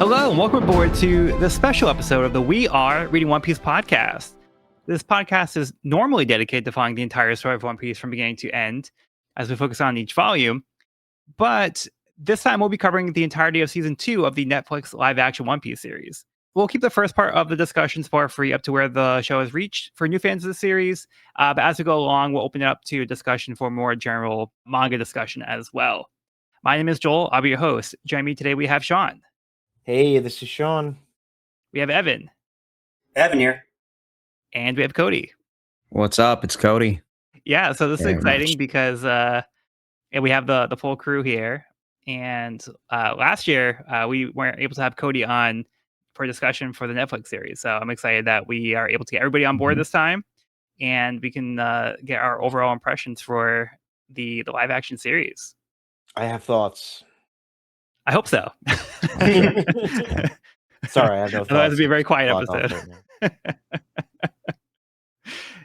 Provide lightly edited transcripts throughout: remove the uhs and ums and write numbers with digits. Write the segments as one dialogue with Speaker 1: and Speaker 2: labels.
Speaker 1: Hello, and welcome aboard to the special episode of the We Are Reading One Piece podcast. This podcast is normally dedicated to following the entire story of One Piece from beginning to end, as we focus on each volume. But this time we'll be covering the entirety of season 2 of the Netflix live-action One Piece series. We'll keep the first part of the discussion spoiler-free up to where the show has reached for new fans of the series. But as we go along, we'll open it up to a discussion for more general manga discussion as well. My name is Joel. I'll be your host. Joining me today, we have Sean.
Speaker 2: Hey, this is Sean.
Speaker 1: We have Evan.
Speaker 3: Evan here.
Speaker 1: And we have Cody.
Speaker 4: What's up? It's Cody.
Speaker 1: Yeah, so this is
Speaker 4: Very
Speaker 1: exciting
Speaker 4: much.
Speaker 1: because we have the full crew here. And last year, we weren't able to have Cody on for a discussion for the Netflix series. So I'm excited that we are able to get everybody on board this time. And we can get our overall impressions for the live action series.
Speaker 2: I have thoughts.
Speaker 1: I hope so.
Speaker 2: Sorry, I have no thoughts.
Speaker 1: Otherwise, it'd be a very quiet episode.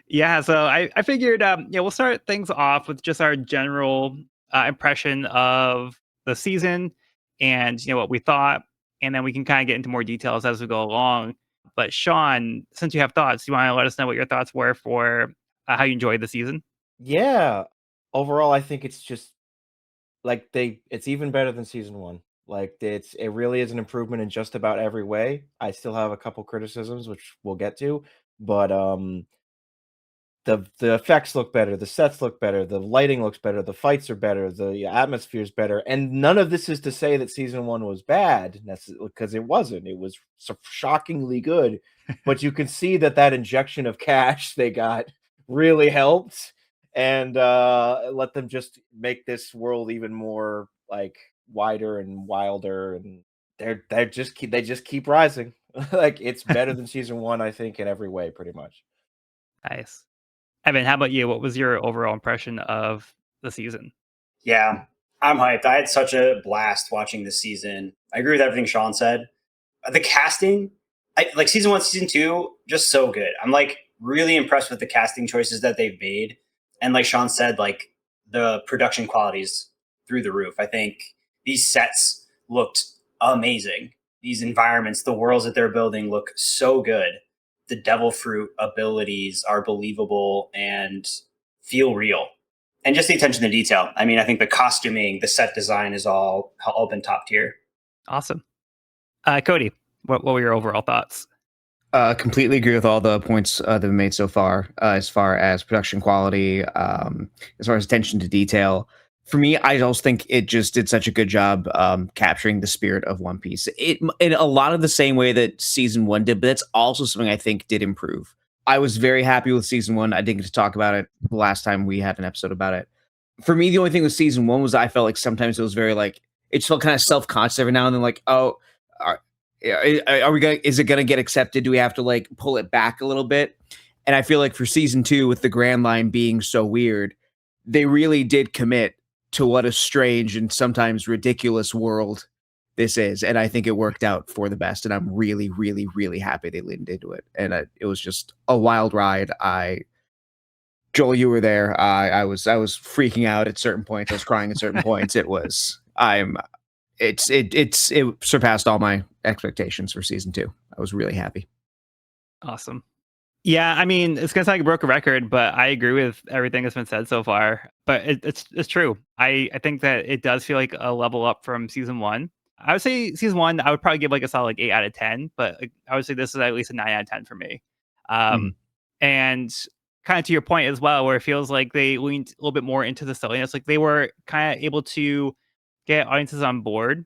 Speaker 1: Yeah, so I figured, we'll start things off with just our general impression of the season and, what we thought. And then we can kind of get into more details as we go along. But Sean, since you have thoughts, do you want to let us know what your thoughts were for how you enjoyed the season?
Speaker 2: Yeah. Overall, I think it's just like it's even better than season 1. Like it really is an improvement in just about every way. I still have a couple criticisms, which we'll get to, but the effects look better, the sets look better, the lighting looks better, the fights are better, the atmosphere's better, and none of this is to say that season 1 was bad, because it wasn't. It was shockingly good, but you can see that injection of cash they got really helped and let them just make this world even more like wider and wilder, and they just keep rising. Like it's better than season 1, I think, in every way, pretty much.
Speaker 1: Nice. Evan, how about you? What was your overall impression of the season?
Speaker 3: Yeah, I'm hyped. I had such a blast watching this season. I agree with everything Sean said. The casting, like season 1, season 2, just so good. I'm like really impressed with the casting choices that they've made. And like Sean said, like the production qualities through the roof. I think these sets looked amazing. These environments, the worlds that they're building look so good. The devil fruit abilities are believable and feel real. And just the attention to detail. I mean, I think the costuming, the set design is all been top tier.
Speaker 1: Awesome. Cody, what were your overall thoughts?
Speaker 4: Completely agree with all the points that we made so far, as far as production quality, as far as attention to detail. For me, I also think it just did such a good job capturing the spirit of One Piece. It in a lot of the same way that season 1 did, but that's also something I think did improve. I was very happy with season 1. I didn't get to talk about it the last time we had an episode about it. For me, the only thing with season 1 was I felt like sometimes it was very like, it felt kind of self-conscious every now and then, like, oh, are we gonna, is it gonna get accepted? Do we have to like pull it back a little bit? And I feel like for season 2, with the Grand Line being so weird, they really did commit to what a strange and sometimes ridiculous world this is. And I think it worked out for the best. And I'm really, really, really happy they leaned into it. And it was just a wild ride. Joel, you were there. I was freaking out at certain points. I was crying at certain points. It surpassed all my expectations for season 2. I was really happy.
Speaker 1: Awesome. Yeah, I mean, it's gonna sound like a broken record, but I agree with everything that's been said so far. But it's true. I think that it does feel like a level up from season 1. I would say season 1, I would probably give like a solid like 8 out of 10, but like, I would say this is at least a 9 out of 10 for me. And kind of to your point as well, where it feels like they leaned a little bit more into the silliness. Like they were kind of able to get audiences on board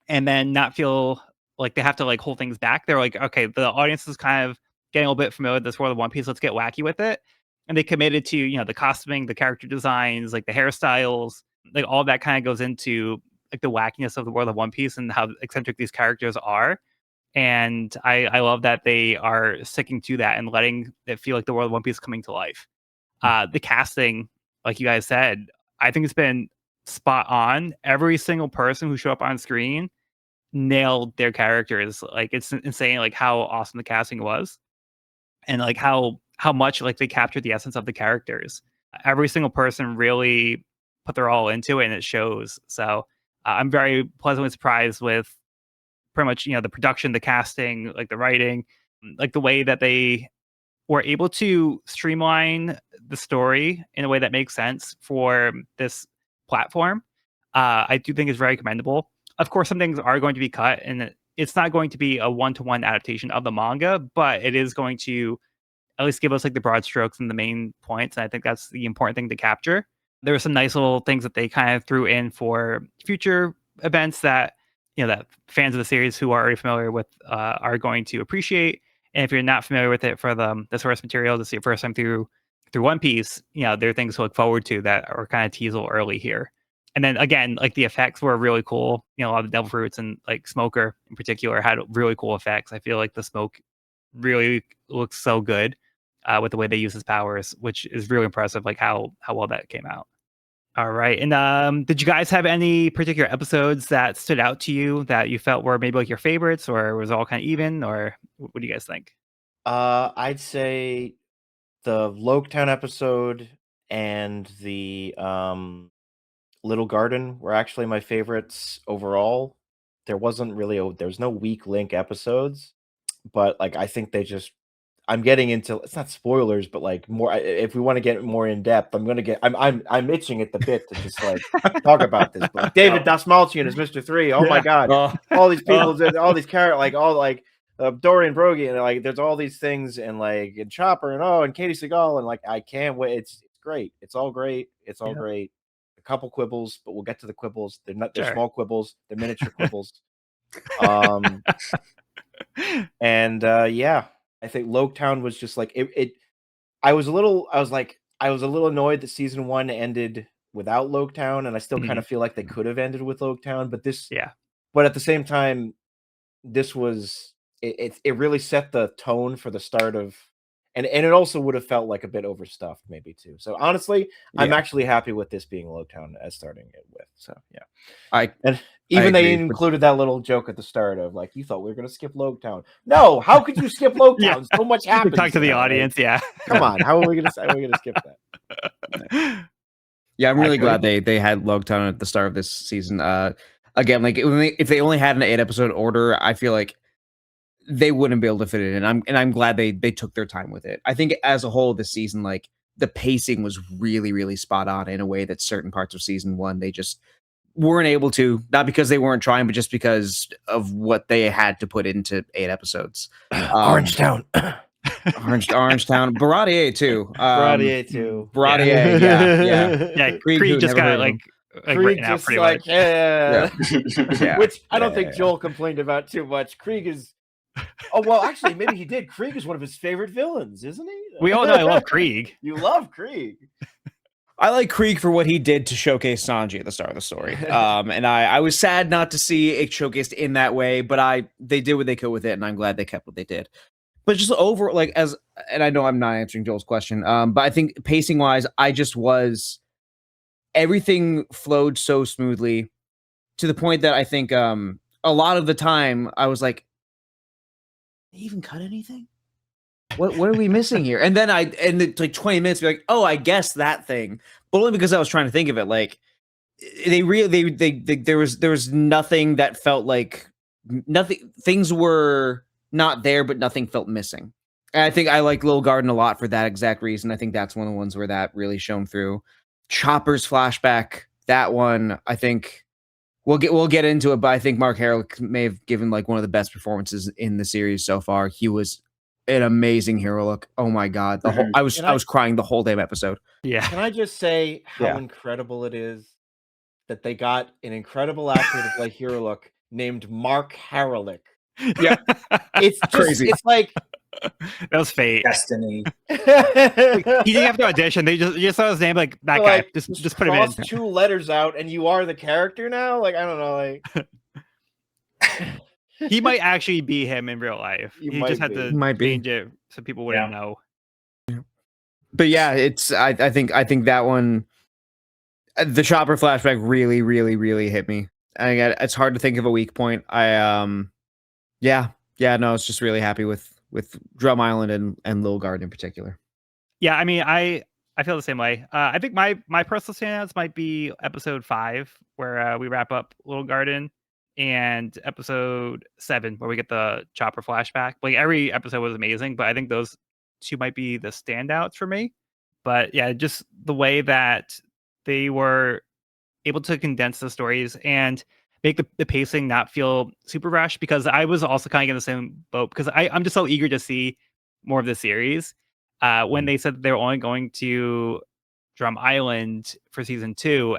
Speaker 1: and then not feel like they have to like hold things back. They're like, okay, the audience is kind of getting a little bit familiar with this world of One Piece. Let's get wacky with it. And they committed to, the costuming, the character designs, like the hairstyles, like all that kind of goes into like the wackiness of the world of One Piece and how eccentric these characters are. And I love that they are sticking to that and letting it feel like the world of One Piece is coming to life. The casting, like you guys said, I think it's been spot on. Every single person who showed up on screen nailed their characters. Like it's insane, like how awesome the casting was, and like how much like they captured the essence of the characters. Every single person really put their all into it, and it shows. So I'm very pleasantly surprised with pretty much, the production, the casting, like the writing, like the way that they were able to streamline the story in a way that makes sense for this platform. I do think is very commendable. Of course, some things are going to be cut, and it's not going to be a one-to-one adaptation of the manga, but it is going to at least give us like the broad strokes and the main points. And I think that's the important thing to capture. There were some nice little things that they kind of threw in for future events that that fans of the series who are already familiar with are going to appreciate. And if you're not familiar with it for the source material, to see it first time through One Piece, there are things to look forward to that are kind of teased a little early here. And then again, like the effects were really cool. A lot of the devil fruits and like Smoker in particular had really cool effects. I feel like the smoke really looks so good with the way they use his powers, which is really impressive. Like how well that came out. All right, and did you guys have any particular episodes that stood out to you that you felt were maybe like your favorites, or was it all kind of even, or what do you guys think?
Speaker 2: I'd say the Loketown episode and the Little Garden were actually my favorites overall. There wasn't really there's no weak link episodes, but like I think they just I'm getting into it's not spoilers, but like more if we want to get more in depth, I'm itching at the bit to just like talk about this. But like, David Dasmalchian is Mr. 3. Oh my god. All these people, all these characters, like all like Dorian Broggie, and like there's all these things, and like and Chopper, and Katie Seagal, and like I can't wait. It's great. It's all great. It's all great. A couple quibbles, but we'll get to the quibbles. They're small quibbles. They're miniature quibbles. And yeah, I think Loketown was just like it. I was a little annoyed that season 1 ended without Loketown, and I still kind of feel like they could have ended with Loketown, but at the same time, this was it really set the tone for the start of, and it also would have felt like a bit overstuffed maybe too. So honestly, I'm actually happy with this being Loketown as starting it with. So yeah, they included that little joke at the start of like, you thought we were going to skip Loketown. No, how could you skip Loketown? So much happens.
Speaker 1: Talk to the audience.
Speaker 2: Like, come on, how are we going to skip that?
Speaker 4: Yeah, I'm really glad they had Loketown at the start of this season. Again, like if they only had an 8-episode order, I feel like they wouldn't be able to fit it in. I'm glad they took their time with it. I think as a whole this season, like the pacing was really, really spot on in a way that certain parts of season 1 they just weren't able to, not because they weren't trying, but just because of what they had to put into 8 episodes.
Speaker 2: Orangetown.
Speaker 4: Orangetown, Baratier too.
Speaker 2: Baratier,
Speaker 1: yeah. Krieg just got like
Speaker 2: Krieg just like which I don't think Joel complained about too much. Krieg is actually maybe he did. Krieg is one of his favorite villains, isn't he?
Speaker 1: We all know I love Krieg.
Speaker 2: You love Krieg.
Speaker 4: I like Krieg for what he did to showcase Sanji at the start of the story. And I was sad not to see it showcased in that way, but they did what they could with it, and I'm glad they kept what they did. But just over, like, and I know I'm not answering Joel's question, but I think pacing wise, everything flowed so smoothly to the point that I think a lot of the time I was like, did they even cut anything? What are we missing here? And then it's like 20 minutes, be like, oh, I guess that thing, but only because I was trying to think of it. Like there was nothing that felt like nothing. Things were not there, but nothing felt missing. And I think I like Little Garden a lot for that exact reason. I think that's one of the ones where that really shone through. Chopper's flashback, that one, I think we'll get into it, but I think Mark Hamill may have given like one of the best performances in the series so far. He was an amazing hero look. Oh my god, I was crying the whole damn episode.
Speaker 1: Yeah.
Speaker 2: Can I just say how incredible it is that they got an incredible actor to play Hero Look named Mark Haralick?
Speaker 4: Yeah,
Speaker 2: it's just crazy. It's like
Speaker 1: that was fate,
Speaker 3: destiny.
Speaker 1: He didn't have to audition. They just saw his name, like that guy. Like, just put him in.
Speaker 2: 2 letters out, and you are the character now. Like I don't know, like.
Speaker 1: He might actually be him in real life. He just had to change it so people wouldn't know.
Speaker 4: But yeah, it's I think that one, the Chopper flashback really, really, really hit me. And it's hard to think of a weak point. No, I was just really happy with Drum Island and Little Garden in particular.
Speaker 1: Yeah, I mean, I feel the same way. I think my personal standouts might be episode 5, where we wrap up Little Garden. and episode 7 where we get the Chopper flashback. Like every episode was amazing, but I think those two might be the standouts for me. But yeah, just the way that they were able to condense the stories and make the pacing not feel super rushed, because I was also kind of in the same boat because I'm just so eager to see more of the series. When they said that they were only going to Drum Island for season 2,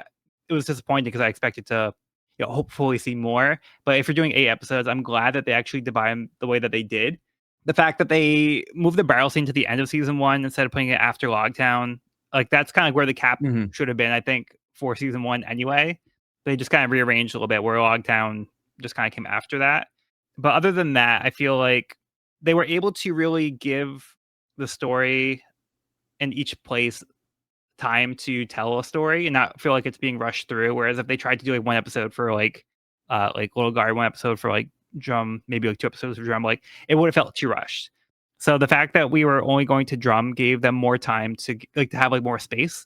Speaker 1: it was disappointing because I expected to, hopefully see more. But if you're doing 8 episodes, I'm glad that they actually divide them the way that they did. The fact that they moved the barrel scene to the end of season 1 instead of putting it after Logtown, like that's kind of where the cap
Speaker 4: Mhm.
Speaker 1: should have been, I think, for season 1 anyway. They just kind of rearranged a little bit where Logtown just kind of came after that. But other than that, I feel like they were able to really give the story in each place time to tell a story and not feel like it's being rushed through. Whereas if they tried to do like one episode for like Little Guard, one episode for like Drum, maybe like 2 episodes for Drum, like it would have felt too rushed. So the fact that we were only going to Drum gave them more time to have like more space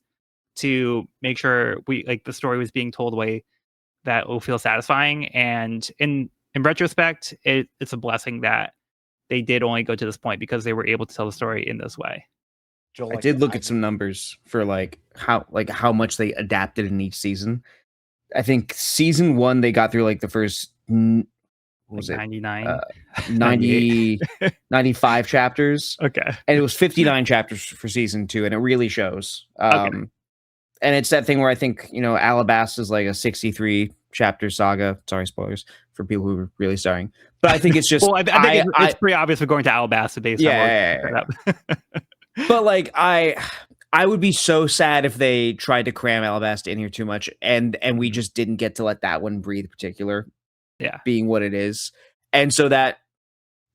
Speaker 1: to make sure we like the story was being told a way that will feel satisfying. And in retrospect, it's a blessing that they did only go to this point because they were able to tell the story in this way.
Speaker 2: Joel,
Speaker 4: I
Speaker 2: like,
Speaker 4: did look at some numbers for how much they adapted in each season. I think season 1 they got through like the first what was
Speaker 1: Like
Speaker 4: it
Speaker 1: 99,
Speaker 4: 90 95 chapters,
Speaker 1: Okay.
Speaker 4: and it was 59 chapters for season 2, and it really shows.
Speaker 1: Okay.
Speaker 4: And it's that thing where I think, Alabasta is like a 63 chapter saga. Sorry, spoilers for people who are really starting. But I think it's just
Speaker 1: Well, I think it's pretty obvious we're going to Alabasta based on what
Speaker 4: But like I would be so sad if they tried to cram Alabasta in here too much, and we just didn't get to let that one breathe, particular.
Speaker 1: Yeah.
Speaker 4: Being what it is. And so that,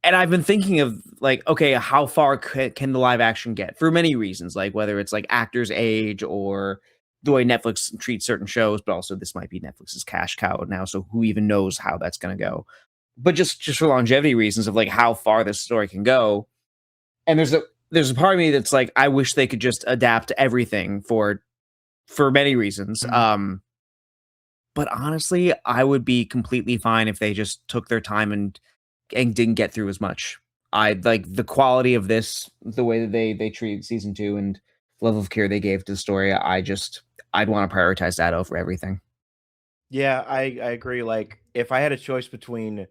Speaker 4: and I've been thinking of like, okay, how far can the live action get for many reasons, like whether it's like actors' age or the way Netflix treats certain shows, but also this might be Netflix's cash cow now. So who even knows how that's going to go? But just for longevity reasons of like how far this story can go. And there's a part of me that's like, I wish they could just adapt everything for many reasons.
Speaker 1: Mhm.
Speaker 4: But honestly, I would be completely fine if they just took their time and didn't get through as much. I like the quality of this, the way that they treated season 2 and the level of care they gave to the story. I'd want to prioritize that over everything.
Speaker 2: Yeah, I agree. Like, if I had a choice between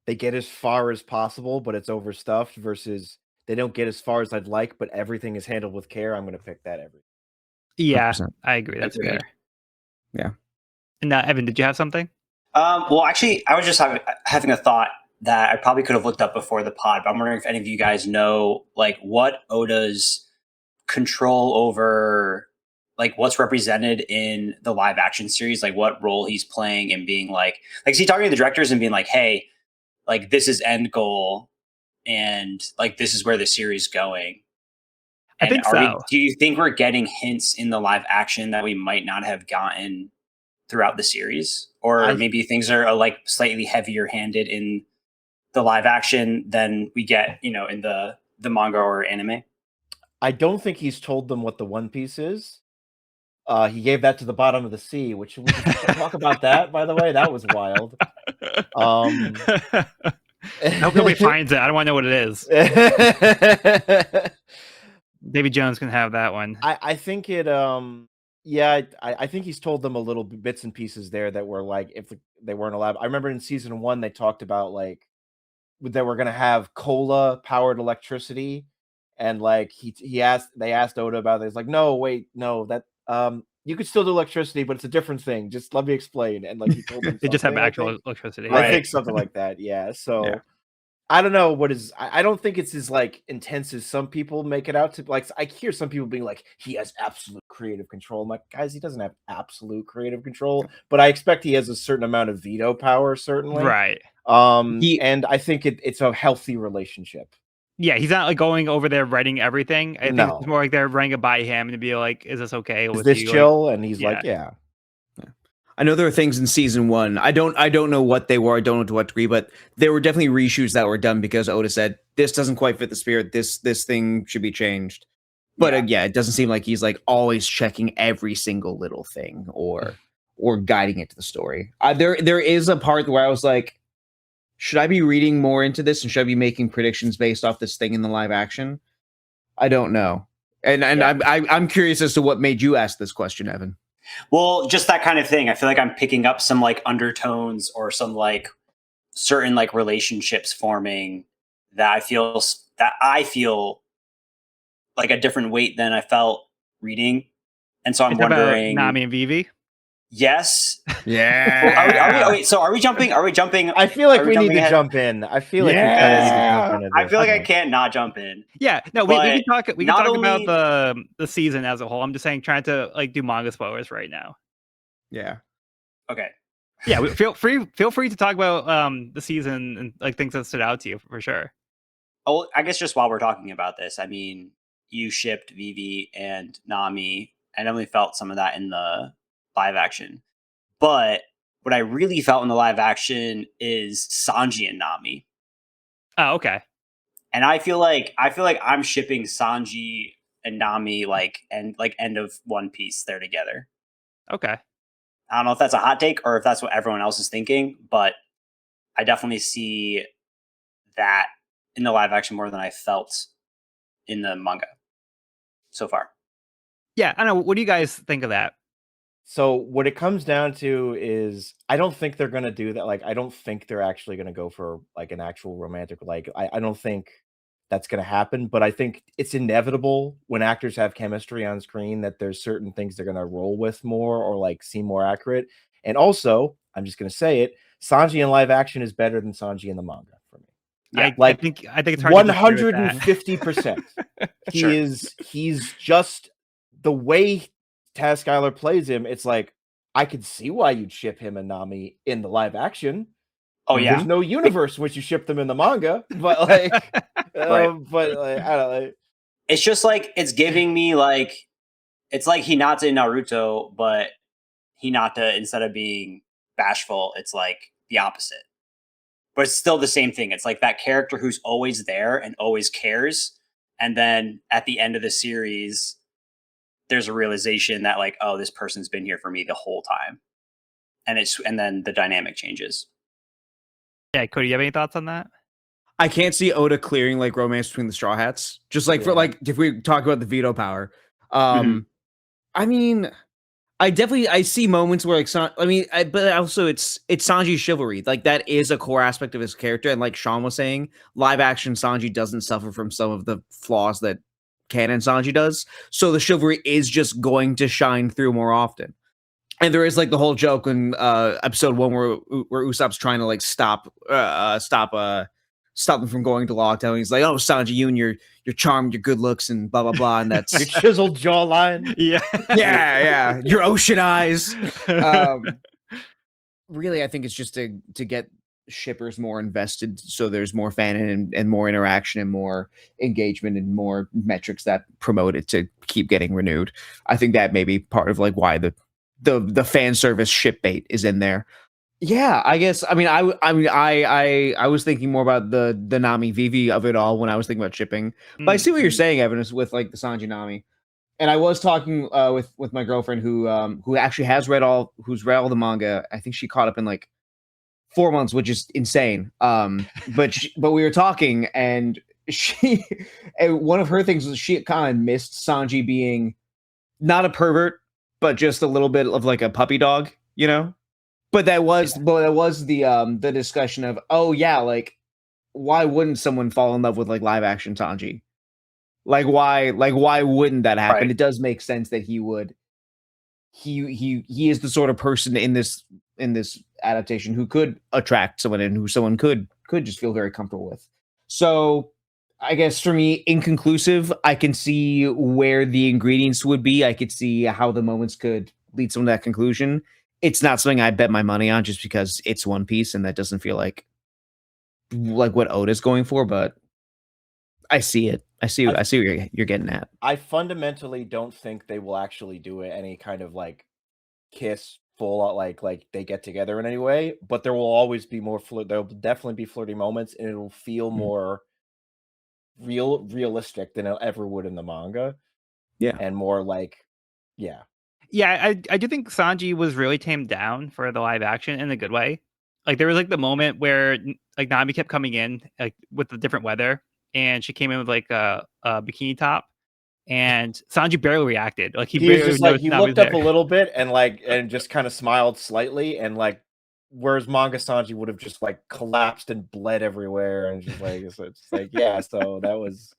Speaker 2: they get as far as possible, but it's overstuffed, versus they don't get as far as I'd like, but everything is handled with care, I'm going to pick that
Speaker 1: Yeah,
Speaker 4: 100%.
Speaker 1: I agree. That's
Speaker 3: Agreed.
Speaker 1: fair.
Speaker 4: Yeah.
Speaker 1: And Evan, did you have something?
Speaker 3: Well, actually, I was just having a thought that I probably could have looked up before the pod, but I'm wondering if any of you guys know, like, what Oda's control over, like, what's represented in the live action series, like, what role he's playing and being like, is he talking to the directors and being like, hey, like, this is end goal, and like, this is where the series is going.
Speaker 1: I
Speaker 3: And
Speaker 1: think so.
Speaker 3: do you think we're getting hints in the live action that we might not have gotten throughout the series, or maybe things are like slightly heavier handed in the live action than we get, in the manga or anime?
Speaker 2: I don't think he's told them what the One Piece is. He gave that to the bottom of the sea, which we can talk about that, by the way. That was wild.
Speaker 1: I hope nobody finds it. I don't want to know what it is. Davy Jones can have that one.
Speaker 2: I think it yeah, I think he's told them a little bits and pieces there that were like, if they weren't allowed. I remember in season 1 they talked about like that we're gonna have cola powered electricity, and like they asked Oda about it. He's like, no, wait, no, that you could still do electricity, but it's a different thing. Just let me explain. And like he told them
Speaker 1: They just have
Speaker 2: something,
Speaker 1: actual electricity.
Speaker 2: I think something like that. Yeah. So
Speaker 4: Yeah.
Speaker 2: I don't know what is. I don't think it's as like intense as some people make it out to. Like, I hear some people being like, he has absolute creative control. I'm like, guys, he doesn't have absolute creative control, but I expect he has a certain amount of veto power, certainly.
Speaker 1: Right.
Speaker 2: And I think it's a healthy relationship.
Speaker 1: Yeah, he's not like going over there writing everything. I think it's more like they're running it by him and to be like, is this okay?
Speaker 2: Is this chill? And he's like, yeah.
Speaker 4: I know there are things in season 1. I don't know what they were. I don't know to what degree, but there were definitely reshoots that were done because Oda said this doesn't quite fit the spirit. This thing should be changed. But yeah, it doesn't seem like he's like always checking every single little thing or or guiding it to the story. There is a part where I was like, should I be reading more into this and should I be making predictions based off this thing in the live action? I don't know. And
Speaker 3: Yeah.
Speaker 4: I'm curious as to what made you ask this question, Evan.
Speaker 3: Well, just that kind of thing. I feel like I'm picking up some like undertones or some like certain like relationships forming that I feel like a different weight than I felt reading. And so I'm
Speaker 1: It's about
Speaker 3: wondering.
Speaker 1: Nami and Vivi.
Speaker 3: Yes.
Speaker 4: Yeah.
Speaker 3: Wait, so are we jumping?
Speaker 2: I feel like
Speaker 3: Are
Speaker 2: we need to
Speaker 3: ahead?
Speaker 2: jump in. I feel like we kind of need to jump into
Speaker 3: I
Speaker 2: this.
Speaker 3: feel like I can't not jump in.
Speaker 1: Yeah, no, we can
Speaker 3: But
Speaker 1: talk. We can
Speaker 3: not
Speaker 1: talk
Speaker 3: only-
Speaker 1: about the season as a whole. I'm just saying, trying to like do manga spoilers right now.
Speaker 4: Yeah.
Speaker 3: Okay.
Speaker 1: Yeah, feel free to talk about the season and like things that stood out to you for sure.
Speaker 3: Oh, I guess just while we're talking about this, I mean, you shipped Vivi and Nami. I definitely felt some of that in the live action. But what I really felt in the live action is Sanji and Nami.
Speaker 1: Oh, okay.
Speaker 3: And I feel like I'm shipping Sanji and Nami end of One Piece. They're together.
Speaker 1: Okay.
Speaker 3: I don't know if that's a hot take or if that's what everyone else is thinking, but I definitely see that in the live action more than I felt in the manga so far.
Speaker 1: Yeah, I don't know. What do you guys think of that?
Speaker 2: So what it comes down to is I don't think they're gonna do that. Like I don't think they're actually gonna go for like an actual romantic. Like I don't think that's gonna happen. But I think it's inevitable when actors have chemistry on screen that there's certain things they're gonna roll with more or like seem more accurate. And also, I'm just gonna say it: Sanji in live action is better than Sanji in the manga for me.
Speaker 3: Yeah,
Speaker 1: I think it's hard.
Speaker 2: 150%. He's just the way Taz Skylar plays him. It's like I could see why you'd ship him and Nami in the live action.
Speaker 3: Oh yeah,
Speaker 2: there's no universe in which you ship them in the manga, but like,
Speaker 3: Right.
Speaker 2: but like, I don't know.
Speaker 3: It's just like it's giving me like it's like Hinata in Naruto, but Hinata instead of being bashful, it's like the opposite. But it's still the same thing. It's like that character who's always there and always cares, and then at the end of the series, there's a realization that like, oh, this person's been here for me the whole time, and then the dynamic changes.
Speaker 1: Yeah, Cody, you have any thoughts on that?
Speaker 4: I can't see Oda clearing like romance between the Straw Hats. Just like for like if we talk about the veto power. I mean, I see moments where like but also it's Sanji's chivalry. Like that is a core aspect of his character. And like Sean was saying, live action Sanji doesn't suffer from some of the flaws that canon Sanji does. So the chivalry is just going to shine through more often. And there is like the whole joke in episode 1 where Usopp's trying to like stop them from going to Lockdown. He's like, "Oh, Sanji, you and your charm, your good looks, and blah blah blah." And that's
Speaker 2: Your chiseled jawline.
Speaker 4: yeah, your ocean eyes. Really, I think it's just to get shippers more invested, so there's more fan and more interaction and more engagement and more metrics that promote it to keep getting renewed. I think that may be part of like why the fan service ship bait is in there. Yeah, I guess. I mean, I was thinking more about the Nami Vivi of it all when I was thinking about shipping. But I see what you're saying, Evan, is with like the Sanji Nami. And I was talking with my girlfriend who actually who's read all the manga. I think she caught up in like 4 months, which is insane. But we were talking, and and one of her things was she kind of missed Sanji being not a pervert, but just a little bit of like a puppy dog, you know. But that was the discussion of, oh yeah, like why wouldn't someone fall in love with like live action Sanji? Like why wouldn't that happen?
Speaker 3: Right.
Speaker 4: It does make sense that he would. He is the sort of person in this adaptation who could attract someone and who someone could just feel very comfortable with. So I guess for me, inconclusive. I can see where the ingredients would be. I could see how the moments could lead someone to that conclusion. It's not something I bet my money on just because it's One Piece and that doesn't feel like what Oda's going for, but I see it. I see what you're getting at.
Speaker 2: I fundamentally don't think they will actually do any kind of like kiss full out like they get together in any way, but there will always be more there'll definitely be flirty moments and it'll feel more realistic than it ever would in the manga.
Speaker 4: Yeah.
Speaker 2: And more like
Speaker 1: Yeah, I do think Sanji was really tamed down for the live action in a good way. Like there was like the moment where like Nami kept coming in like with the different weather, and she came in with like a bikini top, and Sanji barely reacted. Like he
Speaker 2: He was
Speaker 1: barely
Speaker 2: just like
Speaker 1: noticed
Speaker 2: he
Speaker 1: Nami was
Speaker 2: looked up
Speaker 1: there.
Speaker 2: a little bit and just kind of smiled slightly and like whereas Manga Sanji would have just like collapsed and bled everywhere and just like so it's like yeah, so that was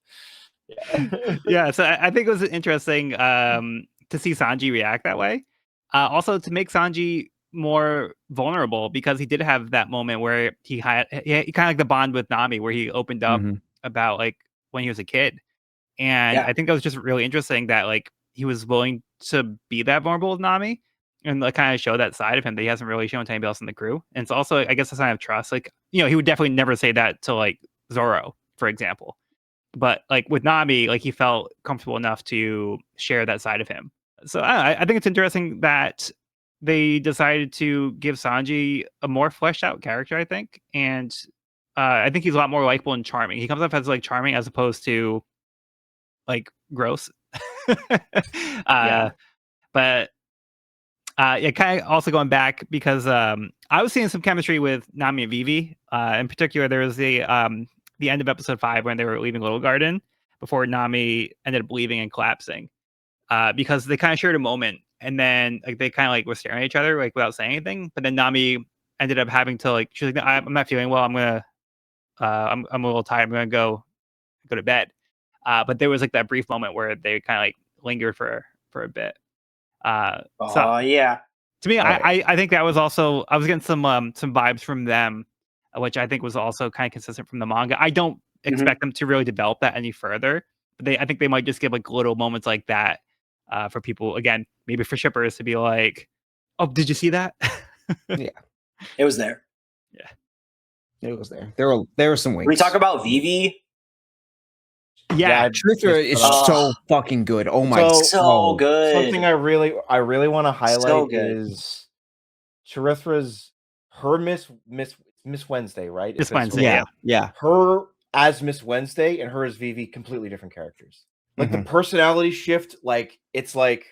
Speaker 2: yeah.
Speaker 1: Yeah, so I think it was interesting to see Sanji react that way. Also, to make Sanji more vulnerable because he did have that moment where he had he kind of like the bond with Nami where he opened up
Speaker 4: Mhm.
Speaker 1: about like when he was a kid, and
Speaker 3: Yeah.
Speaker 1: I think that was just really interesting that like he was willing to be that vulnerable with Nami and like kind of show that side of him that he hasn't really shown to anybody else in the crew. And it's also I guess a sign of trust. Like he would definitely never say that to like Zoro, for example. But like with Nami, like he felt comfortable enough to share that side of him. So I think it's interesting that they decided to give Sanji a more fleshed out character. I think, and I think he's a lot more likable and charming. He comes off as like charming as opposed to like gross.
Speaker 3: Yeah.
Speaker 1: But yeah, kind of also going back because I was seeing some chemistry with Nami and Vivi. In particular, there was the end of episode 5 when they were leaving Little Garden before Nami ended up leaving and collapsing. Because they kind of shared a moment, and then like they kind of like were staring at each other like without saying anything. But then Nami ended up having to like she's like, I'm not feeling well. I'm a little tired. I'm gonna go to bed. But there was like that brief moment where they kind of like lingered for a bit. So
Speaker 3: Oh yeah.
Speaker 1: to me,
Speaker 2: Oh, yeah.
Speaker 1: I think that was also I was getting some vibes from them, which I think was also kind of consistent from the manga. I don't expect them to really develop that any further. But I think they might just give like little moments like that for people again, maybe for shippers to be like, "Oh, did you see that?"
Speaker 4: Yeah,
Speaker 3: It was there.
Speaker 1: Yeah,
Speaker 4: it was there. There were some
Speaker 3: We
Speaker 4: winks.
Speaker 3: talk about Vivi.
Speaker 1: yeah.
Speaker 2: I
Speaker 4: Truther
Speaker 2: just
Speaker 4: is
Speaker 2: put up-
Speaker 4: so fucking good. Oh my
Speaker 2: So-
Speaker 3: So
Speaker 4: god.
Speaker 3: good.
Speaker 2: something I really want to highlight
Speaker 3: good.
Speaker 2: is Charithra's her Miss Wednesday, right?
Speaker 1: Miss
Speaker 2: If it's
Speaker 1: Wednesday,
Speaker 2: her-
Speaker 1: yeah.
Speaker 2: Her as Miss Wednesday and her as Vivi, completely different characters. Like the
Speaker 4: Mhm.
Speaker 2: personality shift, like it's like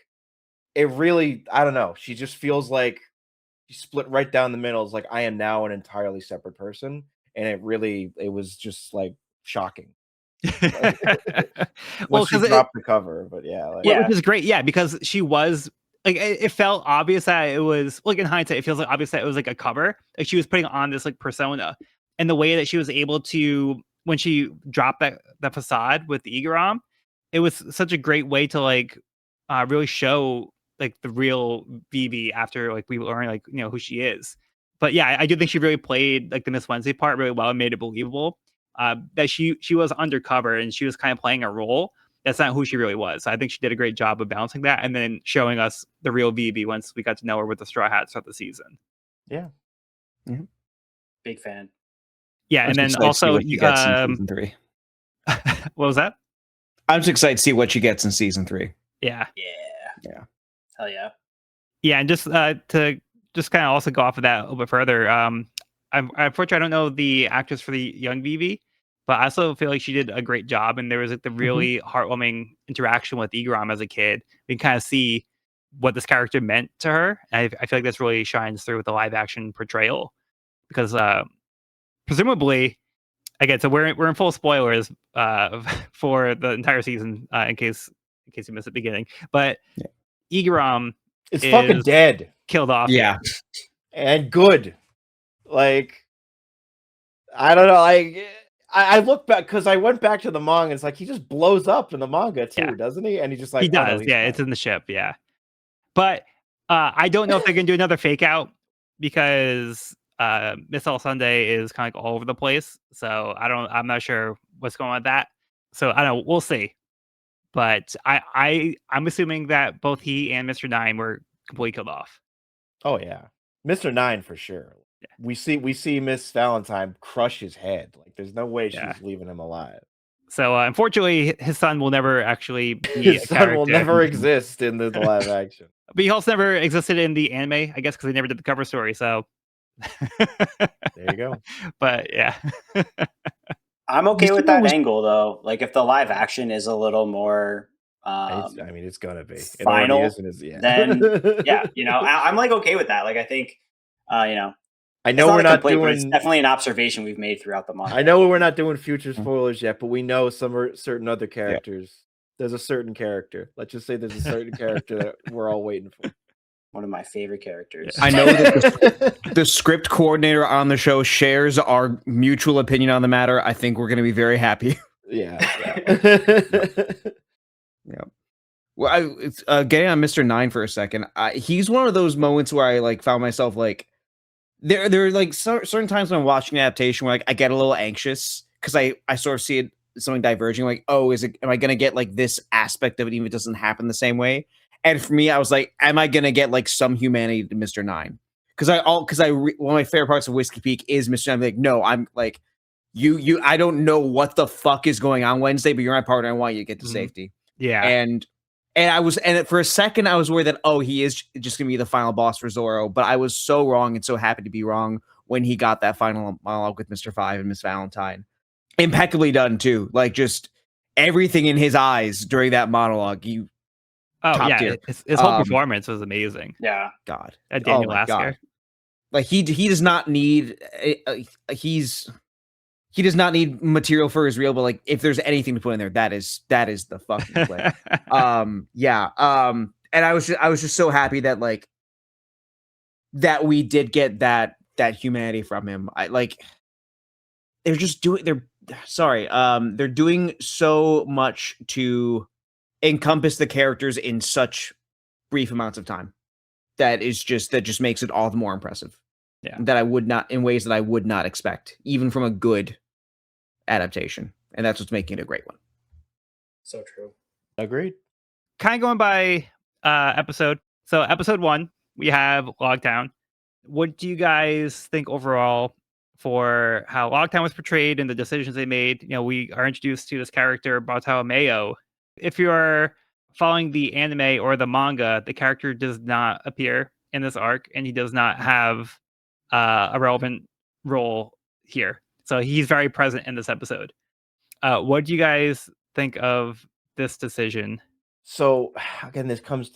Speaker 2: it really, I don't know. She just feels like she split right down the middle. It's like I am now an entirely separate person, and it was just like shocking when
Speaker 1: Well,
Speaker 2: she
Speaker 1: because
Speaker 2: dropped the cover. But yeah, like,
Speaker 3: Yeah.
Speaker 1: which is great, yeah, because she was like it felt obvious that it was like in hindsight, it feels like obvious that it was like a cover. Like she was putting on this like persona, and the way that she was able to when she dropped that facade with Igaram, it was such a great way to like really show like the real Vivi after like we learn like who she is. But yeah, I do think she really played like the Miss Wednesday part really well and made it believable. That she was undercover and she was kind of playing a role that's not who she really was. I think she did a great job of balancing that and then showing us the real Vivi once we got to know her with the Straw Hats throughout the season.
Speaker 2: yeah.
Speaker 3: Big fan.
Speaker 1: Yeah,
Speaker 4: I'm
Speaker 1: and
Speaker 4: just
Speaker 1: then
Speaker 4: excited to see
Speaker 1: also,
Speaker 4: what she gets in season 3.
Speaker 1: what was that?
Speaker 4: I'm just excited to see what she gets in season 3.
Speaker 1: Yeah,
Speaker 4: Yeah.
Speaker 3: Hell yeah.
Speaker 1: yeah, and just to just kind of also go off of that a little bit further. Unfortunately I don't know the actress for the young Vivi, but I also feel like she did a great job, and there was like the really heartwarming interaction with Igaram as a kid. We can kind of see what this character meant to her. And I feel like this really shines through with the live action portrayal because presumably, again, so we're in full spoilers for the entire season in case you missed the beginning, but
Speaker 4: Yeah.
Speaker 1: Igaram
Speaker 2: It's fucking
Speaker 1: is
Speaker 2: dead
Speaker 1: killed off.
Speaker 4: Yeah.
Speaker 2: and good. Like I don't know. I look back because I went back to the manga. It's like he just blows up in the manga too,
Speaker 1: Yeah.
Speaker 2: doesn't he? And he just like
Speaker 1: He
Speaker 2: oh, no,
Speaker 1: does.
Speaker 2: he's
Speaker 1: Yeah,
Speaker 2: fine.
Speaker 1: it's in the ship. Yeah, but I don't know if they're gonna do another fake out because Miss All Sunday is kind of like all over the place. So I'm not sure what's going on with that. So I don't know. We'll see. But I'm assuming that both he and Mr. Nine were completely killed off.
Speaker 2: Oh yeah, Mr. Nine for sure.
Speaker 1: Yeah.
Speaker 2: We see Miss Valentine crush his head. Like there's no way
Speaker 1: Yeah.
Speaker 2: she's leaving him alive.
Speaker 1: So unfortunately, his son will never actually be
Speaker 2: His
Speaker 1: a
Speaker 2: son
Speaker 1: character.
Speaker 2: will never exist in the live action.
Speaker 1: But he also never existed in the anime, I guess, because they never did the cover story. So
Speaker 2: There you go.
Speaker 1: But yeah.
Speaker 3: I'm okay
Speaker 4: You
Speaker 3: with
Speaker 4: see what
Speaker 3: that
Speaker 4: was-
Speaker 3: angle though. Like if the live action is a little more
Speaker 2: It's gonna be
Speaker 3: final,
Speaker 2: it already is, yeah.
Speaker 3: then yeah, I'm like okay with that. Like I think,
Speaker 2: I know
Speaker 3: it's
Speaker 2: we're
Speaker 3: a
Speaker 2: not
Speaker 3: complaint, but
Speaker 2: doing.
Speaker 3: it's definitely an observation we've made throughout the month.
Speaker 2: I know we're not doing future spoilers yet, but we know certain other characters. There's a certain character. Let's just say there's a certain character that we're all waiting for.
Speaker 3: One of my favorite characters.
Speaker 4: I know that the script coordinator on the show shares our mutual opinion on the matter. I think we're going to be very happy.
Speaker 2: Yeah.
Speaker 4: Yeah. Well, getting on Mr. Nine for a second. He's one of those moments where I like found myself like there are like certain times when I'm watching an adaptation where like I get a little anxious because I sort of see it something diverging. Like, oh, am I going to get like this aspect of it even if it doesn't happen the same way? And for me, I was like, am I going to get like some humanity to Mr. Nine? Because one of my favorite parts of Whiskey Peak is Mr. Nine. I'm like, no, I'm like, I don't know what the fuck is going on Wednesday, but you're my partner. I want you to get to safety.
Speaker 1: Yeah.
Speaker 4: And for a second, I was worried that, he is just going to be the final boss for Zorro. But I was so wrong and so happy to be wrong when he got that final monologue with Mr. Five and Miss Valentine. Impeccably done, too. Like, just everything in his eyes during that monologue. Top tier.
Speaker 1: His whole performance was amazing.
Speaker 3: Yeah.
Speaker 4: God.
Speaker 1: Daniel Lasker.
Speaker 4: Like, he does not need... He does not need material for his reel, but like if there's anything to put in there, that is the fucking play. And I was just so happy that like that we did get that humanity from him. They're doing so much to encompass the characters in such brief amounts of time. That just makes it all the more impressive.
Speaker 1: Yeah.
Speaker 4: That I would not, in ways that I would not expect, even from a good adaptation. And that's what's making it a great one.
Speaker 3: So true.
Speaker 2: Agreed.
Speaker 1: Kind of going by episode. So episode 1, we have Logtown. What do you guys think overall for how Logtown was portrayed and the decisions they made? We are introduced to this character, Bartolomeo. If you're following the anime or the manga, the character does not appear in this arc, and he does not have a relevant role here. So he's very present in this episode. What do you guys think of this decision?
Speaker 2: So again, this comes.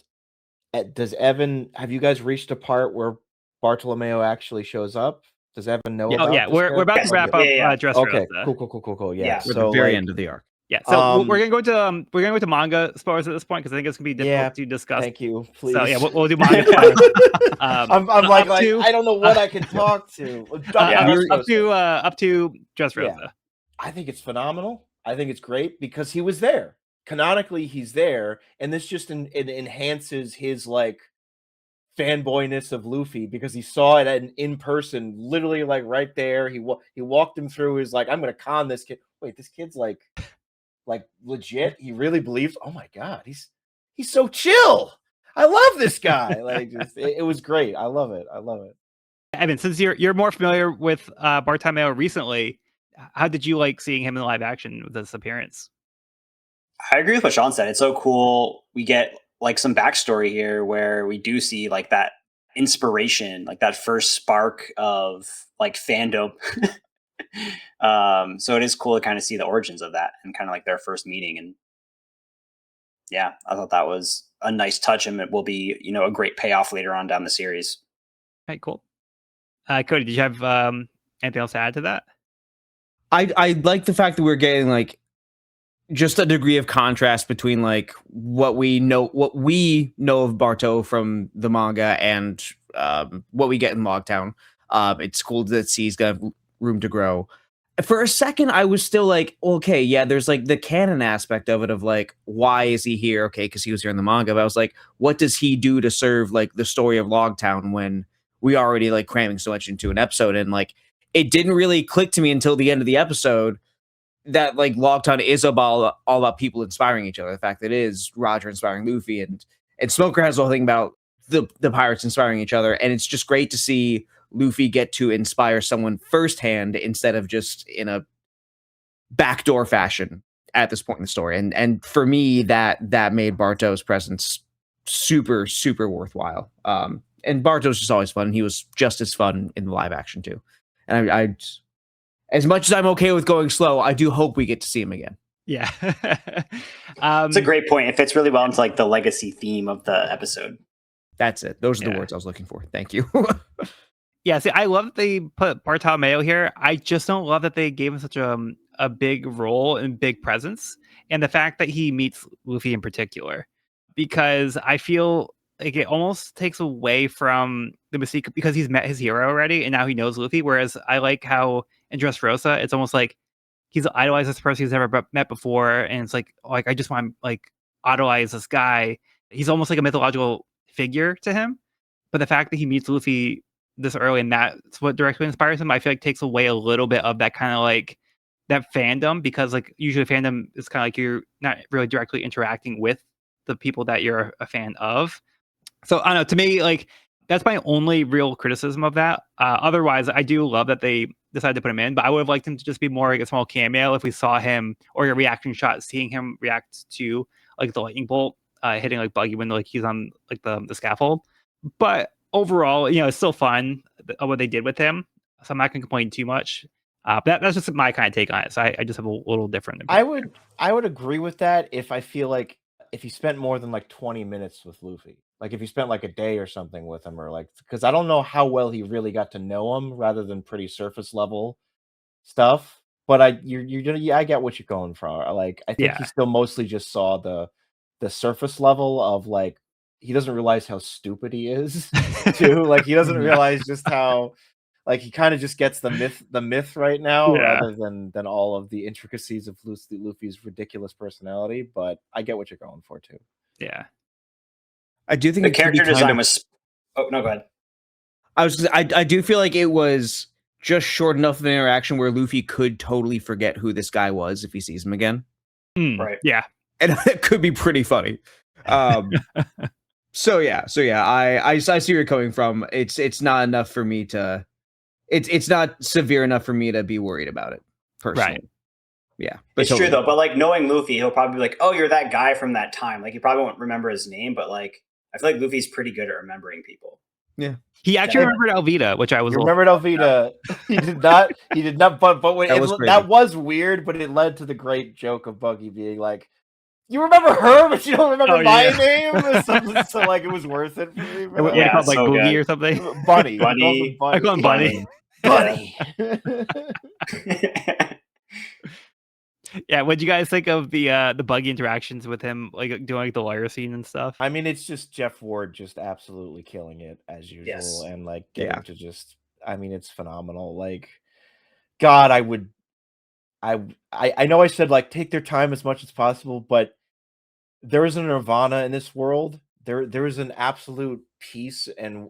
Speaker 2: Does Evan? Have you guys reached a part where Bartolomeo actually shows up? Does Evan know about?
Speaker 1: Yeah, we're about to wrap up Dressrosa.
Speaker 2: Okay, cool. Yeah,
Speaker 4: we're at the very end of the arc.
Speaker 1: Yeah, so we're gonna go to manga spoilers at this point because I think it's gonna be difficult to discuss.
Speaker 2: Thank you, please.
Speaker 1: So yeah, we'll do manga.
Speaker 2: I'm like I don't know what I can talk to.
Speaker 1: Up to Dressrosa.
Speaker 2: Yeah. I think it's phenomenal. I think it's great because he was there. Canonically, he's there, and this just it enhances his like fanboyness of Luffy because he saw it in person, literally like right there. He walked him through. He's like, I'm gonna con this kid. Wait, this kid's like legit. He really believes. Oh my god, he's so chill. I love this guy. Like, it was great. I love it.
Speaker 1: Evan, since you're more familiar with Bartolomeo recently, how did you like seeing him in live action with this appearance?
Speaker 3: I agree with what Sean said. It's so cool. We get like some backstory here where we do see like that inspiration, like that first spark of like fandom. So it is cool to kind of see the origins of that and kind of like their first meeting. And yeah, I thought that was a nice touch, and it will be, a great payoff later on down the series.
Speaker 1: All right, cool. Cody, did you have anything else to add to that?
Speaker 4: I like the fact that we're getting like just a degree of contrast between like what we know of Barto from the manga and what we get in Logtown. It's cool that he's got room to grow. For a second, I was still like, okay, yeah, there's like the canon aspect of it of like, why is he here? Okay, because he was here in the manga. But I was like, what does he do to serve like the story of Logtown when we already like cramming so much into an episode? And like, it didn't really click to me until the end of the episode that like Logtown is all about people inspiring each other. The fact that it is Roger inspiring Luffy and Smoker has the whole thing about the pirates inspiring each other. And it's just great to see Luffy get to inspire someone firsthand instead of just in a backdoor fashion at this point in the story. And for me, that made Barto's presence super, super worthwhile. And Barto's just always fun. He was just as fun in the live action too. And I as much as I'm okay with going slow, I do hope we get to see him again.
Speaker 1: Yeah.
Speaker 3: It's a great point. It fits really well into like the legacy theme of the episode.
Speaker 4: That's it. Those are the
Speaker 1: Yeah.
Speaker 4: words I was looking for. Thank you.
Speaker 1: Yeah, see, I love that they put Bartolomeo here. I just don't love that they gave him such a big role and big presence, and the fact that he meets Luffy in particular, because I feel like it almost takes away from the mystique because he's met his hero already, and now he knows Luffy. Whereas I like how in Dressrosa, it's almost like he's idolized this person he's never met before, and it's like I just want to like idolize this guy. He's almost like a mythological figure to him, but the fact that he meets Luffy this early and that's what directly inspires him, I feel like takes away a little bit of that kind of like that fandom, because like usually fandom is kind of like you're not really directly interacting with the people that you're a fan of. So I don't know, to me, like that's my only real criticism of that. Otherwise, I do love that they decided to put him in, but I would have liked him to just be more like a small cameo if we saw him, or a reaction shot seeing him react to like the lightning bolt hitting like Buggy when like he's on like the scaffold. But overall, it's still fun what they did with him. So I'm not going to complain too much. But that's just my kind of take on it. So I just have a little different opinion.
Speaker 2: I would agree with that if I feel like if he spent more than like 20 minutes with Luffy. Like if he spent like a day or something with him, or like, because I don't know how well he really got to know him rather than pretty surface level stuff. But I get what you're going for. Like I think he
Speaker 1: Yeah.
Speaker 2: still mostly just saw the surface level of like he doesn't realize how stupid he is too. Like he doesn't realize just how like he kind of just gets the myth right now,
Speaker 1: Yeah.
Speaker 2: rather than all of the intricacies of Luffy's ridiculous personality. But I get what you're going for too.
Speaker 1: Yeah.
Speaker 4: I do think
Speaker 3: The
Speaker 4: it could be
Speaker 3: character design
Speaker 4: kind of,
Speaker 3: was. Oh no, go ahead.
Speaker 4: I do feel like it was just short enough of an interaction where Luffy could totally forget who this guy was if he sees him again.
Speaker 3: Right.
Speaker 1: Yeah.
Speaker 4: And it could be pretty funny. So yeah, I see where you're coming from. It's not enough for me to. It's not severe enough for me to be worried about it personally.
Speaker 1: Right.
Speaker 4: Yeah,
Speaker 3: It's true though. But like knowing Luffy, he'll probably be like, "Oh, you're that guy from that time." Like he probably won't remember his name, but like I feel like Luffy's pretty good at remembering people.
Speaker 4: Yeah.
Speaker 1: He actually remembered Alvida, which I was.
Speaker 2: You remembered Alvida. He did not. He did not. But when that was weird. But it led to the great joke of Buggy being like, "You remember her, but you don't remember my name." So like it was worth it for me.
Speaker 1: What do you call it, like Boogie or something?
Speaker 2: Bunny.
Speaker 3: Bunny.
Speaker 1: I call him Bunny.
Speaker 2: Bunny.
Speaker 1: Yeah, what'd you guys think of the Buggy interactions with him, like doing like the lawyer scene and stuff?
Speaker 2: I mean, it's just Jeff Ward just absolutely killing it as usual,
Speaker 3: Yes.
Speaker 2: and like getting to just. I mean, it's phenomenal. Like, God, I would. I know I said like take their time as much as possible, but there is a nirvana in this world. There is an absolute peace and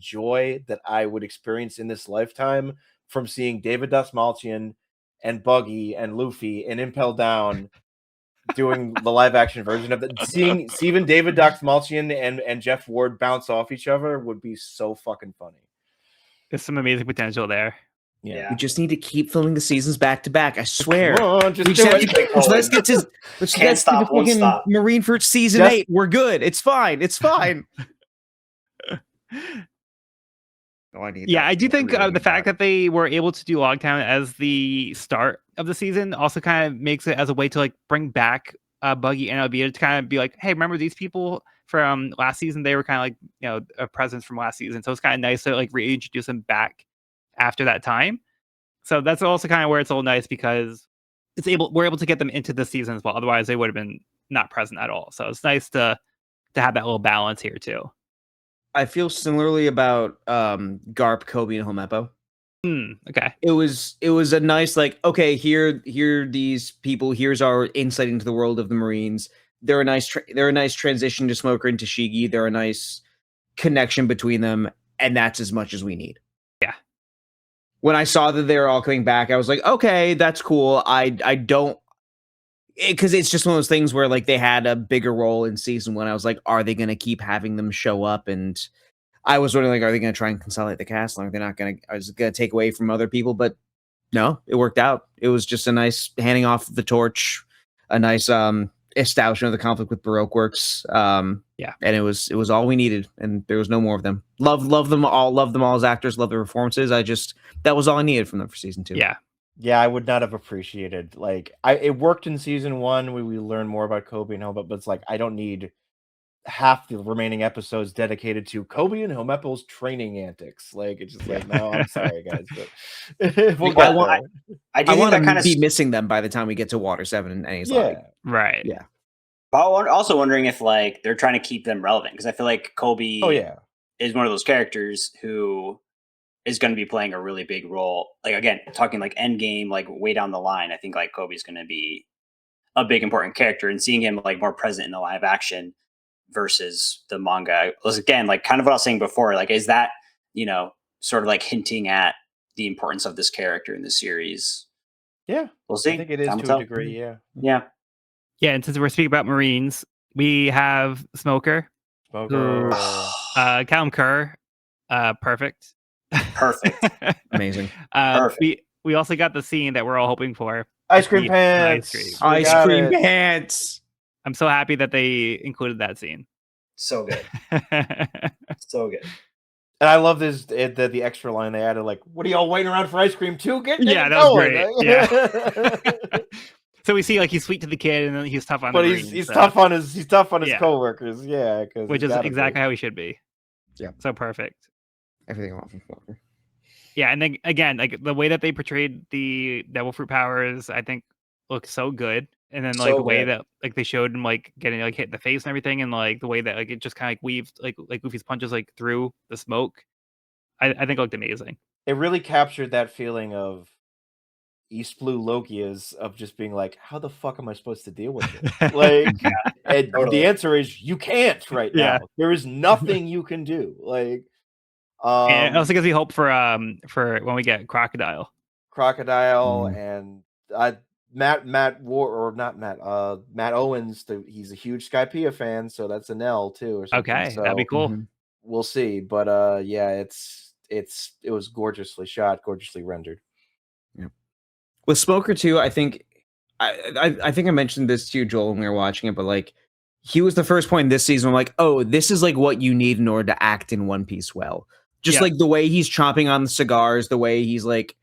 Speaker 2: joy that I would experience in this lifetime from seeing David Dastmalchian and Buggy and Luffy and Impel Down doing the live action version of it. Seeing even David Dastmalchian and Jeff Ward bounce off each other would be so fucking funny.
Speaker 1: There's some amazing potential there.
Speaker 2: Yeah.
Speaker 4: We just need to keep filming the seasons back to back. I swear.
Speaker 2: Come on, just
Speaker 4: We
Speaker 2: do
Speaker 4: just have
Speaker 2: it.
Speaker 4: to- let's get to
Speaker 3: Can't stop, won't
Speaker 4: fucking
Speaker 3: stop.
Speaker 4: Marineford season 8. We're good. It's fine. It's fine.
Speaker 1: Yeah, I do think the fact that they were able to do Logtown as the start of the season also kind of makes it as a way to like bring back Buggy and Alvida to kind of be like, hey, remember these people from last season? They were kind of like a presence from last season, so it's kind of nice to like reintroduce them back after that time. So that's also kind of where it's all nice because we're able to get them into the season as well. Otherwise, they would have been not present at all. So it's nice to have that little balance here too.
Speaker 4: I feel similarly about Garp, Kobe, and Homepo.
Speaker 1: Okay.
Speaker 4: It was a nice like, okay, here these people. Here's our insight into the world of the Marines. They're a nice transition to Smoker and Tashigi. They're a nice connection between them, and that's as much as we need.
Speaker 1: Yeah.
Speaker 4: When I saw that they were all coming back, I was like, okay, that's cool. I don't. Because it's just one of those things where like they had a bigger role in season 1. I was like, are they going to keep having them show up? And I was wondering, like, are they going to try and consolidate the cast? Like, they're not going to. I was going to take away from other people, but no, it worked out. It was just a nice handing off the torch, a nice establishment of the conflict with Baroque Works.
Speaker 1: Yeah,
Speaker 4: and it was all we needed, and there was no more of them. Love them all as actors. Love their performances. That was all I needed from them for season 2.
Speaker 1: Yeah.
Speaker 2: Yeah, I would not have appreciated it worked in season 1 where we learn more about Kobe and Helmep, but it's like I don't need half the remaining episodes dedicated to Kobe and Helmeppo's training antics. Like it's just like, no, I'm sorry guys, but we'll
Speaker 4: I
Speaker 2: get
Speaker 4: want
Speaker 2: there.
Speaker 3: I do
Speaker 4: I
Speaker 3: think
Speaker 4: want
Speaker 3: that
Speaker 4: to
Speaker 3: kind of
Speaker 4: be missing them by the time we get to Water 7 and Enies Lobby.
Speaker 2: Yeah.
Speaker 1: Right.
Speaker 4: Yeah.
Speaker 3: But I'm also wondering if like they're trying to keep them relevant because I feel like Kobe
Speaker 2: Oh yeah.
Speaker 3: is one of those characters who is going to be playing a really big role. Like again, talking like end game, like way down the line, I think like Kobe's going to be a big important character, and seeing him like more present in the live action versus the manga was again like kind of what I was saying before. Like, is that sort of like hinting at the importance of this character in the series?
Speaker 2: Yeah.
Speaker 3: We'll see.
Speaker 2: I think it is
Speaker 3: Time will
Speaker 2: to a
Speaker 3: tell.
Speaker 2: degree, yeah.
Speaker 3: Yeah.
Speaker 1: Yeah, and since we're speaking about Marines, we have Smoker,
Speaker 2: Smoker.
Speaker 1: Callum Kerr, perfect.
Speaker 3: Perfect.
Speaker 4: Amazing.
Speaker 3: Perfect.
Speaker 1: We also got the scene that we're all hoping for.
Speaker 2: Ice cream
Speaker 1: The
Speaker 2: pants.
Speaker 1: ice cream.
Speaker 2: We
Speaker 4: Ice
Speaker 2: got
Speaker 4: cream
Speaker 2: it.
Speaker 4: pants.
Speaker 1: I'm so happy that they included that scene.
Speaker 3: So good. So good.
Speaker 2: And I love the extra line they added, like, what are y'all waiting around for ice cream too? Get
Speaker 1: Yeah,
Speaker 2: it
Speaker 1: that was
Speaker 2: going.
Speaker 1: great. Yeah. So we see like he's sweet to the kid, and then he's tough on
Speaker 2: But
Speaker 1: the
Speaker 2: he's
Speaker 1: Marines,
Speaker 2: tough on his
Speaker 1: Yeah.
Speaker 2: coworkers, yeah,
Speaker 1: which is exactly how he should be.
Speaker 4: Yeah.
Speaker 1: So perfect.
Speaker 4: Everything I want from Smoker.
Speaker 1: Yeah, and then again, like the way that they portrayed the devil fruit powers, I think looks so good. And then like
Speaker 3: So
Speaker 1: the way
Speaker 3: good.
Speaker 1: that like they showed him like getting like hit in the face and everything, and like the way that like it just kind of like weaved like Goofy's punches like through the smoke. I think it looked amazing.
Speaker 2: It really captured that feeling of East Blue Lokias of just being like, how the fuck am I supposed to deal with this? Like, and
Speaker 3: Totally.
Speaker 2: the answer is you can't right
Speaker 1: Yeah.
Speaker 2: now. There is nothing you can do. Like,
Speaker 1: And it also gives me hope for when we get Crocodile.
Speaker 2: Crocodile and Matt Owens. He's a huge Skypiea fan, so that's an L too or something.
Speaker 1: Okay,
Speaker 2: So
Speaker 1: that'd be cool.
Speaker 2: we'll see. But yeah, it was gorgeously shot, gorgeously rendered.
Speaker 4: Yeah. With Smoker too, I think I think I mentioned this to you, Joel, when we were watching it, but like he was the first point this season. I'm like, oh, this is like what you need in order to act in One Piece well. Just like the way he's chomping on the cigars, the way he's like,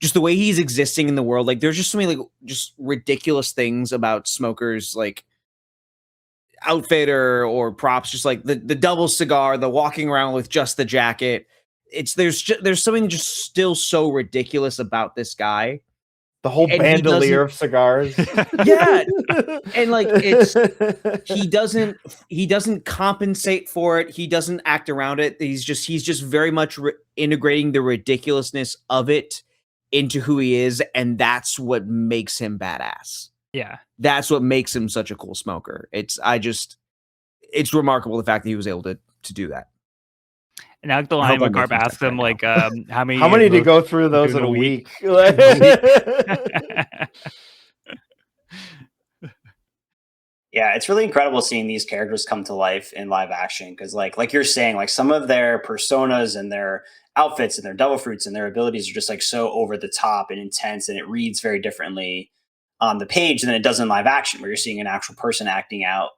Speaker 4: just the way he's existing in the world. Like, there's just so many like just ridiculous things about Smoker's like outfit or props. Just like the double cigar, the walking around with just the jacket. There's something just still so ridiculous about this guy.
Speaker 2: The whole bandolier of cigars.
Speaker 4: Yeah. And like he doesn't compensate for it. He doesn't act around it. He's just very much integrating the ridiculousness of it into who he is, and that's what makes him badass.
Speaker 1: Yeah.
Speaker 4: That's what makes him such a cool smoker. It's remarkable the fact that he was able to do that.
Speaker 1: And I like the line when Carp asks him like how many
Speaker 2: did you go through those in a week?
Speaker 3: Yeah, it's really incredible seeing these characters come to life in live action because like you're saying, like some of their personas and their outfits and their devil fruits and their abilities are just like so over the top and intense, and it reads very differently on the page than it does in live action, where you're seeing an actual person acting out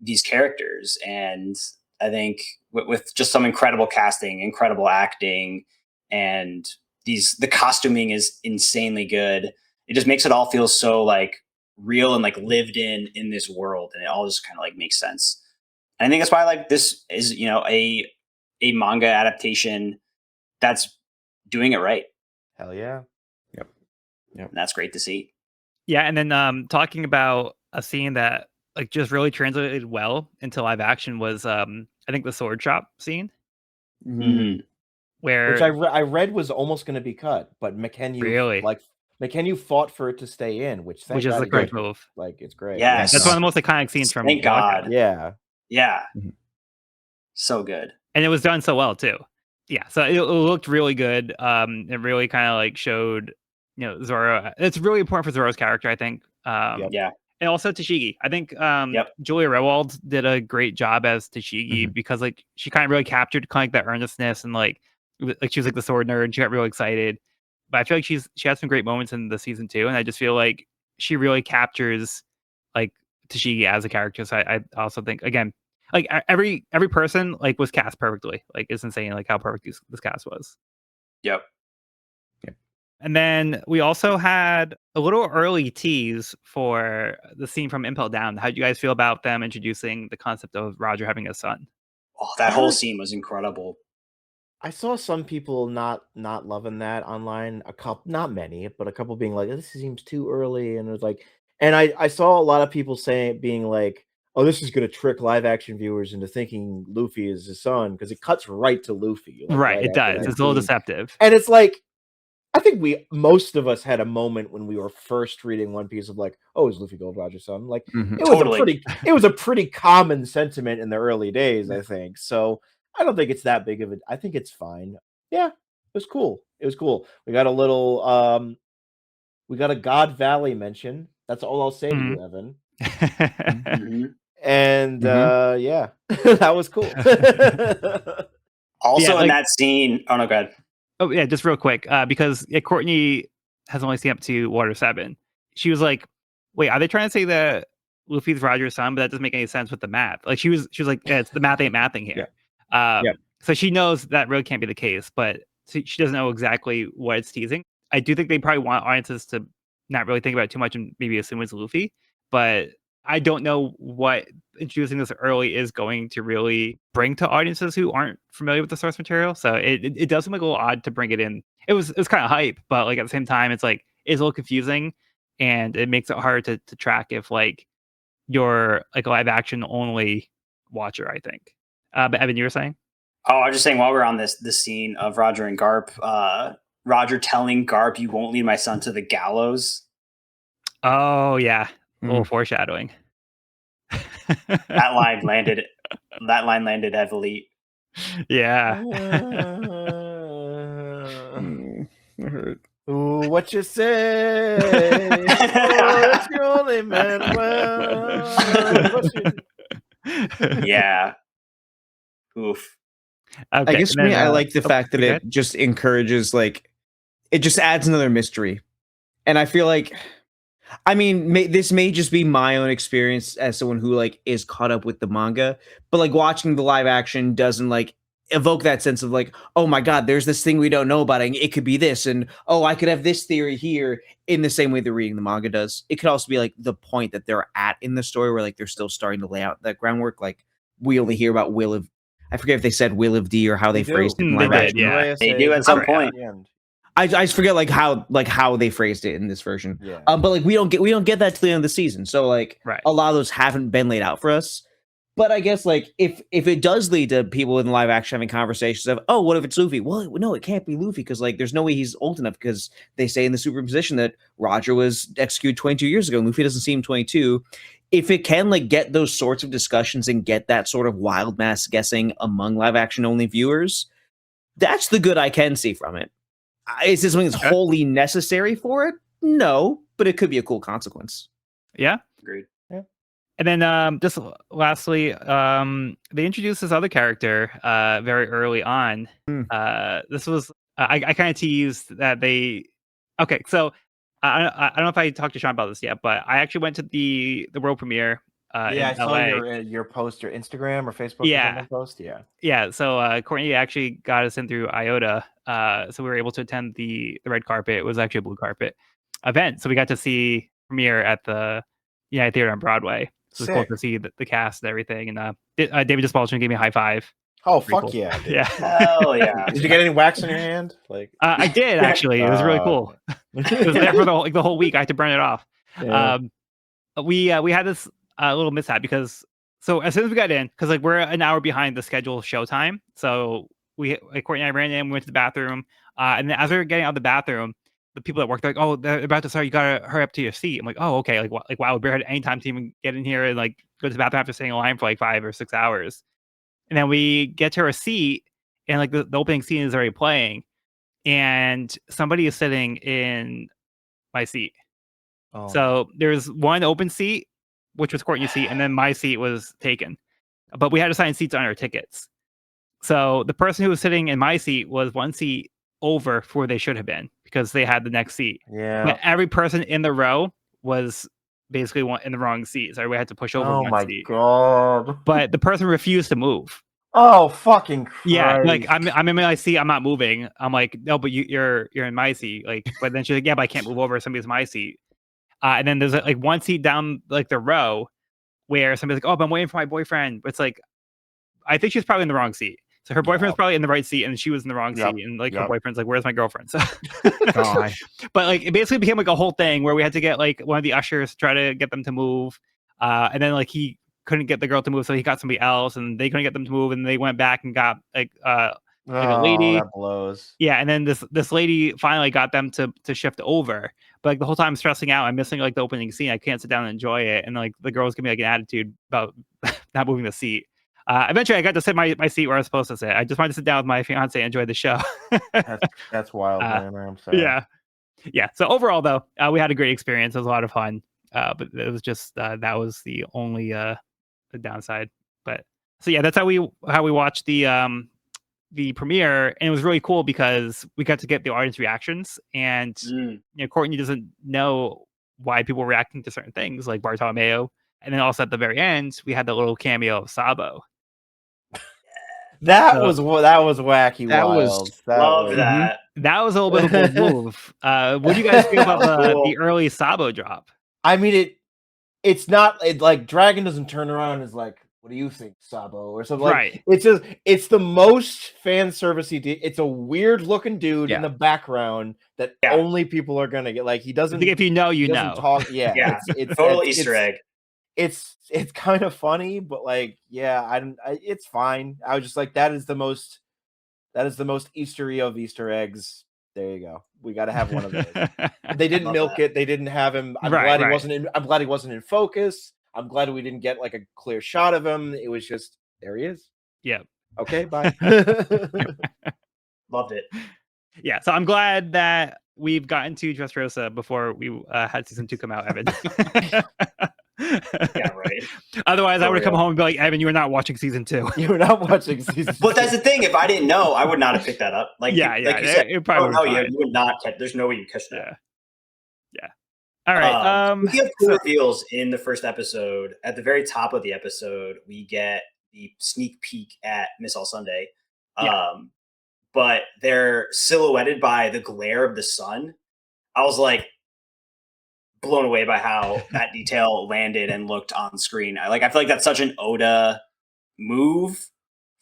Speaker 3: these characters. And I think with just some incredible casting, incredible acting, and the costuming is insanely good. It just makes it all feel so like real and like lived in this world, and it all just kind of like makes sense. And I think that's why like this is a manga adaptation that's doing it right.
Speaker 2: Hell yeah.
Speaker 4: Yep.
Speaker 3: And that's great to see.
Speaker 1: Yeah, and then talking about a scene that like just really translated well into live action was I think the sword shop scene.
Speaker 3: Mm-hmm.
Speaker 1: Where
Speaker 2: which I read was almost going to be cut, but McKenna fought for it to stay in, which
Speaker 1: is the correct move.
Speaker 2: Like it's great.
Speaker 3: Yes.
Speaker 1: That's one of the most iconic scenes from
Speaker 3: Thank God.
Speaker 2: Yeah.
Speaker 3: Yeah. So good.
Speaker 1: And it was done so well too. Yeah, so it looked really good. It really kind of like showed, Zoro. It's really important for Zoro's character, I think.
Speaker 3: Yeah.
Speaker 1: And also Tashigi. I think Julia Rewald did a great job as Tashigi because like she kind of really captured kind of like that earnestness and like she was like the sword nerd and she got really excited. But I feel like she had some great moments in the season too, and I just feel like she really captures like Tashigi as a character. So I also think again, like every person like was cast perfectly. Like it's insane like how perfect this cast was.
Speaker 3: Yep.
Speaker 1: And then we also had a little early tease for the scene from Impel Down. How do you guys feel about them introducing the concept of Roger having a son?
Speaker 3: Oh, that whole scene was incredible.
Speaker 2: I saw some people not loving that online. A couple, not many, but a couple being like, "This seems too early," and it was like, and I saw a lot of people saying being like, "Oh, this is gonna trick live action viewers into thinking Luffy is his son," because it cuts right to Luffy, like
Speaker 1: Right,
Speaker 2: right
Speaker 1: it
Speaker 2: after
Speaker 1: does.
Speaker 2: that
Speaker 1: It's a little
Speaker 2: scene.
Speaker 1: deceptive.
Speaker 2: And it's like, I think most of us had a moment when we were first reading One Piece of like, "Oh, is Luffy Gold Roger's son?" Like,
Speaker 4: Mhm.
Speaker 3: Totally.
Speaker 2: it was a pretty common sentiment in the early days, I think. So I don't think it's that big of a. I think it's fine. Yeah, it was cool. It was cool. We got a little. We got a God Valley mention. That's all I'll say to
Speaker 1: Mhm.
Speaker 2: you, Evan.
Speaker 3: Mhm.
Speaker 2: And
Speaker 4: Mhm.
Speaker 2: yeah, that was cool.
Speaker 3: Also,
Speaker 1: Yeah,
Speaker 3: in
Speaker 1: like-
Speaker 3: that scene, oh no, go ahead.
Speaker 1: Oh yeah, just real quick, because Courtney has only seen up to Water 7. She was like, "Wait, are they trying to say that Luffy's Roger's son?" But that doesn't make any sense with the math. Like she was like, "Yeah, it's the math ain't mathing here."
Speaker 2: Yep.
Speaker 1: So she knows that really can't be the case, but she doesn't know exactly what it's teasing. I do think they probably want audiences to not really think about it too much and maybe assume it's Luffy, but I don't know what introducing this early is going to really bring to audiences who aren't familiar with the source material. So it does seem like a little odd to bring it in. It was kind of hype, but like at the same time, it's like it's a little confusing, and it makes it hard to track if like you're like a live action only watcher. I think. But Evan, you were saying?
Speaker 3: Oh, I was just saying while we're on this scene of Roger and Garp, Roger telling Garp, "You won't lead my son to the gallows."
Speaker 1: Oh yeah, a little
Speaker 4: Mm.
Speaker 1: foreshadowing.
Speaker 3: That line landed. That line landed heavily.
Speaker 1: Yeah.
Speaker 4: Mm, it hurt.
Speaker 2: Ooh, what you say? Oh, it's you only meant well.
Speaker 3: Yeah. Oof.
Speaker 1: Okay.
Speaker 4: I guess
Speaker 1: and
Speaker 4: for me,
Speaker 1: then,
Speaker 4: I like the
Speaker 1: oh,
Speaker 4: fact that
Speaker 1: go
Speaker 4: it
Speaker 1: ahead.
Speaker 4: just encourages, like, it just adds another mystery. And I feel like, I mean, this may just be my own experience as someone who like is caught up with the manga, but like watching the live action doesn't like evoke that sense of like, oh my god, there's this thing we don't know about, and it could be this, and oh, I could have this theory here in the same way that reading the manga does. It could also be like the point that they're at in the story where like they're still starting to lay out that groundwork. Like we only hear about Will of, I forget if they said Will of D or how they phrased it in
Speaker 1: They
Speaker 4: live
Speaker 1: did,
Speaker 4: action.
Speaker 1: yeah.
Speaker 3: They do at some
Speaker 1: Right,
Speaker 3: point.
Speaker 4: I just forget like how they phrased it in this version.
Speaker 2: Yeah.
Speaker 4: But like we don't get that till the end of the season. So like
Speaker 1: Right.
Speaker 4: a lot of those haven't been laid out for us. But I guess like if it does lead to people in live action having conversations of, oh, what if it's Luffy? Well, no, it can't be Luffy because like there's no way he's old enough, because they say in the superimposition that Roger was executed 22 years ago and Luffy doesn't seem 22. If it can like get those sorts of discussions and get that sort of wild mass guessing among live action only viewers, that's the good I can see from it. Is this something that's
Speaker 1: Okay.
Speaker 4: wholly necessary for it? No, but it could be a cool consequence.
Speaker 1: Yeah.
Speaker 3: Agreed.
Speaker 1: And then just lastly, they introduced this other character very early on.
Speaker 4: Hmm.
Speaker 1: This was I kind of teased that they. Okay, so I don't know if I talked to Sean about this yet, but I actually went to the world premiere in
Speaker 2: Yeah, I saw
Speaker 1: LA.
Speaker 2: your post, or Instagram or Facebook or
Speaker 1: Yeah.
Speaker 2: something post. Yeah.
Speaker 1: Yeah, so Courtney actually got us in through IOTA, so we were able to attend the red carpet. It was actually a blue carpet event, so we got to see premiere at the United Theater on Broadway. So it was cool
Speaker 2: Sick.
Speaker 1: to see the cast and everything. And David Despalding gave me a high five.
Speaker 2: Oh,
Speaker 1: Pretty
Speaker 2: fuck
Speaker 1: cool.
Speaker 2: yeah. Dude.
Speaker 1: Yeah,
Speaker 3: Hell yeah.
Speaker 2: Did you get any wax on your hand? Like,
Speaker 1: I did actually. It was really cool. It was there for the whole week. I had to burn it off.
Speaker 2: Yeah.
Speaker 1: We had this little mishap because so as soon as we got in, because like we're an hour behind the scheduled showtime, so Courtney and I ran in, we went to the bathroom, and then as we were getting out of the bathroom, the people that worked, they're like, "Oh, they're about to start. You gotta hurry up to your seat." I'm like, "Oh, okay." Like wow, we barely had any time to even get in here and like go to the bathroom after staying in line for like 5 or 6 hours. And then we get to our seat, and like the opening scene is already playing, and somebody is sitting in my seat.
Speaker 2: Oh.
Speaker 1: So there's one open seat, which was Courtney's seat, and then my seat was taken. But we had assigned seats on our tickets. So the person who was sitting in my seat was one seat over for where they should have been because they had the next seat.
Speaker 2: Yeah.
Speaker 1: But every person in the row was basically in the wrong seat. So we had to push over
Speaker 2: Oh
Speaker 1: one
Speaker 2: my
Speaker 1: seat.
Speaker 2: god.
Speaker 1: But the person refused to move.
Speaker 2: Oh, fucking Christ.
Speaker 1: Yeah, like I'm in my seat. I'm not moving. I'm like, no, but you're in my seat. Like, but then she's like, yeah, but I can't move over. Somebody's in my seat. And then there's like one seat down like the row where somebody's like, oh, but I'm waiting for my boyfriend. But it's like, I think she's probably in the wrong seat. So her boyfriend's probably in the right seat, and she was in the wrong seat. And like her boyfriend's like, "Where's my girlfriend?" So,
Speaker 4: God.
Speaker 1: but like it basically became like a whole thing where we had to get like one of the ushers to try to get them to move, and then like he couldn't get the girl to move, so he got somebody else, and they couldn't get them to move, and they went back and got like a lady.
Speaker 2: That blows.
Speaker 1: Yeah, and then this lady finally got them to shift over. But like the whole time I'm stressing out, I'm missing like the opening scene. I can't sit down and enjoy it, and like the girl's giving me like an attitude about not moving the seat. Eventually, I got to sit my seat where I was supposed to sit. I just wanted to sit down with my fiance and enjoy the show.
Speaker 2: That's wild, man. I'm sorry.
Speaker 1: Yeah. So overall, though, we had a great experience. It was a lot of fun. But it was just that was the only the downside. But so yeah, that's how we watched the premiere, and it was really cool because we got to get the audience reactions, and Courtney doesn't know why people were reacting to certain things like Bartolomeo, and then also at the very end we had the little cameo of Sabo.
Speaker 2: That was wacky.
Speaker 4: That
Speaker 2: wild.
Speaker 4: was
Speaker 3: love that.
Speaker 1: That was a little bit of a bold move. What do you guys feel about the early Sabo drop?
Speaker 2: I mean, it's not like Dragon doesn't turn around and is like, "What do you think, Sabo?" or something.
Speaker 1: Right.
Speaker 2: Like it's the most fan servicey. It's a weird looking dude in the background that only people are gonna get. Like he doesn't.
Speaker 1: I think if you know, you know.
Speaker 2: Talk. Yeah. It's
Speaker 3: total Easter egg.
Speaker 2: It's kind of funny, but like, it's fine. I was just like, that is the most Eastery of Easter eggs. There you go. We got to have one of those. They didn't milk it. They didn't have him. I'm glad he wasn't in focus. I'm glad we didn't get like a clear shot of him. It was just, there he is.
Speaker 1: Yeah.
Speaker 2: Okay. Bye.
Speaker 3: Loved it.
Speaker 1: Yeah. So I'm glad that we've gotten to Dressrosa before we had season 2 come out, Evan.
Speaker 3: Yeah, right.
Speaker 1: Otherwise, I would have come home and be like, Evan, you were not watching season 2.
Speaker 2: You were not watching season 2.
Speaker 3: But that's the thing. If I didn't know, I would not have picked that up. Like,
Speaker 1: yeah.
Speaker 3: Like you said,
Speaker 1: it probably
Speaker 3: you would not catch. There's no way you catch that.
Speaker 1: Yeah. All right.
Speaker 3: We have cool reveals in the first episode. At the very top of the episode, we get the sneak peek at Miss All Sunday. But they're silhouetted by the glare of the sun. I was like blown away by how that detail landed and looked on screen. I feel like that's such an Oda move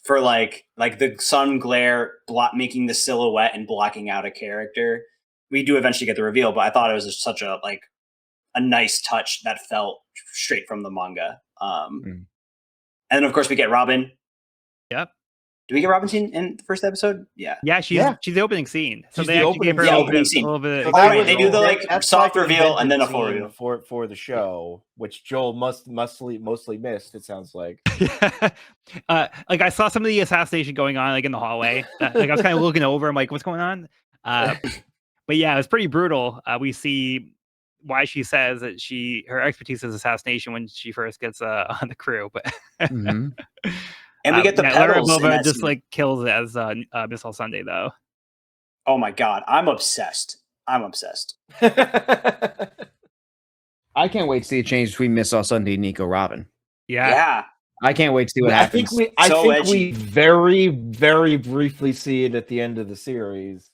Speaker 3: for like the sun glare making the silhouette and blocking out a character. We do eventually get the reveal, but I thought it was just such a nice touch that felt straight from the manga. And then of course we get Robin.
Speaker 1: Yep.
Speaker 3: Do we get Robin scene in the first episode? Yeah.
Speaker 1: Yeah, she's the opening scene. So they
Speaker 2: actually
Speaker 1: gave her
Speaker 3: the opening scene.
Speaker 1: A little bit.
Speaker 3: They do the soft reveal and then a full reveal
Speaker 2: for the show, which Joel mostly missed. It sounds like.
Speaker 1: Like I saw some of the assassination going on like in the hallway. Like I was kind of looking over. I'm like, what's going on? But yeah, it was pretty brutal. We see why she says that her expertise is assassination when she first gets on the crew. But
Speaker 3: and we get the pedals.
Speaker 1: Bova just like kills it as Miss All Sunday though.
Speaker 3: Oh my god, I'm obsessed.
Speaker 4: I can't wait to see a change between Miss All Sunday and Nico Robin.
Speaker 3: Yeah.
Speaker 4: I can't wait to see what happens.
Speaker 2: I think we very, very briefly see it at the end of the series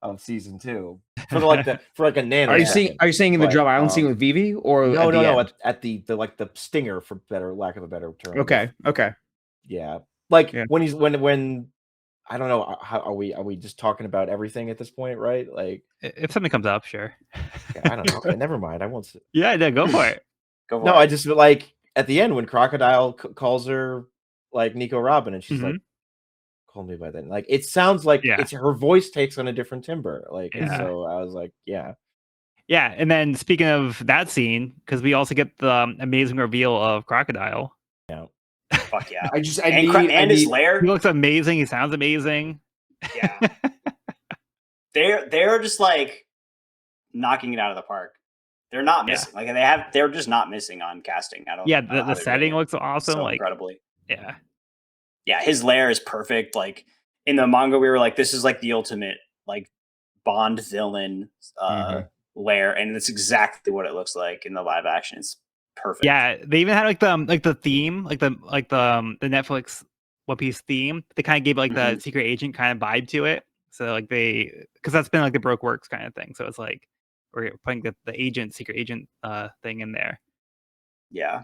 Speaker 2: of season 2 for a nano.
Speaker 4: Are you saying in the Drum Island scene with Vivi or
Speaker 2: no at the the stinger, for lack of a better term.
Speaker 4: Okay.
Speaker 2: Yeah, when I don't know, how are we just talking about everything at this point, right? Like
Speaker 1: if something comes up, sure.
Speaker 2: I don't know. Okay, never mind. I won't.
Speaker 1: Yeah, go for it.
Speaker 2: I just like at the end when Crocodile calls her like Nico Robin, and she's like, "Call me by then." Like it sounds like it's her voice takes on a different timbre. Like so, I was like, yeah.
Speaker 1: And then speaking of that scene, because we also get the amazing reveal of Crocodile.
Speaker 2: Yeah.
Speaker 3: Fuck yeah!
Speaker 2: His lair.
Speaker 1: He looks amazing. He sounds amazing.
Speaker 3: Yeah. They're just like knocking it out of the park. They're not missing. Like they're just not missing on casting. I don't.
Speaker 1: Yeah, the setting looks awesome.
Speaker 3: So incredibly.
Speaker 1: Yeah.
Speaker 3: Yeah, his lair is perfect. Like in the manga, we were like, this is like the ultimate like Bond villain lair, and it's exactly what it looks like in the live action. It's perfect.
Speaker 1: Yeah, they even had like the theme, like the Netflix One Piece theme. They kind of gave like the secret agent kind of vibe to it. So like because that's been like the Broke Works kind of thing. So it's like we're putting the secret agent thing in there.
Speaker 3: Yeah.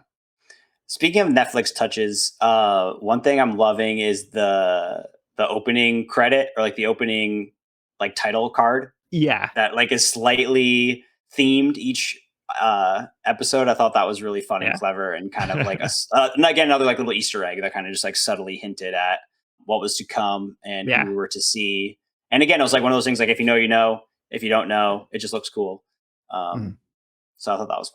Speaker 3: Speaking of Netflix touches, one thing I'm loving is the opening credit, or like the opening like title card.
Speaker 1: Yeah.
Speaker 3: That like is slightly themed each episode. I thought that was really fun and clever, and kind of like again, another like little Easter egg that kind of just like subtly hinted at what was to come and who we were to see. And again, it was like one of those things like, if you know, you know. If you don't know, it just looks cool. So I thought that was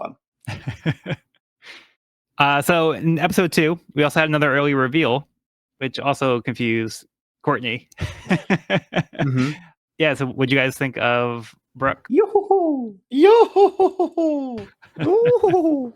Speaker 3: fun.
Speaker 1: So in episode 2, we also had another early reveal, which also confused Courtney. Yeah. So what'd you guys think of Brooke?
Speaker 2: Yo-ho-ho! Yo-ho-ho-ho! Ooh.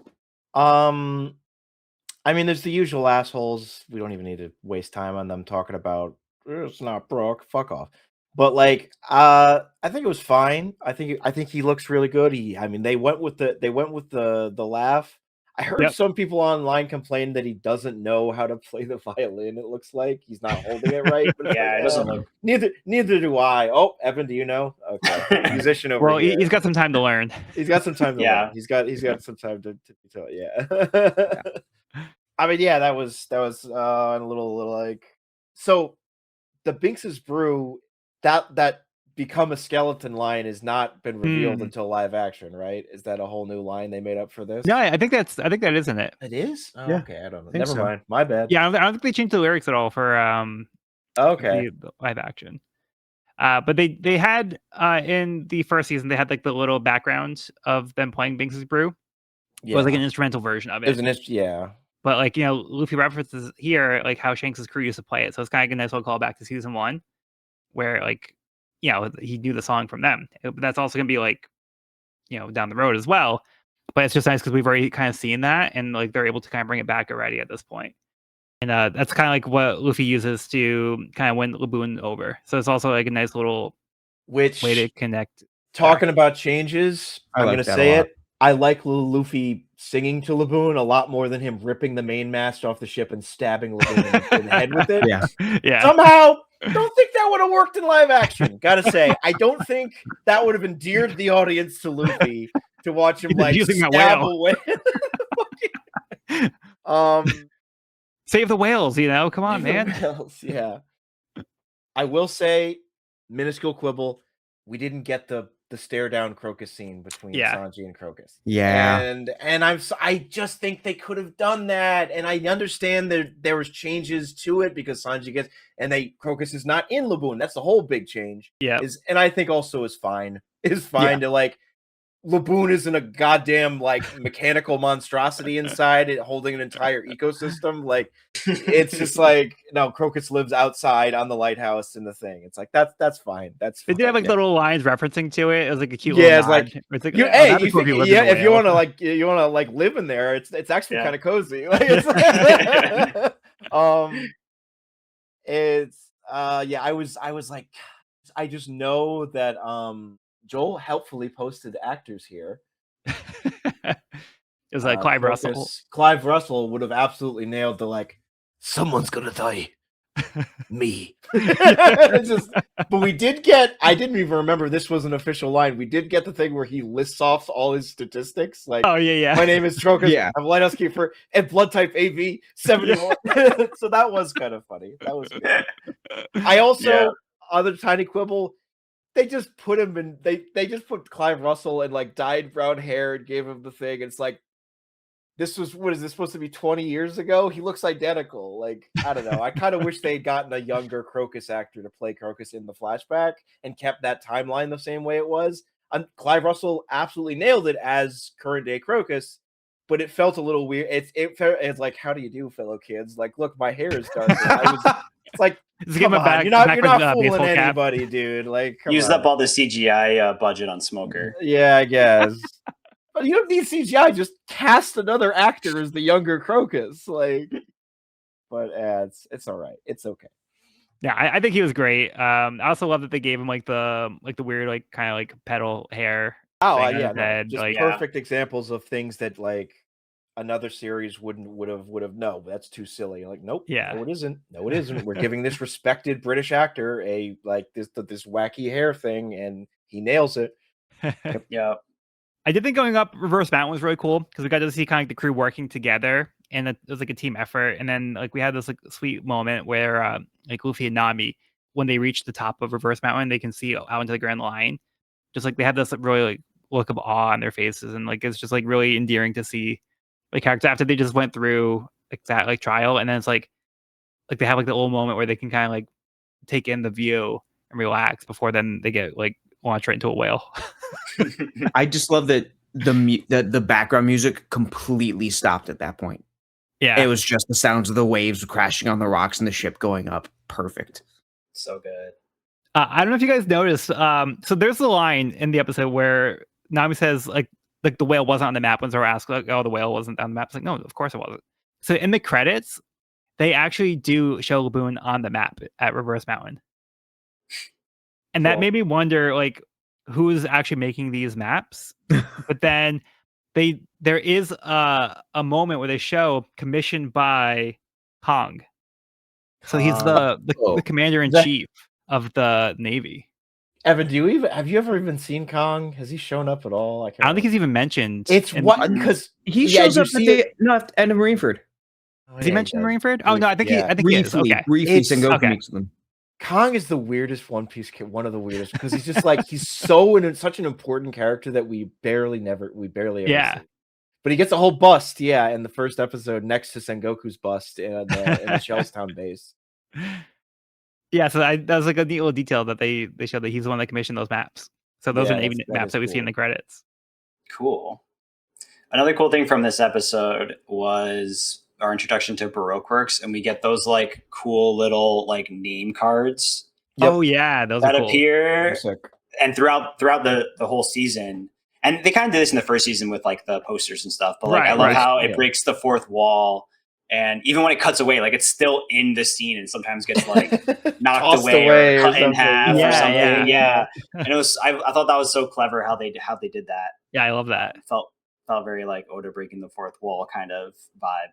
Speaker 2: I mean, there's the usual assholes. We don't even need to waste time on them talking about it's not Brooke. Fuck off. But like, I think it was fine. I think he looks really good. I mean, they went with the laugh. I heard some people online complain that he doesn't know how to play the violin. It looks like he's not holding it right. But
Speaker 3: yeah, it doesn't look.
Speaker 2: Neither do I. Oh, Evan, do you know? Okay, musician over here.
Speaker 1: Well, he's got some time to learn.
Speaker 2: He's got some time to learn. He's got some time to yeah. I mean, yeah, that was a little like, so the Binks's brew that become a skeleton line has not been revealed until live action, right? Is that a whole new line they made up for this?
Speaker 1: Yeah, I think that isn't it.
Speaker 2: It is? Oh,
Speaker 1: yeah.
Speaker 2: Okay, I don't know. Never mind. My bad.
Speaker 1: Yeah, I don't think they changed the lyrics at all for
Speaker 2: okay
Speaker 1: the live action. But they had in the first season, they had like the little background of them playing Binks's brew. Yeah. It was like an instrumental version of it.
Speaker 2: Yeah.
Speaker 1: But like, you know, Luffy references here like how Shanks' crew used to play it. So it's kind of a nice little callback to season 1, where like, you know, he knew the song from them. But that's also gonna be like, you know, down the road as well. But it's just nice because we've already kind of seen that, and like they're able to kind of bring it back already at this point. And that's kind of like what Luffy uses to kind of win Laboon over. So it's also like a nice little way to connect.
Speaker 2: Talking about changes, I'm gonna say it. I like Luffy singing to Laboon a lot more than him ripping the main mast off the ship and stabbing Laboon in the head with it.
Speaker 1: Yeah.
Speaker 2: Somehow, don't think that would have worked in live action. Gotta say, I don't think that would have endeared the audience to Luffy to watch him like stab a whale.
Speaker 1: Save the whales, you know? Come on, man.
Speaker 2: Whales, yeah. I will say, minuscule quibble, we didn't get the stare down Crocus scene between Sanji and Crocus.
Speaker 4: Yeah.
Speaker 2: And I just think they could have done that. And I understand that there was changes to it because Sanji gets, and Crocus is not in Laboon. That's the whole big change.
Speaker 1: Yeah.
Speaker 2: And I think also is fine to like, Laboon isn't a goddamn like mechanical monstrosity inside it holding an entire ecosystem. Like it's just like, no, Crocus lives outside on the lighthouse in the thing. It's like that's fine. That's fine.
Speaker 1: They did have like little lines referencing to it. It was like a cute little
Speaker 2: it's
Speaker 1: nod.
Speaker 2: like,
Speaker 1: it's like
Speaker 2: if you want to like live in there, it's actually kind of cozy. Like it's I was like, I just know that Joel helpfully posted actors here.
Speaker 1: It was like Clive Russell.
Speaker 2: Clive Russell would have absolutely nailed the like, someone's gonna die. Me. But we did get, I didn't even remember this was an official line. We did get the thing where he lists off all his statistics. Like,
Speaker 1: oh yeah.
Speaker 2: My name is Trocus. I'm Lighthouse Keeper and blood type AV 71. So that was kind of funny. That was good. I also, other tiny quibble, they just put him in. They just put Clive Russell and like dyed brown hair and gave him the thing. It's like, what is this supposed to be 20 years ago? He looks identical. Like, I don't know. I kind of wish they had gotten a younger Crocus actor to play Crocus in the flashback and kept that timeline the same way it was. Clive Russell absolutely nailed it as current day Crocus, but it felt a little weird. It's like, how do you do, fellow kids? Like, look, my hair is darker. It's like, come on, you're not fooling anybody, dude. Like,
Speaker 3: used up all the CGI budget on Smoker.
Speaker 2: Yeah, I guess. But you don't need CGI. Just cast another actor as the younger Crocus. Like, but it's all right. It's okay.
Speaker 1: Yeah, I think he was great. I also love that they gave him like the weird like kind of like pedal hair.
Speaker 2: Oh yeah, just like perfect examples of things that like another series would have no, that's too silly. Like, nope,
Speaker 1: Yeah.
Speaker 2: no, it isn't. No, it isn't. We're giving this respected British actor a like this wacky hair thing, and he nails it.
Speaker 3: Yeah.
Speaker 1: I did think going up Reverse Mountain was really cool because we got to see kind of the crew working together, and it was like a team effort. And then like we had this like sweet moment where like Luffy and Nami, when they reach the top of Reverse Mountain, they can see out into the Grand Line. Just like they have this like, really like look of awe on their faces, and like it's just like really endearing to see like characters after they just went through like that like trial, and then it's like they have like the little moment where they can kind of like take in the view and relax before then they get like launched right into a whale.
Speaker 4: I just love that the background music completely stopped at that point.
Speaker 1: Yeah,
Speaker 4: It was just the sounds of the waves crashing on the rocks and the ship going up. Perfect.
Speaker 3: So good.
Speaker 1: I don't know if you guys noticed. So there's the line in the episode where Nami says like the whale wasn't on the map when Zoro asked like, oh, the whale wasn't on the map. It's like, no, of course it wasn't. So in the credits, they actually do show Laboon on the map at Reverse Mountain. And that
Speaker 2: Cool.
Speaker 1: made me wonder like who's actually making these maps. But then there is a moment where they show commissioned by Kong. So he's the commander in chief of the Navy.
Speaker 2: Evan, have you ever even seen Kong? Has he shown up at all?
Speaker 1: I don't think he's even mentioned.
Speaker 2: It's what because
Speaker 4: he shows up at the Marineford.
Speaker 1: Has he mentioned Marineford? Oh no, I think he is. Okay.
Speaker 4: Briefly, Sengoku meets them.
Speaker 2: Kong is the weirdest One Piece kid, one of the weirdest, because he's just like he's such an important character that we barely ever see. But he gets a whole bust, in the first episode next to Sengoku's bust in the Shellstown base.
Speaker 1: Yeah, so that was like a neat little detail that they showed that he's the one that commissioned those maps. So those are Navy maps that we see in the credits.
Speaker 3: Cool. Another cool thing from this episode was our introduction to Baroque Works, and we get those like cool little like name cards.
Speaker 1: Oh yeah, those
Speaker 3: that
Speaker 1: are cool.
Speaker 3: appear and throughout the whole season. And they kind of did this in the first season with like the posters and stuff. But like I love how it breaks the fourth wall. And even when it cuts away, like it's still in the scene and sometimes gets like knocked away or cut in half or something. Yeah. And it was I thought that was so clever how they did that.
Speaker 1: Yeah, I love that.
Speaker 3: It felt very like Oda breaking the fourth wall kind of vibe.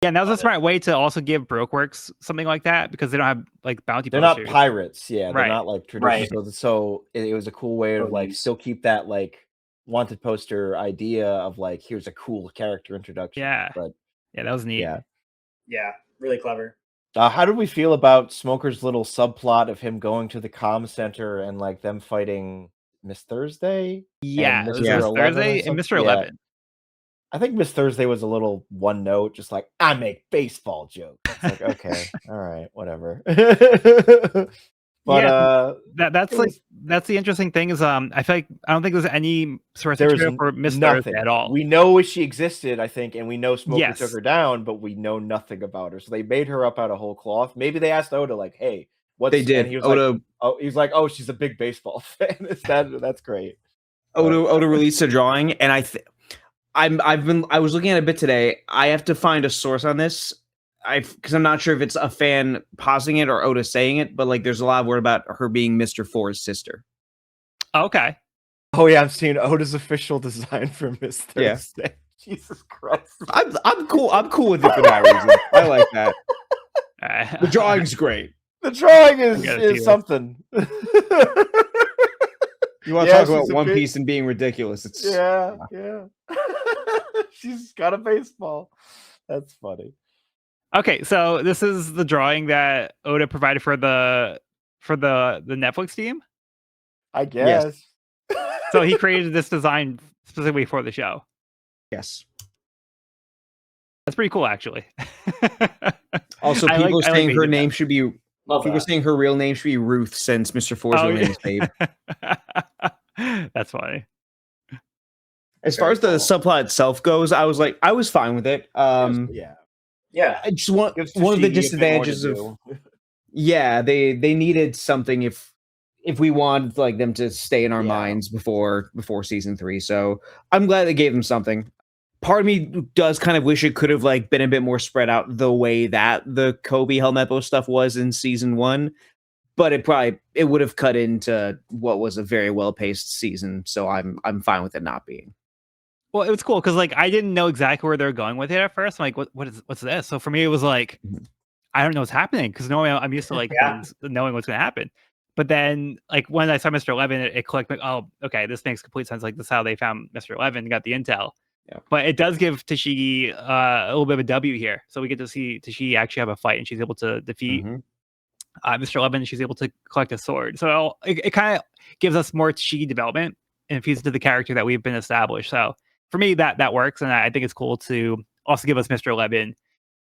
Speaker 1: Yeah, and that was a smart way to also give Baroque Works something like that because they don't have like bounty
Speaker 2: posters. They're not pirates, they're not like traditional.
Speaker 3: Right.
Speaker 2: So it was a cool way to like still keep that like wanted poster idea of like here's a cool character introduction.
Speaker 1: Yeah,
Speaker 2: but
Speaker 1: that was neat.
Speaker 3: Yeah, really clever.
Speaker 2: How did we feel about Smoker's little subplot of him going to the comm center and like them fighting Miss Thursday?
Speaker 1: Yeah, Mr. Thursday and Mr. 11.
Speaker 2: I think Miss Thursday was a little one note, just like I make baseball jokes. It's like okay, all right, whatever. But
Speaker 1: that's the interesting thing is I feel like I don't think there's any source material for Miss Thursday at all.
Speaker 2: We know she existed, I think, and we know Smoker took her down, but we know nothing about her. So they made her up out of whole cloth. Maybe they asked Oda, like, "Hey, what's?"
Speaker 4: They did.
Speaker 2: And he was like, "Oh, she's a big baseball fan." That's great.
Speaker 4: Oda released a drawing, and I was looking at it a bit today. I have to find a source on this. Because I'm not sure if it's a fan pausing it or Oda saying it, but like there's a lot of word about her being Mr. Four's sister.
Speaker 1: Okay.
Speaker 2: Oh yeah, I'm seeing Oda's official design for Miss Thursday. Yeah. Jesus Christ.
Speaker 4: I'm cool. I'm cool with it for that reason. I like that. The drawing's great.
Speaker 2: The drawing is something.
Speaker 4: You want to talk about One Piece and being ridiculous? It's
Speaker 2: yeah. She's got a baseball. That's funny.
Speaker 1: Okay, so this is the drawing that Oda provided for the Netflix team,
Speaker 2: I guess.
Speaker 1: Yes. So he created this design specifically for the show.
Speaker 4: Yes,
Speaker 1: that's pretty cool, actually.
Speaker 4: Also, people saying her name should be. People saying her real name should be Ruth, since Mr. Four's real name is Babe.
Speaker 1: That's funny.
Speaker 4: As far as the subplot itself goes, I was fine with it.
Speaker 3: Yeah,
Speaker 4: I just one of the disadvantages of they needed something if we wanted like them to stay in our minds before season 3. So I'm glad they gave them something. Part of me does kind of wish it could have like been a bit more spread out the way that the Kobe Helmeppo stuff was in season 1, but it would have cut into what was a very well paced season. So I'm fine with it not being.
Speaker 1: Well, it was cool because like I didn't know exactly where they're going with it at first. I'm like, what's this? So for me, it was like I don't know what's happening because normally I'm used to like things knowing what's going to happen. But then like when I saw Mr. 11, it clicked. Like, oh, okay, this makes complete sense. Like this is how they found Mr. 11 and got the intel.
Speaker 2: Yeah.
Speaker 1: But it does give Tashigi a little bit of a W here. So we get to see Tashigi actually have a fight, and she's able to defeat Mr. 11. And she's able to collect a sword. So it kind of gives us more Tashigi development and infuses to the character that we've been established. So for me, that works, and I think it's cool to also give us Mr. 11.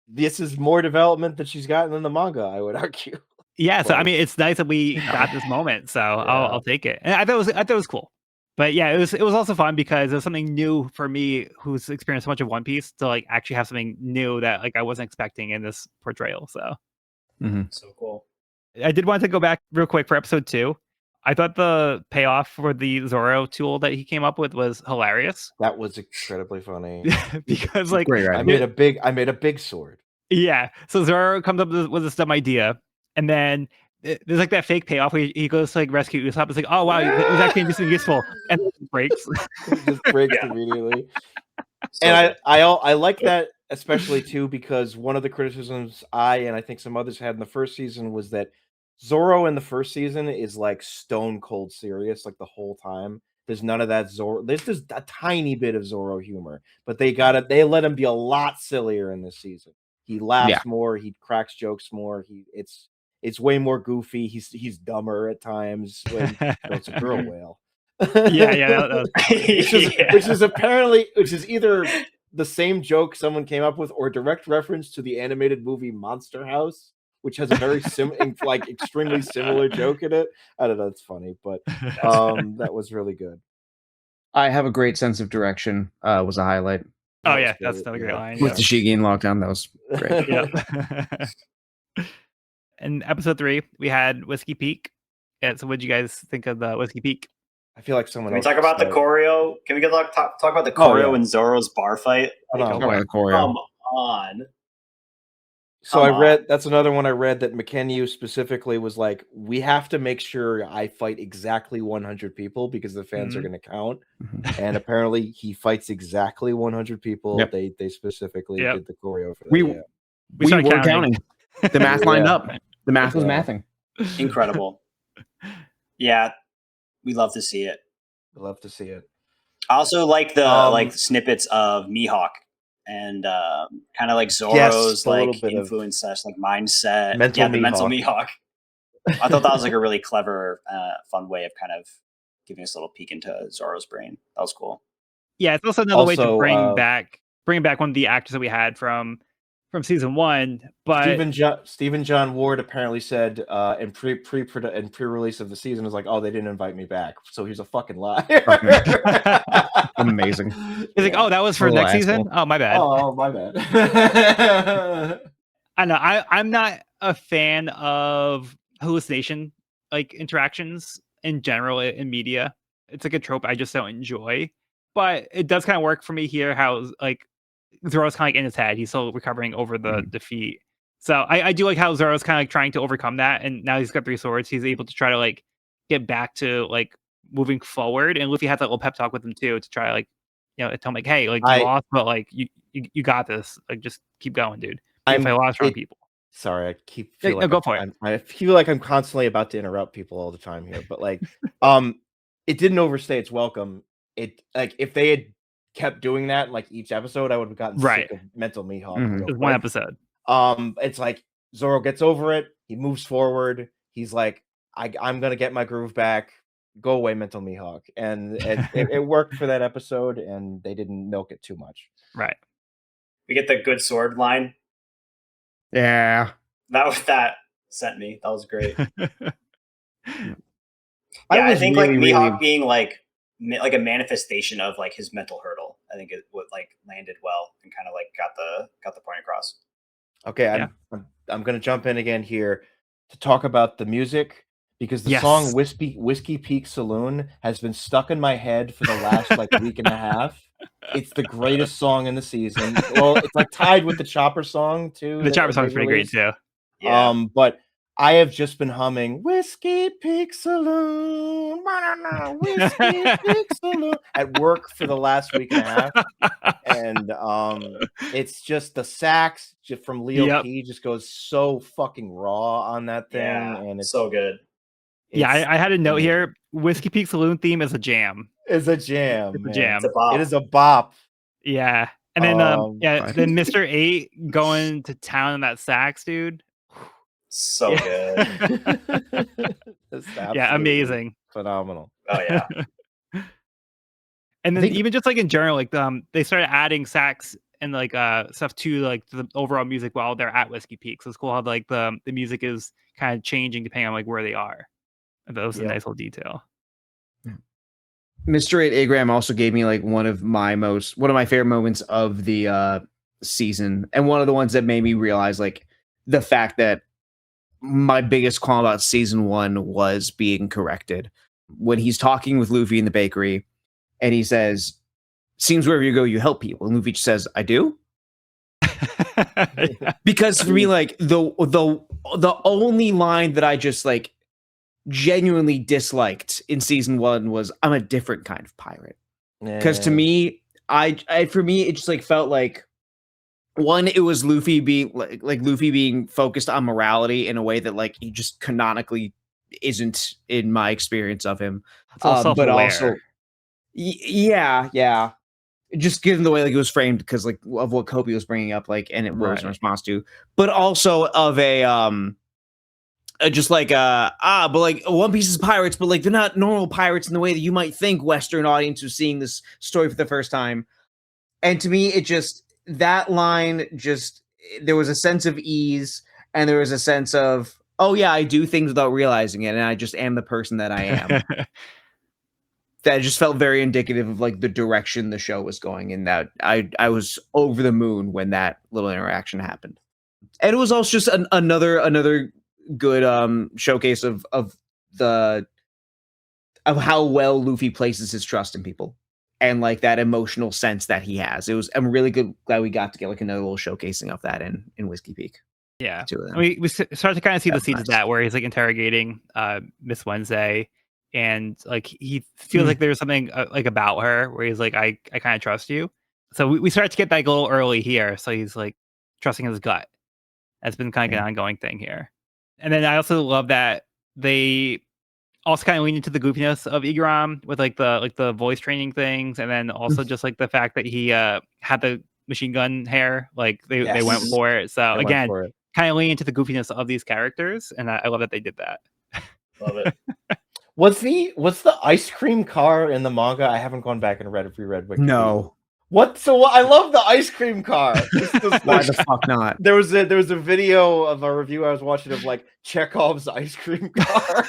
Speaker 2: This is more development that she's gotten in the manga, I would argue.
Speaker 1: Yeah, so I mean, it's nice that we got this moment, so I'll take it. And I thought it was cool. But yeah, it was also fun because it was something new for me, who's experienced so much of One Piece, to like actually have something new that like I wasn't expecting in this portrayal. So
Speaker 3: so cool.
Speaker 1: I did want to go back real quick for episode 2. I thought the payoff for the Zoro tool that he came up with was hilarious.
Speaker 2: That was incredibly funny.
Speaker 1: Because like
Speaker 4: Great, right?
Speaker 2: I made a big sword.
Speaker 1: Yeah. So Zoro comes up with this dumb idea, and then there's like that fake payoff where he goes to like rescue Usopp. It's like, oh wow, it was actually just useful, and then it breaks.
Speaker 2: It just breaks immediately. And I like that especially too, because one of the criticisms I think some others had in the first season was that Zoro in the first season is like stone cold serious like the whole time. There's none of that Zoro. There's just a tiny bit of Zoro humor, but they let him be a lot sillier in this season. He laughs more. He cracks jokes more. It's way more goofy. He's dumber at times when it's a girl whale. Which is either the same joke someone came up with or direct reference to the animated movie Monster House, which has a very extremely similar joke in it. I don't know, it's funny, but that was really good.
Speaker 4: I have a great sense of direction. Was a highlight.
Speaker 1: Oh yeah, that's another great line.
Speaker 4: With Tashigi in lockdown, that was great.
Speaker 1: Yeah. In episode 3, we had Whiskey Peak. Yeah, so what did you guys think of the Whiskey Peak?
Speaker 2: I feel like someone.
Speaker 3: Can we talk about the choreo? Can we talk about the choreo and Zoro's bar fight?
Speaker 4: Talk about the choreo.
Speaker 3: Come on.
Speaker 2: So that's another one I read that McKenyu specifically was like, we have to make sure I fight exactly 100 people because the fans are going to count. And apparently he fights exactly 100 people.
Speaker 4: Yep.
Speaker 2: They specifically did the choreo for that.
Speaker 4: We were counting. The math lined up. The math was mathing.
Speaker 3: Incredible. Yeah, we love to see it.
Speaker 2: I love to see it.
Speaker 3: I also like the snippets of Mihawk and kind of like Zoro's like influence like mindset.
Speaker 2: Mental
Speaker 3: Mihawk. I thought that was like a really clever, fun way of kind of giving us a little peek into Zoro's brain. That was cool.
Speaker 1: Yeah, it's also another way to bring back one of the actors that we had from season 1. But
Speaker 2: Stephen John Ward apparently said in pre-release of the season was like, oh, they didn't invite me back, so he's a fucking liar.
Speaker 4: Amazing.
Speaker 1: He's like, oh, that was for next season. Oh, my bad.
Speaker 2: Oh, my bad.
Speaker 1: I know. I'm not a fan of hallucination like interactions in general in media. It's like a trope I just don't enjoy. But it does kind of work for me here. How like Zoro's kind of like in his head. He's still recovering over the defeat. So I do like how Zoro's kind of like trying to overcome that. And now he's got 3 swords. He's able to try to like get back to like moving forward. And Luffy had that little pep talk with him too to try to like, tell him like, hey, like you lost, but like you got this. Like just keep going, dude. I lost wrong people.
Speaker 2: Sorry, I keep
Speaker 1: go for it.
Speaker 2: I feel like I'm constantly about to interrupt people all the time here, but like it didn't overstay its welcome. It like if they had kept doing that like each episode, I would have gotten sick of Mental Mihawk.
Speaker 1: Just one episode.
Speaker 2: It's like Zoro gets over it, he moves forward, he's like, I'm gonna get my groove back. Go away, Mental Mihawk. And it worked for that episode, and they didn't milk it too much.
Speaker 1: Right.
Speaker 3: We get the good sword line.
Speaker 4: Yeah.
Speaker 3: That sent me. That was great.
Speaker 2: I
Speaker 3: think really, like Mihawk being like a manifestation of like his mental hurdle. I think it would like landed well and kind of like got the point across.
Speaker 2: Okay, I'm gonna jump in again here to talk about the music because the song Whiskey Peak Saloon has been stuck in my head for the last like week and a half. It's the greatest song in the season. Well, it's like tied with the Chopper song too.
Speaker 1: The Chopper song's pretty great too.
Speaker 2: Yeah. But I have just been humming Whiskey Peak Saloon, Whiskey Peak Saloon at work for the last week and a half. And it's just the sax from Leo
Speaker 1: Yep.
Speaker 2: P just goes so fucking raw on that thing,
Speaker 3: Yeah,
Speaker 2: and it's
Speaker 3: so good.
Speaker 1: Yeah, I had a note
Speaker 2: amazing.
Speaker 1: here. Whiskey Peak Saloon theme is a jam.
Speaker 2: It's a jam,
Speaker 1: It's a
Speaker 2: man.
Speaker 1: jam.
Speaker 3: It's a bop.
Speaker 2: It is a bop.
Speaker 1: Yeah. And then
Speaker 2: Right.
Speaker 1: then Mr. 8 going to town on that sax, dude.
Speaker 3: So
Speaker 1: Yeah.
Speaker 3: good.
Speaker 2: It's
Speaker 1: Yeah,
Speaker 2: absolutely
Speaker 1: amazing.
Speaker 2: phenomenal.
Speaker 3: Oh yeah.
Speaker 1: And
Speaker 2: I
Speaker 1: then
Speaker 2: think-
Speaker 1: even just like in general, like they started adding sax and like stuff to like the overall music while they're at Whiskey Peak. So it's cool how like the music is kind of changing depending on like where they are. And that was a
Speaker 2: Yep.
Speaker 1: nice little detail.
Speaker 4: Mr. 8 Agram also gave me like one of my favorite moments of the season, and one of the ones that made me realize like the fact that my biggest qualm about season 1 was being corrected. When he's talking with Luffy in the bakery and he says, "Seems wherever you go, you help people." And Luffy just says, "I do."
Speaker 1: Yeah.
Speaker 4: Because for me, like the only line that I just like genuinely disliked in season 1 was, "I'm a different kind of pirate." Because to me, for me, it just like felt like, one, it was Luffy being like Luffy being focused on morality in a way that like he just canonically isn't in my experience of him.
Speaker 1: It's all
Speaker 4: But
Speaker 1: self-aware.
Speaker 4: also, yeah, just given the way like it was framed, because like of what Kobe was bringing up, like, and it was in
Speaker 1: Right.
Speaker 4: response to, but also of a just like but like One Piece is pirates, but like they're not normal pirates in the way that you might think Western audience who's seeing this story for the first time. And to me, it just, that line just, there was a sense of ease, and there was a sense of, oh yeah, I do things without realizing it, and I just am the person that I am. That just felt very indicative of like the direction the show was going in. That I was over the moon when that little interaction happened. And it was also just another good showcase of how well Luffy places his trust in people, and like that emotional sense that he has. I'm really glad we got to get like another little showcasing of that in Whiskey Peak.
Speaker 1: Yeah.
Speaker 4: Two of them.
Speaker 1: I mean, we start to kind of see the seeds of
Speaker 4: nice.
Speaker 1: that, where he's like interrogating Miss Wednesday, and like he feels like there's something like about her where he's like, I kind of trust you. So we start to get that a little early here. So he's like trusting his gut. That's been kind of an ongoing thing here. And then I also love that they also kind of lean into the goofiness of Igaram with like the voice training things, and then also just like the fact that he had the machine gun hair. Like they went
Speaker 2: Yes.
Speaker 1: for it. So
Speaker 2: They went
Speaker 1: again,
Speaker 2: for it.
Speaker 1: kind of lean into the goofiness of these characters, and I love that they did that.
Speaker 3: Love it.
Speaker 2: What's the ice cream car in the manga? I haven't gone back and reread Wikipedia.
Speaker 4: No.
Speaker 2: What? So I love the ice cream car.
Speaker 4: Why the fuck not?
Speaker 2: There was a video of a review I was watching of like Chekhov's ice cream car.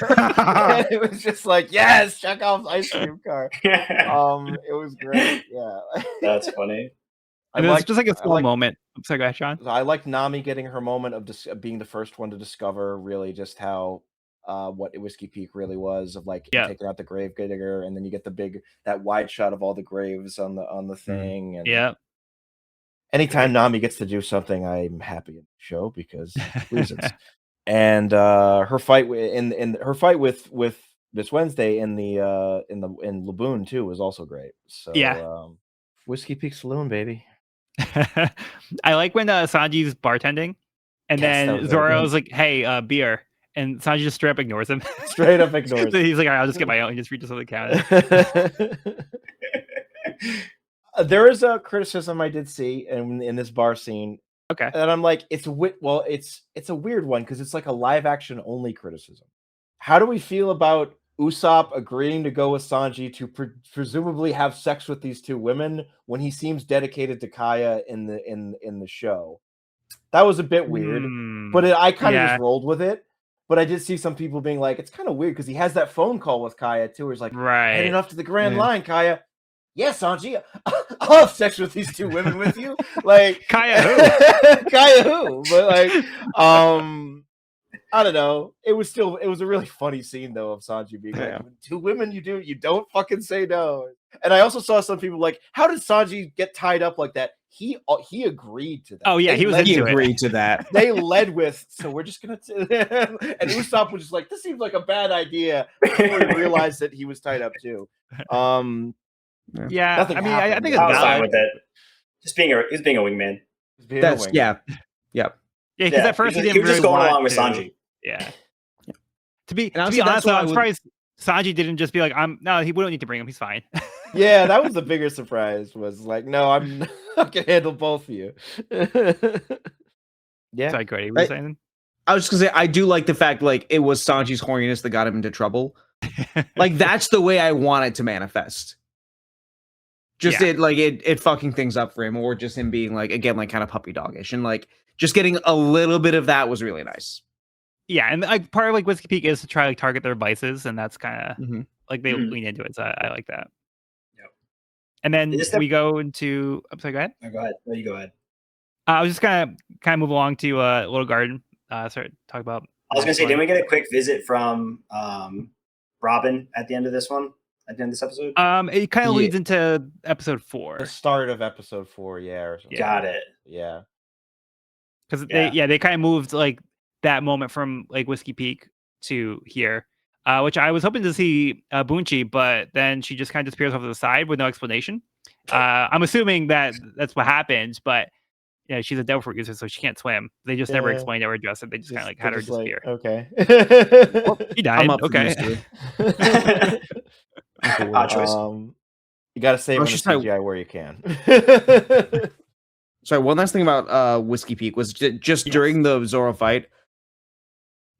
Speaker 2: And it was just like, yes, Chekhov's ice cream car. It was great. Yeah.
Speaker 3: That's funny.
Speaker 1: And it was just like a small moment. I'm sorry, go ahead, Sean.
Speaker 2: I like Nami getting her moment of being the first one to discover really just how what Whiskey Peak really was, of like taking out the grave digger, and then you get that wide shot of all the graves on the thing. And
Speaker 1: yeah,
Speaker 2: anytime Nami gets to do something, I'm happy in the show because reasons. And her fight with Miss Wednesday in Laboon too was also great. So Whiskey Peak Saloon, baby.
Speaker 1: I like when Sanji's bartending, and then Zoro's like, "Hey, beer," and Sanji just straight up ignores him.
Speaker 2: Straight up ignores.
Speaker 1: So he's like, "All right, I'll just get my own." He just reaches on the counter.
Speaker 2: There is a criticism I did see in this bar scene.
Speaker 1: Okay,
Speaker 2: and I'm like, it's a weird one because it's like a live action only criticism. How do we feel about Usopp agreeing to go with Sanji to presumably have sex with these two women when he seems dedicated to Kaya in the show? That was a bit weird, but I kind of just rolled with it. But I did see some people being like, it's kind of weird because he has that phone call with Kaya too. Where he's like, heading off to the Grand Line, Kaya. Yeah, Sanji, I'll have sex with these two women with you. Like
Speaker 1: Kaya who?
Speaker 2: Kaya who? But like, I don't know. It was a really funny scene though of Sanji being
Speaker 4: Yeah.
Speaker 2: like, "To women, you don't fucking say no." And I also saw some people like, "How did Sanji get tied up like that?" He agreed to that.
Speaker 1: Oh yeah,
Speaker 2: They
Speaker 1: he was
Speaker 2: led-
Speaker 4: He
Speaker 1: into it.
Speaker 4: agreed to that.
Speaker 2: They led with, "So we're just gonna," and Usopp was just like, "This seems like a bad idea." Before he realized that he was tied up too.
Speaker 1: Yeah,
Speaker 2: Nothing
Speaker 1: I mean, I
Speaker 2: happened,
Speaker 1: think
Speaker 2: but-
Speaker 1: it's
Speaker 3: I was fine
Speaker 1: valid.
Speaker 3: with it. Just being a wingman.
Speaker 2: He's being a
Speaker 4: That's
Speaker 2: wing.
Speaker 4: yeah.
Speaker 1: Yeah, because at first
Speaker 3: he
Speaker 1: he didn't
Speaker 3: was
Speaker 1: really
Speaker 3: just going
Speaker 1: want
Speaker 3: along with
Speaker 1: to.
Speaker 3: Sanji.
Speaker 1: Yeah. To be
Speaker 4: And honestly,
Speaker 1: honest,
Speaker 4: that's why
Speaker 1: I'm surprised Sanji didn't just be like, we don't need to bring him. He's fine.
Speaker 2: Yeah, that was the bigger surprise. Was like, no, I can handle both of you. Yeah,
Speaker 1: Sorry, Cody, what were you saying?
Speaker 4: I was just gonna say I do like the fact like it was Sanji's horniness that got him into trouble. Like that's the way I want it to manifest. Just
Speaker 1: Yeah.
Speaker 4: it fucking things up for him, or just him being like again like kind of puppy doggish, and like just getting a little bit of that was really nice.
Speaker 1: Yeah, and like part of like Whiskey Peak is to try like target their vices, and that's kind of like they
Speaker 3: Mhm.
Speaker 1: lean into it. So I like that.
Speaker 3: Yep.
Speaker 1: And then
Speaker 3: Is that-
Speaker 1: we go into. I'm sorry. Go ahead.
Speaker 3: No, go ahead. No, you go ahead.
Speaker 1: I was just gonna kind of move along to Little Garden. Start talk about.
Speaker 3: I was gonna
Speaker 1: next
Speaker 3: say,
Speaker 1: one.
Speaker 3: didn't we get a quick visit from Robin at the end of this one? At the end of this episode?
Speaker 1: It kind of
Speaker 4: Yeah.
Speaker 1: leads into episode 4
Speaker 2: the start of episode 4. Yeah, or something.
Speaker 3: Got it.
Speaker 2: Yeah.
Speaker 1: because
Speaker 3: Yeah.
Speaker 1: they kind of moved like that moment from like Whiskey Peak to here, which I was hoping to see Bunchi, but then she just kind of disappears off to the side with no explanation. I'm assuming that that's what happened, but yeah, she's a devil fruit user, so she can't swim. They just never
Speaker 2: Yeah.
Speaker 1: explained it or addressed it. They just kind of like had her
Speaker 2: Just like,
Speaker 1: disappear.
Speaker 2: okay.
Speaker 1: She died.
Speaker 4: I'm up for the
Speaker 1: Okay.
Speaker 4: mystery.
Speaker 3: Odd choice.
Speaker 2: You gotta save
Speaker 4: Oh,
Speaker 2: on the
Speaker 4: she's not-
Speaker 2: CGI where you can.
Speaker 4: Sorry, one last thing about Whiskey Peak was just during the Zoro fight.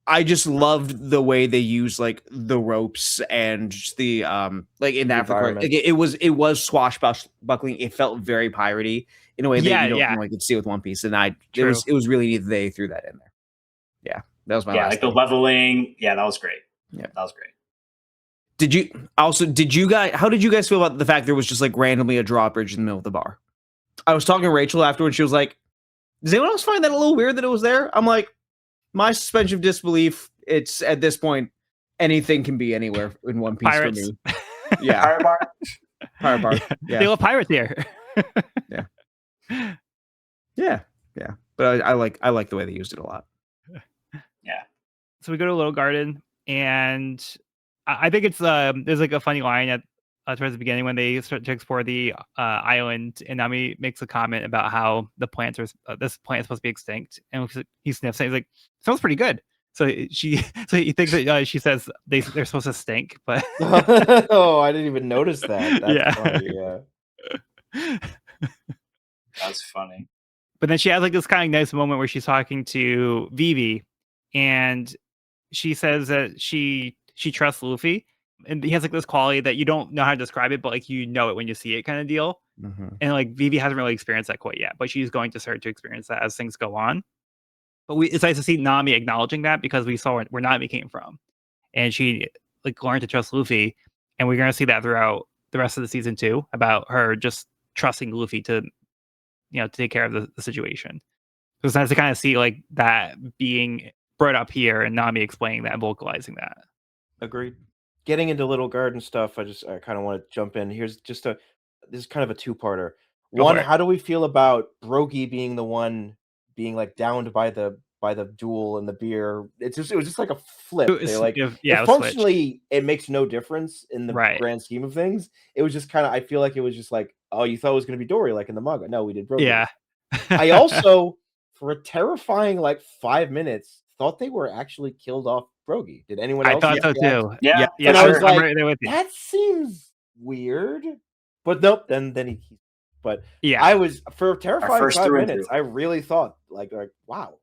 Speaker 4: I just loved the way they used like the ropes and just the like in that regard.
Speaker 2: environment.
Speaker 4: Like, it was swashbuckling. It felt very piratey in a way that you don't normally get to see with One Piece. And it was really neat that they threw that in there. Yeah, that was my last
Speaker 3: like the
Speaker 4: thing.
Speaker 3: leveling. Yeah, that was great.
Speaker 4: Yeah.
Speaker 3: That was great.
Speaker 4: How did you guys feel about the fact there was just like randomly a drawbridge in the middle of the bar? I was talking to Rachel afterwards. She was like, does anyone else find that a little weird that it was there? I'm like, my suspension of disbelief, it's at this point, anything can be anywhere in One Piece
Speaker 1: Pirates.
Speaker 4: for me. Yeah.
Speaker 3: Pirate bar.
Speaker 4: Pirate bar.
Speaker 1: They love pirates here.
Speaker 4: Yeah. But I like the way they used it a lot.
Speaker 3: Yeah.
Speaker 1: So we go to Little Garden, and I think it's there's like a funny line at towards the beginning when they start to explore the island, and Nami makes a comment about how the plants are this plant is supposed to be extinct, and he sniffs it. He's like, "Sounds pretty good." So he thinks that she says they're supposed to stink, but
Speaker 2: Oh, I didn't even notice that. That's
Speaker 1: Yeah.
Speaker 2: funny, yeah.
Speaker 3: That's funny.
Speaker 1: But then she has like this kind of nice moment where she's talking to Vivi, and she says that she trusts Luffy, and he has like this quality that you don't know how to describe it, but like you know it when you see it, kind of deal. And like Vivi hasn't really experienced that quite yet, but she's going to start to experience that as things go on. But it's nice to see Nami acknowledging that, because we saw where Nami came from, and she like learned to trust Luffy, and we're going to see that throughout the rest of the season 2 about her just trusting Luffy to to take care of the situation. So it's nice to kind of see like that being brought up here, and Nami explaining that and vocalizing that.
Speaker 2: Agreed. Getting into Little Garden stuff, I kind of want to jump in. This is kind of a two-parter.
Speaker 1: Go
Speaker 2: One,
Speaker 1: for it.
Speaker 2: how do we feel about Brogy being the one being like downed by the duel and the beer? It was just like a flip. They like
Speaker 1: it
Speaker 2: it
Speaker 1: was switched.
Speaker 2: functionally it makes no difference in the
Speaker 1: Right.
Speaker 2: grand scheme of things. It was just kind of, I feel like it was just like, oh, you thought it was going to be Dory like in the manga. No, we did Brogy.
Speaker 1: Yeah.
Speaker 2: I also, for a terrifying like 5 minutes, thought they were actually killed off Brogy. Did anyone
Speaker 1: I
Speaker 2: else?
Speaker 1: thought so
Speaker 2: react?
Speaker 1: too.
Speaker 3: Yeah.
Speaker 1: Yeah,
Speaker 2: And I was
Speaker 1: I'm
Speaker 2: like,
Speaker 1: right there with you.
Speaker 2: That seems weird. But nope, then he but
Speaker 1: Yeah.
Speaker 2: I was, for a terrifying
Speaker 3: first
Speaker 2: 5
Speaker 3: through and
Speaker 2: minutes,
Speaker 3: through.
Speaker 2: I really thought like wow.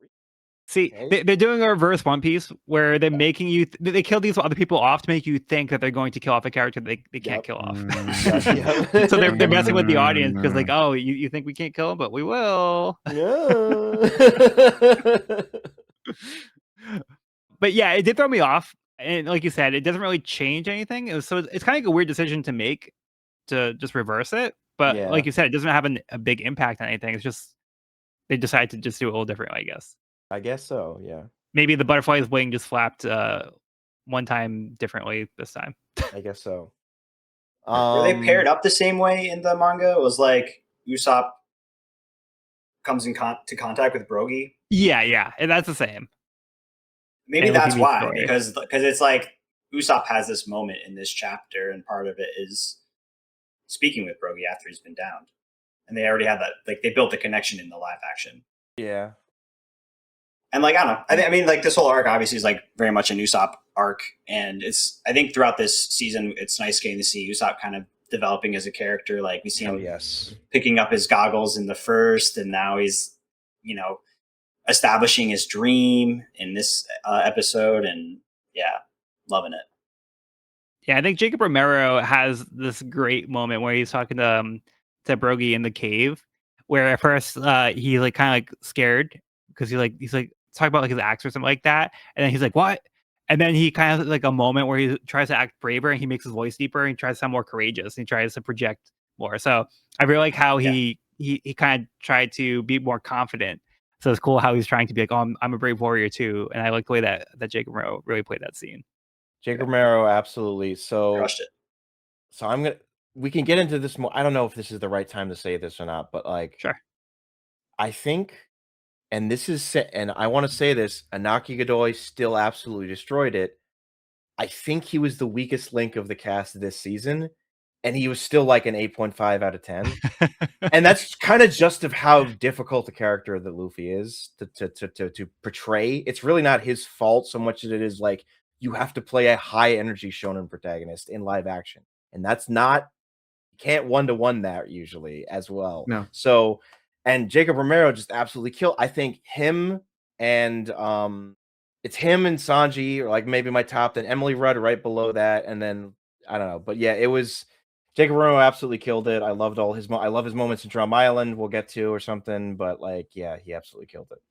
Speaker 1: See,
Speaker 2: Okay.
Speaker 1: they're doing a reverse One Piece where they're making you they kill these other people off to make you think that they're going to kill off a character they can't
Speaker 2: Yep.
Speaker 1: kill off.
Speaker 2: Yeah.
Speaker 1: So they're messing with the audience, because like, oh, you think we can't kill him, but we will.
Speaker 2: Yeah.
Speaker 1: But yeah, it did throw me off, and like you said, it doesn't really change anything. So it's kind of like a weird decision to make, to just reverse it. But
Speaker 2: Yeah.
Speaker 1: like you said, it doesn't have a big impact on anything. It's just they decided to just do it a little differently, I guess.
Speaker 2: I guess so, yeah.
Speaker 1: maybe the butterfly's wing just flapped one time differently this time.
Speaker 2: I guess so.
Speaker 3: Were they paired up the same way in the manga? It was like Usopp comes in to contact with Brogy.
Speaker 1: Yeah, and that's the same.
Speaker 3: Maybe
Speaker 1: And
Speaker 3: that's
Speaker 1: Luffy
Speaker 3: why,
Speaker 1: meets
Speaker 3: because it's like Usopp has this moment in this chapter, and part of it is speaking with Brogy after he's been downed, and they already had that. Like they built the connection in the live action.
Speaker 2: Yeah.
Speaker 3: And like I don't know, I mean, like this whole arc obviously is like very much an Usopp arc, and I think throughout this season, it's nice getting to see Usopp kind of developing as a character. Like we see him picking up his goggles in the first, and now he's, you know, establishing his dream in this episode, and yeah, loving it.
Speaker 1: Yeah, I think Jacob Romero has this great moment where he's talking to Brogy in the cave, where at first he's like kind of like scared because he's like talking about like his axe or something like that, and then he's like, "What?" And then he kind of like a moment where he tries to act braver and he makes his voice deeper and he tries to sound more courageous and he tries to project more. So I really like how he kind of tried to be more confident. So it's cool how he's trying to be like, "Oh, I'm a brave warrior too," and I like the way that Jacob Romero really played that scene.
Speaker 2: Jacob Romero, absolutely. So
Speaker 3: Crushed it.
Speaker 2: So we can get into this more. I don't know if this is the right time to say this or not, but like,
Speaker 1: Sure.
Speaker 2: I think, and I want to say this, Anaki Godoy still absolutely destroyed it. I think he was the weakest link of the cast this season, and he was still like an 8.5 out of 10. And that's kind of just of how difficult the character that Luffy is to portray. It's really not his fault so much as it is like you have to play a high energy shonen protagonist in live action. And that's not, you can't 1-to-1 that usually as well.
Speaker 4: No.
Speaker 2: So, and Jacob Romero just absolutely killed. I think him and it's him and Sanji, or like maybe my top, then Emily Rudd right below that, and then I don't know, but yeah, it was Jacob Romero absolutely killed it. I loved all his I love his moments in Drum Island. We'll get to or something, but like, yeah, he absolutely killed it.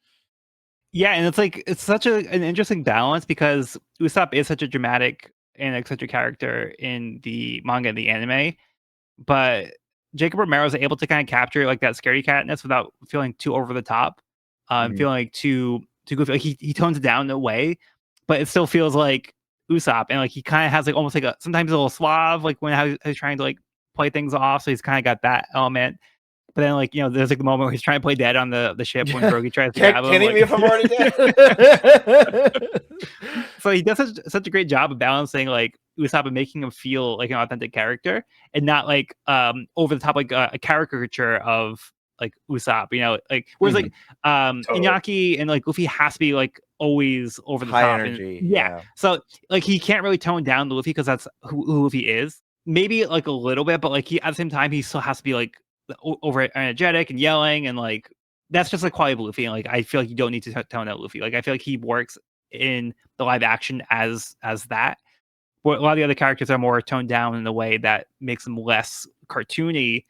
Speaker 1: Yeah, and it's like it's such an interesting balance because Usopp is such a dramatic and eccentric character in the manga and the anime, but Jacob Romero is able to kind of capture like that scary catness without feeling too over the top, feeling like too goofy. Like he tones it down in a way, but it still feels like Usopp, and like he kind of has like almost like a sometimes a little suave, like when how he's trying to like play things off. So he's kind of got that element. But then, like, you know, there's like the moment where he's trying to play dead on the ship when Brogy tries to grab him.
Speaker 2: Can't eat me if I'm already dead.
Speaker 1: So he does such a great job of balancing like Usopp and making him feel like an authentic character and not like over the top like a caricature of like Usopp, you know, like whereas like Inaki and like Luffy has to be like always over the
Speaker 2: high
Speaker 1: top
Speaker 2: energy.
Speaker 1: And, yeah. So like he can't really tone down the Luffy because that's who Luffy is. Maybe like a little bit, but like he at the same time he still has to be like over energetic and yelling and like that's just like quality of Luffy. And like I feel like you don't need to tone out Luffy. Like I feel like he works in the live action as that. But a lot of the other characters are more toned down in a way that makes them less cartoony,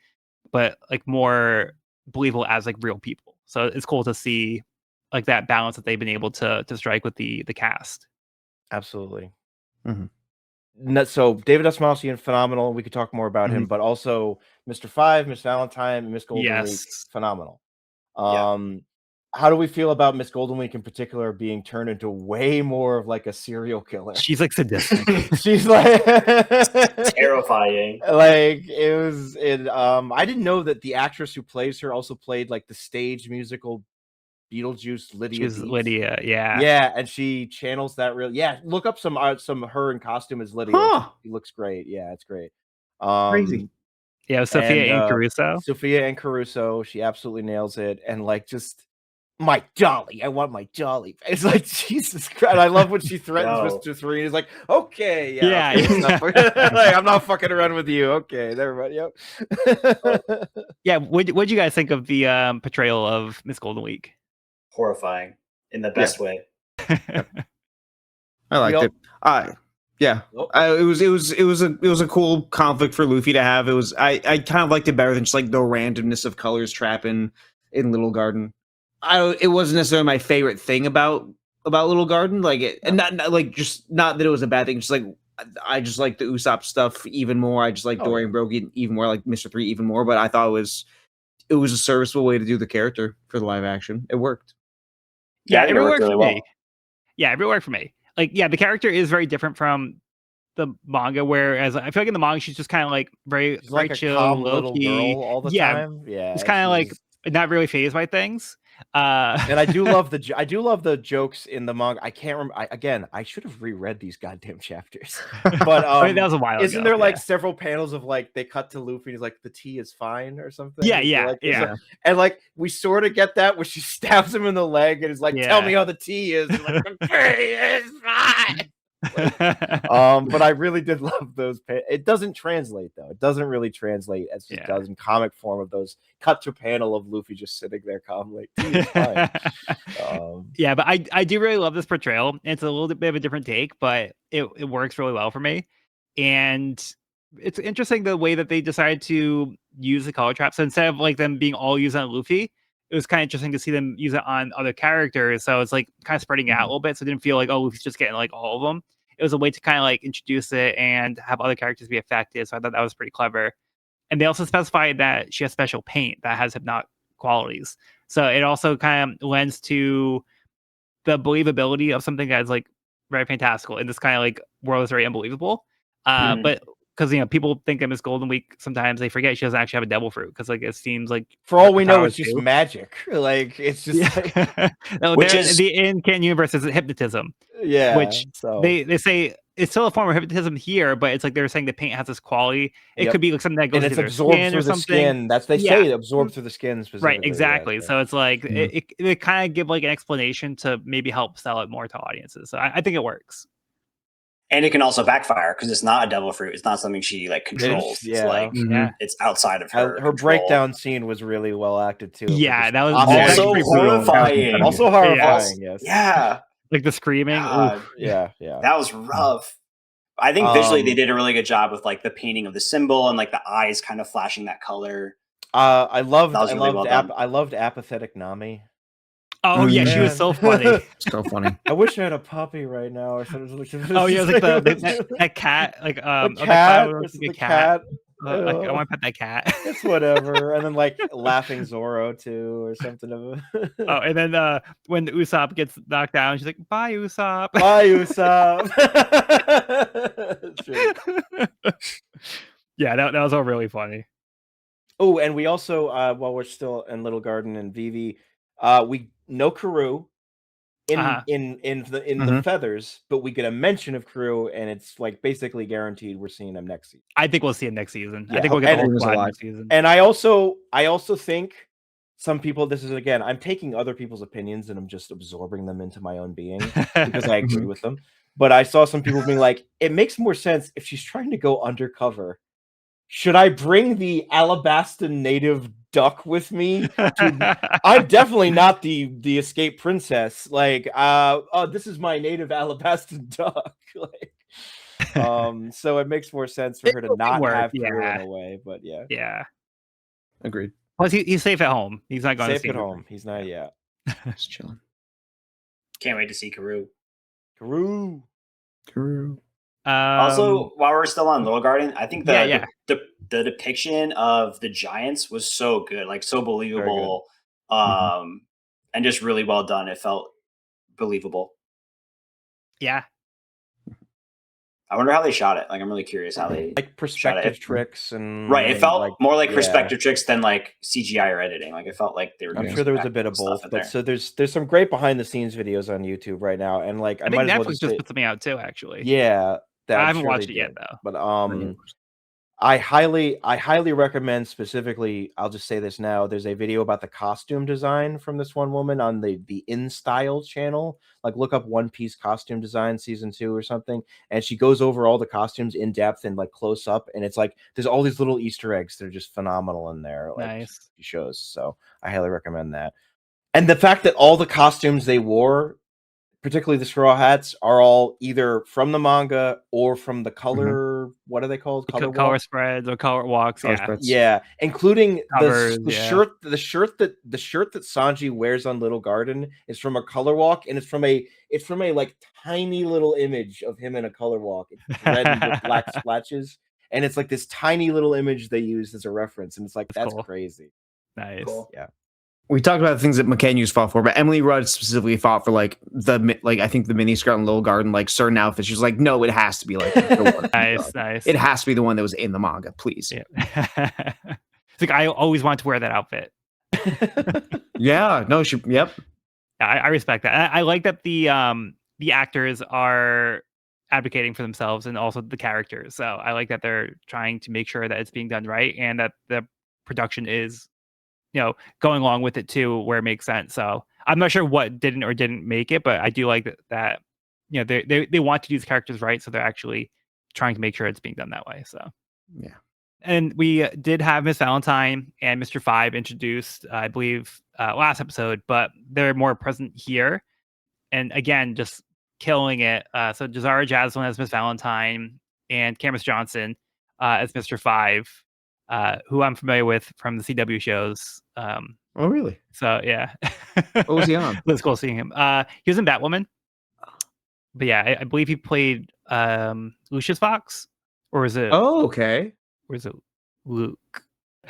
Speaker 1: but like more believable as like real people. So it's cool to see like that balance that they've been able to strike with the cast.
Speaker 2: Absolutely. So David Asmalcian, phenomenal. We could talk more about him, but also Mr. Five, Miss Valentine, Miss Golden Week, phenomenal. How do we feel about Miss Golden Week in particular being turned into way more of like a serial killer?
Speaker 1: She's like sadistic.
Speaker 2: She's like
Speaker 3: terrifying.
Speaker 2: Like I didn't know that the actress who plays her also played like the stage musical Beetlejuice Lydia.
Speaker 1: She's Lydia, yeah.
Speaker 2: Yeah, and she channels that real. Yeah, look up some her in costume as Lydia.
Speaker 4: Huh.
Speaker 2: She looks great. Yeah, it's great.
Speaker 4: Crazy.
Speaker 1: Yeah, Sophia and Caruso.
Speaker 2: Sophia and Caruso, she absolutely nails it. And like just my dolly, I want my dolly. It's like Jesus Christ. I love when she threatens Mr. Three. He's like, okay, yeah. Like, I'm not fucking around with you. Okay, never mind. Yep.
Speaker 1: Yeah, what'd you guys think of the portrayal of Miss Golden Week?
Speaker 3: Horrifying in the best way.
Speaker 4: I liked it. It was a cool conflict for Luffy to have. I kind of liked it better than just like the randomness of colors trap in Little Garden. It wasn't necessarily my favorite thing about Little Garden, like it, and not that it was a bad thing. Just like I just like the Usopp stuff even more. I just like Dory and Brogy even more, like Mr. 3 even more. But I thought it was a serviceable way to do the character for the live action. It worked.
Speaker 1: Yeah, it worked really well. Yeah, it really worked for me. Like, yeah, the character is very different from the manga, whereas I feel like in the manga she's just kind of like very
Speaker 2: She's
Speaker 1: very
Speaker 2: like a
Speaker 1: chill,
Speaker 2: calm
Speaker 1: low
Speaker 2: little
Speaker 1: key.
Speaker 2: girl all the
Speaker 1: Yeah,
Speaker 2: time. Yeah,
Speaker 1: it's kind of like
Speaker 2: she's
Speaker 1: not really phased by things.
Speaker 2: and I do love I do love the jokes in the manga. I can't remember. Again, I should have reread these goddamn chapters. But
Speaker 1: I mean, that was a while
Speaker 2: isn't
Speaker 1: ago.
Speaker 2: there like
Speaker 1: Yeah.
Speaker 2: several panels of like they cut to Luffy and he's like the tea is fine or something?
Speaker 1: Yeah,
Speaker 2: Is there,
Speaker 1: yeah,
Speaker 2: like, there's
Speaker 1: yeah.
Speaker 2: and like we sort of get that when she stabs him in the leg and is like, "Tell
Speaker 1: Yeah.
Speaker 2: me how the tea is." And like, the tea is fine. But I really did love those. It doesn't translate though. It doesn't really translate as it does in comic form of those cut to panel of Luffy just sitting there calmly. Tea is fine.
Speaker 1: Yeah, but I do really love this portrayal. It's a little bit of a different take, but it works really well for me. And it's interesting the way that they decided to use the color trap. So instead of like them being all used on Luffy, it was kind of interesting to see them use it on other characters. So it's like kind of spreading it out a little bit. So it didn't feel like, oh, Luffy's just getting like all of them. It was a way to kind of like introduce it and have other characters be affected. So I thought that was pretty clever. And they also specified that she has special paint that has hypnotic qualities. So it also kind of lends to the believability of something that's like very fantastical in this kind of like world is very unbelievable. But because people think of Miss Golden Week, sometimes they forget she doesn't actually have a devil fruit because like it seems like
Speaker 2: for all we know, it's just magic. Like it's just
Speaker 1: no, which is the in canon universe is hypnotism.
Speaker 2: Yeah,
Speaker 1: which they say it's still a form of hypnotism here, but it's like they're saying the paint has this quality. It could be like something that goes through their skin
Speaker 2: through
Speaker 1: or
Speaker 2: the
Speaker 1: something.
Speaker 2: skin. That's they say it absorbed through the skin specifically.
Speaker 1: Right, exactly. So it's like it kind of give like an explanation to maybe help sell it more to audiences. So I think it works.
Speaker 3: And it can also backfire because it's not a devil fruit. It's not something she like controls. It's like it's outside of her.
Speaker 2: Her breakdown scene was really well acted too.
Speaker 1: Yeah, that was
Speaker 3: also horrifying.
Speaker 2: Also horrifying. Yes.
Speaker 3: Yeah.
Speaker 1: Like the screaming.
Speaker 2: Yeah.
Speaker 3: That was rough. I think visually they did a really good job with like the painting of the symbol and like the eyes kind of flashing that color.
Speaker 2: I loved apathetic Nami.
Speaker 1: Oh yeah, she was so funny.
Speaker 4: So funny.
Speaker 2: I wish I had a puppy right now or something.
Speaker 1: Oh yeah, it was like that cat, like
Speaker 2: the cat.
Speaker 1: The cat. I want to pet that cat.
Speaker 2: It's whatever. And then like laughing Zoro too, or something of it.
Speaker 1: Oh, and then when Usopp gets knocked down, she's like, "Bye, Usopp."
Speaker 2: Bye, Usopp.
Speaker 1: Yeah, that was all really funny.
Speaker 2: Oh, and we also, while we're still in Little Garden and Vivi, we know Karoo in the feathers, but we get a mention of Karoo, and it's like basically guaranteed we're seeing him next season.
Speaker 1: I think we'll see him next season.
Speaker 2: Yeah,
Speaker 1: I think we'll get the whole squad next season.
Speaker 2: And I also think some people, this is again, I'm taking other people's opinions and I'm just absorbing them into my own being because I agree with them. But I saw some people being like, it makes more sense if she's trying to go undercover. Should I bring the Alabastan native duck with me? I'm definitely not the escaped princess. Like, oh, this is my native Alabastan duck. Like, so it makes more sense for her to not have Karoo in a way. But
Speaker 1: yeah,
Speaker 4: agreed.
Speaker 1: Plus, he's safe at home. He's not going
Speaker 2: safe
Speaker 1: to
Speaker 2: at home. He's not yet.
Speaker 4: Just chilling.
Speaker 3: Can't wait to see Karoo.
Speaker 2: Karoo.
Speaker 3: Also, while we're still on Little Garden, I think the depiction of the giants was so good, like so believable, and just really well done. It felt believable.
Speaker 1: Yeah.
Speaker 3: I wonder how they shot it. Like, I'm really curious how they
Speaker 2: like perspective tricks and
Speaker 3: right. It felt like, more like perspective tricks than like CGI or editing. Like, it felt like they were.
Speaker 2: I'm sure there was a bit of both, but so there's some great behind the scenes videos on YouTube right now, and like
Speaker 1: I think Netflix just put something out too. Actually,
Speaker 2: yeah.
Speaker 1: I haven't watched it yet though.
Speaker 2: But I highly recommend specifically, I'll just say this now, there's a video about the costume design from this one woman on the In Style channel. Like look up One Piece costume design season 2 or something, and she goes over all the costumes in depth and like close up, and it's like there's all these little Easter eggs that are just phenomenal in there. Like
Speaker 1: nice
Speaker 2: shows. So I highly recommend that. And the fact that all the costumes they wore, particularly the straw hats, are all either from the manga or from the color. What are they called?
Speaker 1: Color spreads or color walks.
Speaker 2: Yeah, including
Speaker 1: covers,
Speaker 2: the shirt. The shirt that Sanji wears on Little Garden is from a color walk, and it's from a like tiny little image of him in a color walk. It's red with black splashes, and it's like this tiny little image they use as a reference, and it's like that's
Speaker 1: cool.
Speaker 2: crazy.
Speaker 1: Nice.
Speaker 3: Cool.
Speaker 2: Yeah.
Speaker 4: We talked about the things that McCann fought for, but Emily Rudd specifically fought for like I think the mini skirt and Little Garden, like certain outfits. She's like, no, it has to be like the one.
Speaker 1: Nice.
Speaker 4: It has to be the one that was in the manga, please.
Speaker 1: Yeah. It's like I always wanted to wear that outfit.
Speaker 4: Yeah, no, yep.
Speaker 1: I respect that. I like that the actors are advocating for themselves and also the characters. So I like that they're trying to make sure that it's being done right and that the production is, going along with it too, where it makes sense. So I'm not sure what didn't or didn't make it, but I do like that. They want to do these characters right, so they're actually trying to make sure it's being done that way. So
Speaker 4: yeah.
Speaker 1: And we did have Miss Valentine and Mr. Five introduced, I believe, last episode, but they're more present here. And again, just killing it. So Jazara Jaslyn as Miss Valentine and Camus Johnson as Mr. Five, who I'm familiar with from the CW shows.
Speaker 4: Oh, really?
Speaker 1: So, yeah.
Speaker 4: What was he on?
Speaker 1: It was cool seeing him. He was in Batwoman. But yeah, I believe he played Lucius Fox. Or is it?
Speaker 4: Oh, okay.
Speaker 1: Or is it Luke?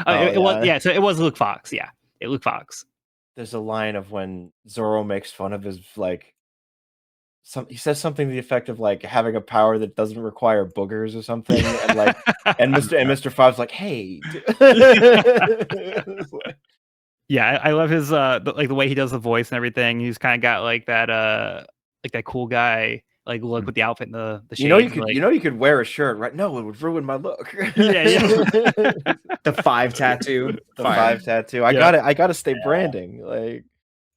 Speaker 2: Oh,
Speaker 1: So it was Luke Fox. Yeah, Luke Fox.
Speaker 2: There's a line of when Zoro makes fun of his like. He says something to the effect of like having a power that doesn't require boogers or something, and like, and Mr. Five's like, hey.
Speaker 1: Yeah, I love his the way he does the voice and everything. He's kind of got like that cool guy like look with the outfit and the shades.
Speaker 2: You could wear a shirt, right? No, it would ruin my look.
Speaker 1: Yeah.
Speaker 4: The 5 tattoo.
Speaker 2: The 5 tattoo. I gotta stay branding. Like,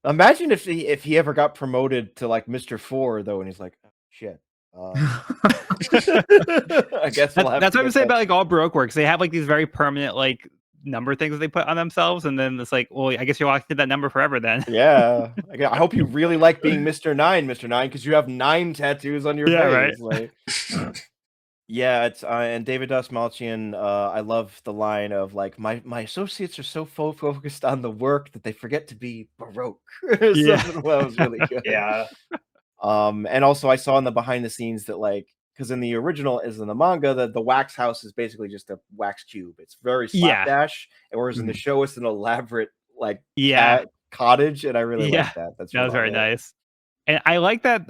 Speaker 2: imagine if he ever got promoted to like Mr. 4 though, and he's like, oh, shit. I guess
Speaker 1: that's what I'm saying about like all Baroque works. They have like these very permanent like number things that they put on themselves, and then it's like, well, I guess you're locked to that number forever then.
Speaker 2: Yeah. I hope you really like being Mr. 9, because you have 9 tattoos on your face.
Speaker 1: Right.
Speaker 2: Like, yeah, it's and David Dastmalchian, I love the line of like my associates are so focused on the work that they forget to be Baroque.
Speaker 1: Yeah.
Speaker 2: That was really good.
Speaker 3: Yeah.
Speaker 2: And also I saw in the behind the scenes that like, because in the original is in the manga, the wax house is basically just a wax cube. It's very slapdash, whereas in the show it's an elaborate like cottage, and I really like that. That
Speaker 1: was very nice. And I like that.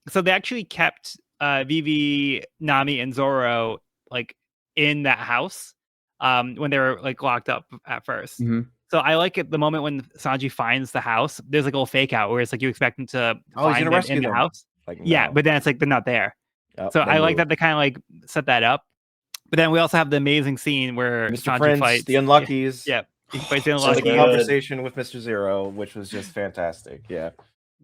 Speaker 1: So they actually kept Vivi, Nami, and Zoro like in that house when they were like locked up at first.
Speaker 4: Mm-hmm.
Speaker 1: So I like it the moment when Sanji finds the house. There's like a little fake out where it's like you expect him to find them in the house.
Speaker 2: Like,
Speaker 1: no. But then it's like they're not there. So I like that they kind of like set that up. But then we also have the amazing scene where
Speaker 2: Mr.
Speaker 1: Sanji
Speaker 2: Prince
Speaker 1: fights
Speaker 2: the Unluckies.
Speaker 1: Yeah, he fights the
Speaker 2: So
Speaker 1: Unluckies.
Speaker 2: the conversation with Mr. Zero, which was just fantastic. Yeah.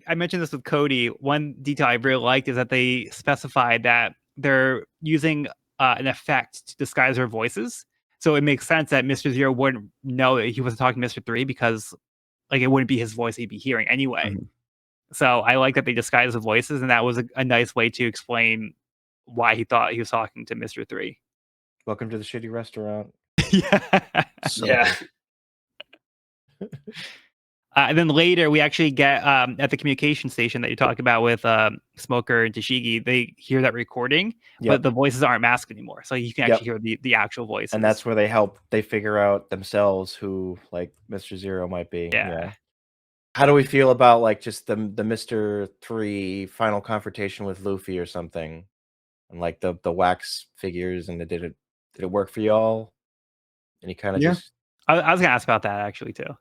Speaker 1: I mentioned this with Cody. One detail I really liked is that they specified that they're using an effect to disguise their voices. So it makes sense that Mr. Zero wouldn't know that he wasn't talking to Mr. 3 because like it wouldn't be his voice he'd be hearing anyway. Mm-hmm. So I like that they disguise the voices, and that was a nice way to explain why he thought he was talking to Mr. 3.
Speaker 2: Welcome to the shitty restaurant.
Speaker 3: Yeah.
Speaker 1: And then later we actually get at the communication station that you talked about with Smoker and Tashigi, they hear that recording, but the voices aren't masked anymore. So you can actually hear the actual voices.
Speaker 2: And that's where they figure out themselves who like Mr. Zero might be. Yeah. How do we feel about like just the Mr. 3 final confrontation with Luffy or something? And like the wax figures, and did it work for y'all? And he kind of just
Speaker 1: I was gonna ask about that actually too.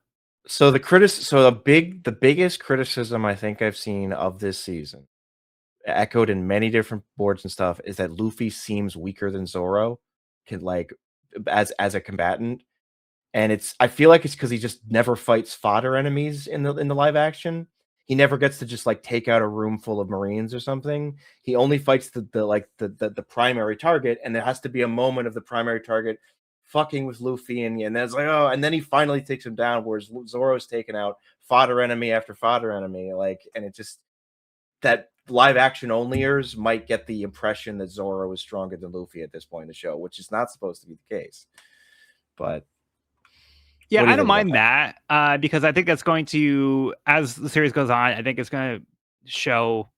Speaker 2: So the biggest criticism I think I've seen of this season, echoed in many different boards and stuff, is that Luffy seems weaker than Zoro, as a combatant, and I feel like it's because he just never fights fodder enemies in the live action. He never gets to just like take out a room full of Marines or something. He only fights the primary target, and there has to be a moment of the primary target fucking with Luffy, and then it's like, oh, and then he finally takes him down, whereas Zoro's taken out fodder enemy after fodder enemy, like, and it just, that live action onlyers might get the impression that Zoro is stronger than Luffy at this point in the show, which is not supposed to be the case. But
Speaker 1: yeah, I don't mind that because I think that's going to, as the series goes on, I think it's going to show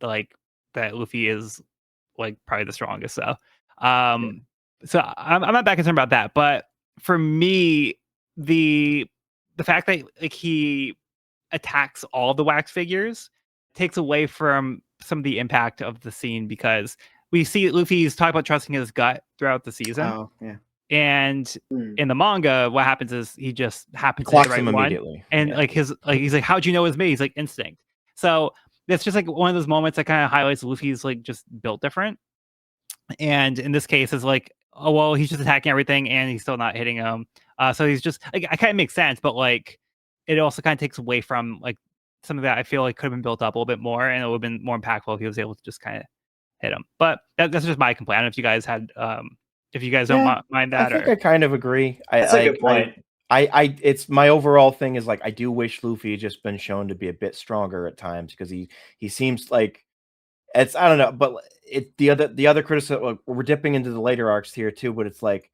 Speaker 1: like that Luffy is like probably the strongest. So So I'm not that concerned about that, but for me, the the fact that like he attacks all the wax figures takes away from some of the impact of the scene, because we see Luffy's talking about trusting his gut throughout the season.
Speaker 4: Oh, yeah.
Speaker 1: And in the manga, what happens is he just happens to hit
Speaker 2: Clocks
Speaker 1: the right
Speaker 2: him
Speaker 1: one.
Speaker 2: immediately.
Speaker 1: And
Speaker 2: Yeah.
Speaker 1: like he's like, how'd you know it was me? He's like, instinct. So it's just like one of those moments that kind of highlights Luffy's like just built different. And in this case, it's like, oh well, he's just attacking everything and he's still not hitting him. So he's just like, I kind of makes sense, but like it also kind of takes away from like something that I feel like could have been built up a little bit more, and it would have been more impactful if he was able to just kind of hit him. But that's just my complaint. I don't know if you guys had, if you guys don't mind that.
Speaker 2: I think I kind of agree.
Speaker 3: That's a good point.
Speaker 2: It's my overall thing is like I do wish Luffy had just been shown to be a bit stronger at times, because he seems like it's, I don't know, but the other criticism, we're dipping into the later arcs here too, but it's like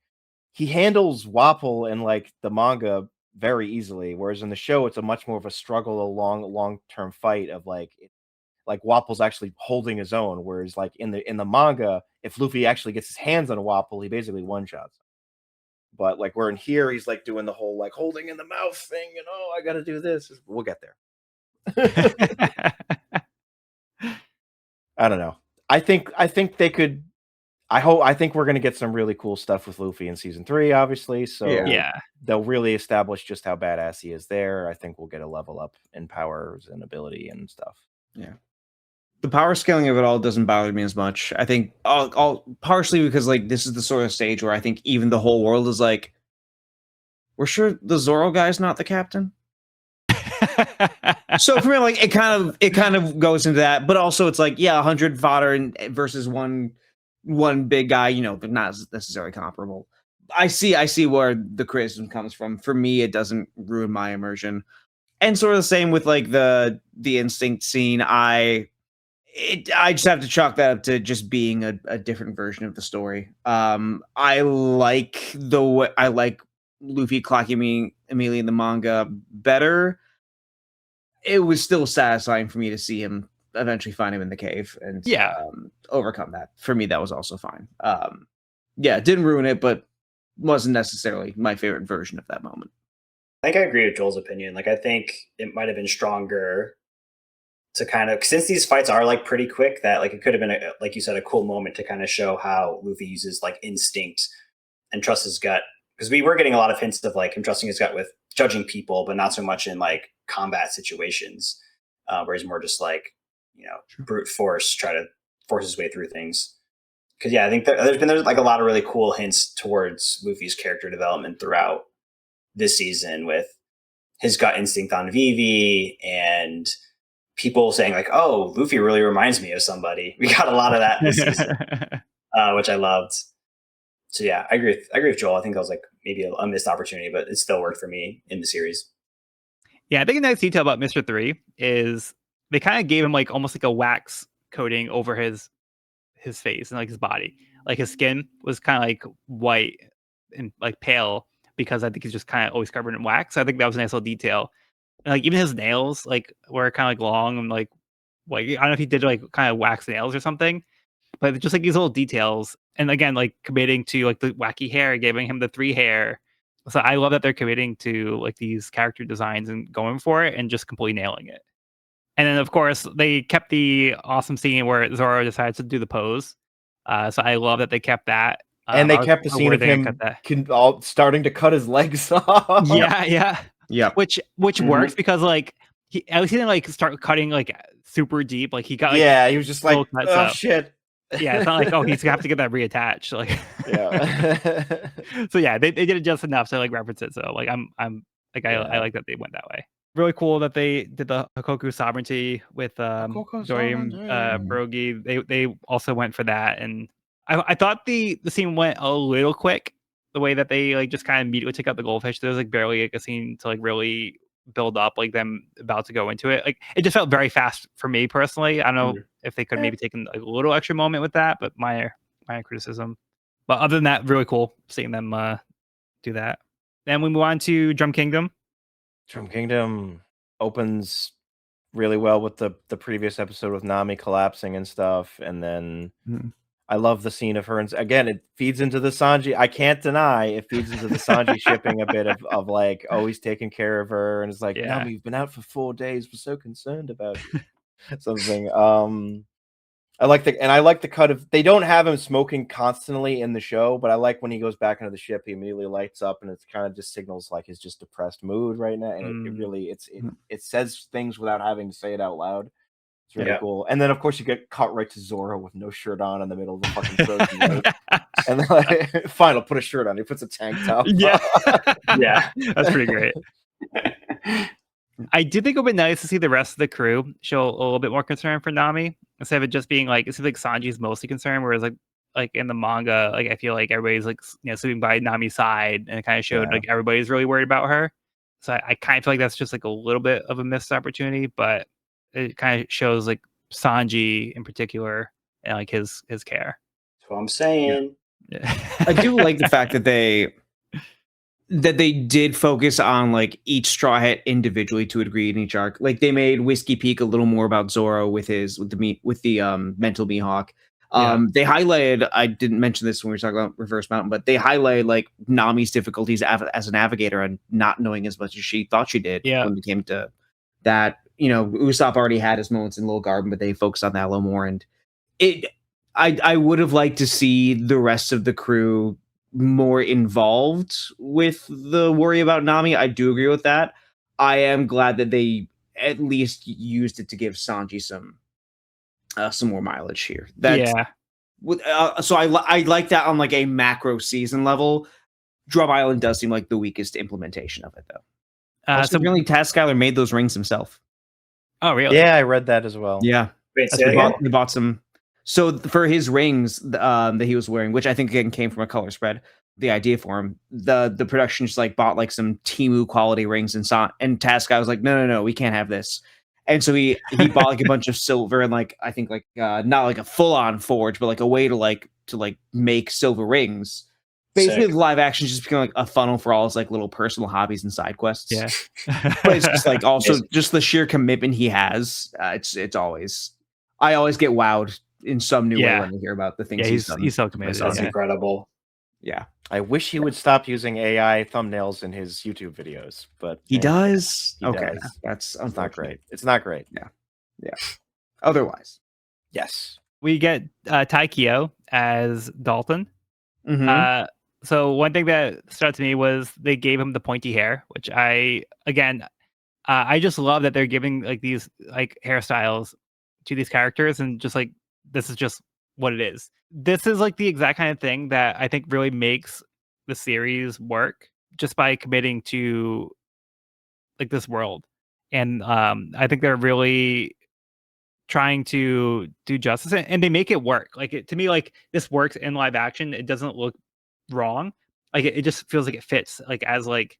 Speaker 2: he handles Wapol in like the manga very easily, whereas in the show it's a much more of a struggle, a long-term fight of like Wapol's actually holding his own, whereas like in the manga, if Luffy actually gets his hands on Wapol, he basically one-shots him. But like we're in here, he's like doing the whole like holding in the mouth thing, and oh, I gotta do this. We'll get there. I don't know. I think they could. I think we're gonna get some really cool stuff with Luffy in season 3, obviously. So
Speaker 1: Yeah.
Speaker 2: they'll really establish just how badass he is there. I think we'll get a level up in powers and ability and stuff.
Speaker 4: Yeah. The power scaling of it all doesn't bother me as much. I think all partially because like this is the sort of stage where I think even the whole world is like, we're sure the Zoro guy's not the captain. So for me, like it kind of goes into that, but also it's like, yeah, 100 fodder versus one big guy, you know, but not necessarily comparable. I see where the criticism comes from. For me, it doesn't ruin my immersion. And sort of the same with like the instinct scene. I just have to chalk that up to just being a different version of the story. I like Luffy clocking me immediately in the manga better. It was still satisfying for me to see him eventually find him in the cave and overcome that. For me, that was also fine. Yeah, it didn't ruin it, but wasn't necessarily my favorite version of that moment.
Speaker 3: I think I agree with Joel's opinion. Like, I think it might have been stronger to kind of, since these fights are like pretty quick, that like it could have been like you said, a cool moment to kind of show how Luffy uses like instinct and trusts his gut, because we were getting a lot of hints of like him trusting his gut with judging people, but not so much in like combat situations, where he's more just like, you know, brute force, try to force his way through things. Because yeah, I think there's like a lot of really cool hints towards Luffy's character development throughout this season, with his gut instinct on Vivi and people saying like, "Oh, Luffy really reminds me of somebody." We got a lot of that this season, which I loved. So yeah, I agree with Joel. I think that was like maybe a missed opportunity, but it still worked for me in the series.
Speaker 1: Yeah, I think a nice detail about Mr. 3 is they kind of gave him like almost like a wax coating over his face and like his body. Like his skin was kind of like white and like pale, because I think he's just kind of always covered in wax. So I think that was a nice little detail. And like even his nails like were kind of like long and like I don't know if he did like kind of wax nails or something, but just like these little details. And again, like committing to like the wacky hair, giving him the 3 hair. So I love that they're committing to like these character designs and going for it and just completely nailing it. And then of course they kept the awesome scene where Zoro decides to do the pose. So I love that they kept that.
Speaker 2: And they kept the scene of him starting to cut his legs off.
Speaker 1: Yeah. Which works, because like at least he didn't like start cutting like super deep. Like he got like,
Speaker 2: he was just like, oh shit.
Speaker 1: Yeah, it's not like, oh, he's gonna have to get that reattached. Like,
Speaker 2: yeah.
Speaker 1: So yeah, they did it just enough to like reference it. So like I like that they went that way. Really cool that they did the Hakoku sovereignty with Dorim Brogy. They also went for that, and I thought the scene went a little quick. The way that they like just kind of immediately took out the goldfish. There was like barely like a scene to like really build up like them about to go into it. Like it just felt very fast for me personally. I don't know if they could maybe taken like, a little extra moment with that, but minor criticism. But other than that, really cool seeing them do that. Then we move on to Drum Kingdom.
Speaker 2: Drum Kingdom opens really well with the previous episode with Nami collapsing and stuff, and then I love the scene of her, and again, it feeds into the Sanji. I can't deny it feeds into the Sanji shipping a bit of like, oh, he's taking care of her, and it's like,
Speaker 1: Yeah.
Speaker 2: Nami, you've been out for 4 days. We're so concerned about you. Something. I like the cut of they don't have him smoking constantly in the show, but I like when he goes back into the ship, he immediately lights up, and it kind of just signals like his just depressed mood right now, and it really it says things without having to say it out loud. It's really cool. And then of course you get cut right to Zoro with no shirt on in the middle of the fucking frozen lake. And then like, fine, I'll put a shirt on. He puts a tank top.
Speaker 1: Yeah.
Speaker 3: Yeah.
Speaker 1: That's pretty great. I do think it would be nice to see the rest of the crew show a little bit more concern for Nami instead of it just being like it seems like Sanji's mostly concerned, whereas like in the manga, like I feel like everybody's like sitting by Nami's side, and it kind of showed like everybody's really worried about her. So I kind of feel like that's just like a little bit of a missed opportunity, but it kind of shows like Sanji in particular and like his care.
Speaker 3: That's what I'm saying.
Speaker 1: Yeah.
Speaker 4: I do like the fact that they did focus on like each Straw Hat individually to a degree in each arc. Like they made Whiskey Peak a little more about Zoro with the mental Mihawk. They highlighted, I didn't mention this when we were talking about Reverse Mountain, but they highlighted like Nami's difficulties as a navigator and not knowing as much as she thought she did when it came to that. You know, Usopp already had his moments in Little Garden, but they focused on that a little more. And I would have liked to see the rest of the crew more involved with the worry about Nami. I do agree with that. I am glad that they at least used it to give Sanji some more mileage here. So I like that on like a macro season level. Drum Island does seem like the weakest implementation of it, though. Also, really, Taz Skylar made those rings himself.
Speaker 1: Oh, really?
Speaker 2: Yeah, I read that as well.
Speaker 4: Yeah.
Speaker 3: Wait,
Speaker 4: He bought some. So for his rings that he was wearing, which I think again came from a color spread, the idea for him, the production just like bought like some Temu quality rings and Taz Skylar was like, no, we can't have this. And so he bought like a bunch of silver and like I think like not like a full on forge, but like a way to make silver rings. Basically, the live action just became like a funnel for all his like little personal hobbies and side quests.
Speaker 1: Yeah,
Speaker 4: but it's just like also just the sheer commitment he has. It's always I always get wowed in some new way when I hear about the things he's done.
Speaker 1: He's so committed.
Speaker 3: That's incredible.
Speaker 4: Yeah.
Speaker 2: I wish he would stop using AI thumbnails in his YouTube videos, but
Speaker 4: he does.
Speaker 2: He
Speaker 4: okay,
Speaker 2: does.
Speaker 4: that's
Speaker 2: not great. It's not great.
Speaker 4: Yeah. Otherwise,
Speaker 2: yes,
Speaker 1: we get Taikyo as Dalton.
Speaker 4: Mm-hmm.
Speaker 1: So one thing that stood out to me was they gave him the pointy hair, which I just love that they're giving like these like hairstyles to these characters, and just like this is just what it is. This is like the exact kind of thing that I think really makes the series work, just by committing to like this world. And I think they're really trying to do justice, and they make it work. Like to me, like this works in live action. It doesn't look wrong. Like it just feels like it fits like as like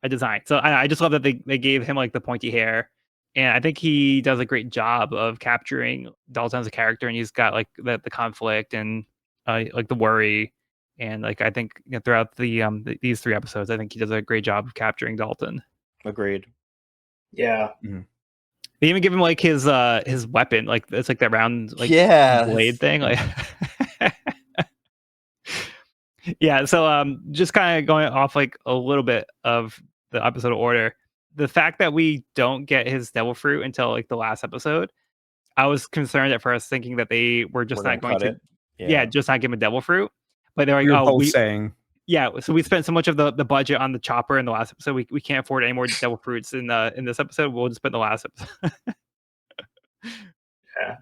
Speaker 1: a design. So I just love that they gave him like the pointy hair. And I think he does a great job of capturing Dalton as a character, and he's got like the conflict and like the worry, and like I think throughout these 3 episodes, I think he does a great job of capturing Dalton.
Speaker 2: Agreed.
Speaker 3: Yeah.
Speaker 2: Mm-hmm.
Speaker 1: They even give him like his weapon, like it's like that round like blade thing, like. Yeah. So just kind of going off like a little bit of the episode order. The fact that we don't get his devil fruit until like the last episode, I was concerned at first, thinking that they were just not going to, just not give him a devil fruit. But they're like,
Speaker 4: we were both saying,
Speaker 1: so we spent so much of the budget on the chopper in the last episode, we can't afford any more devil fruits in this episode. We'll just put in the last episode.
Speaker 3: Yeah.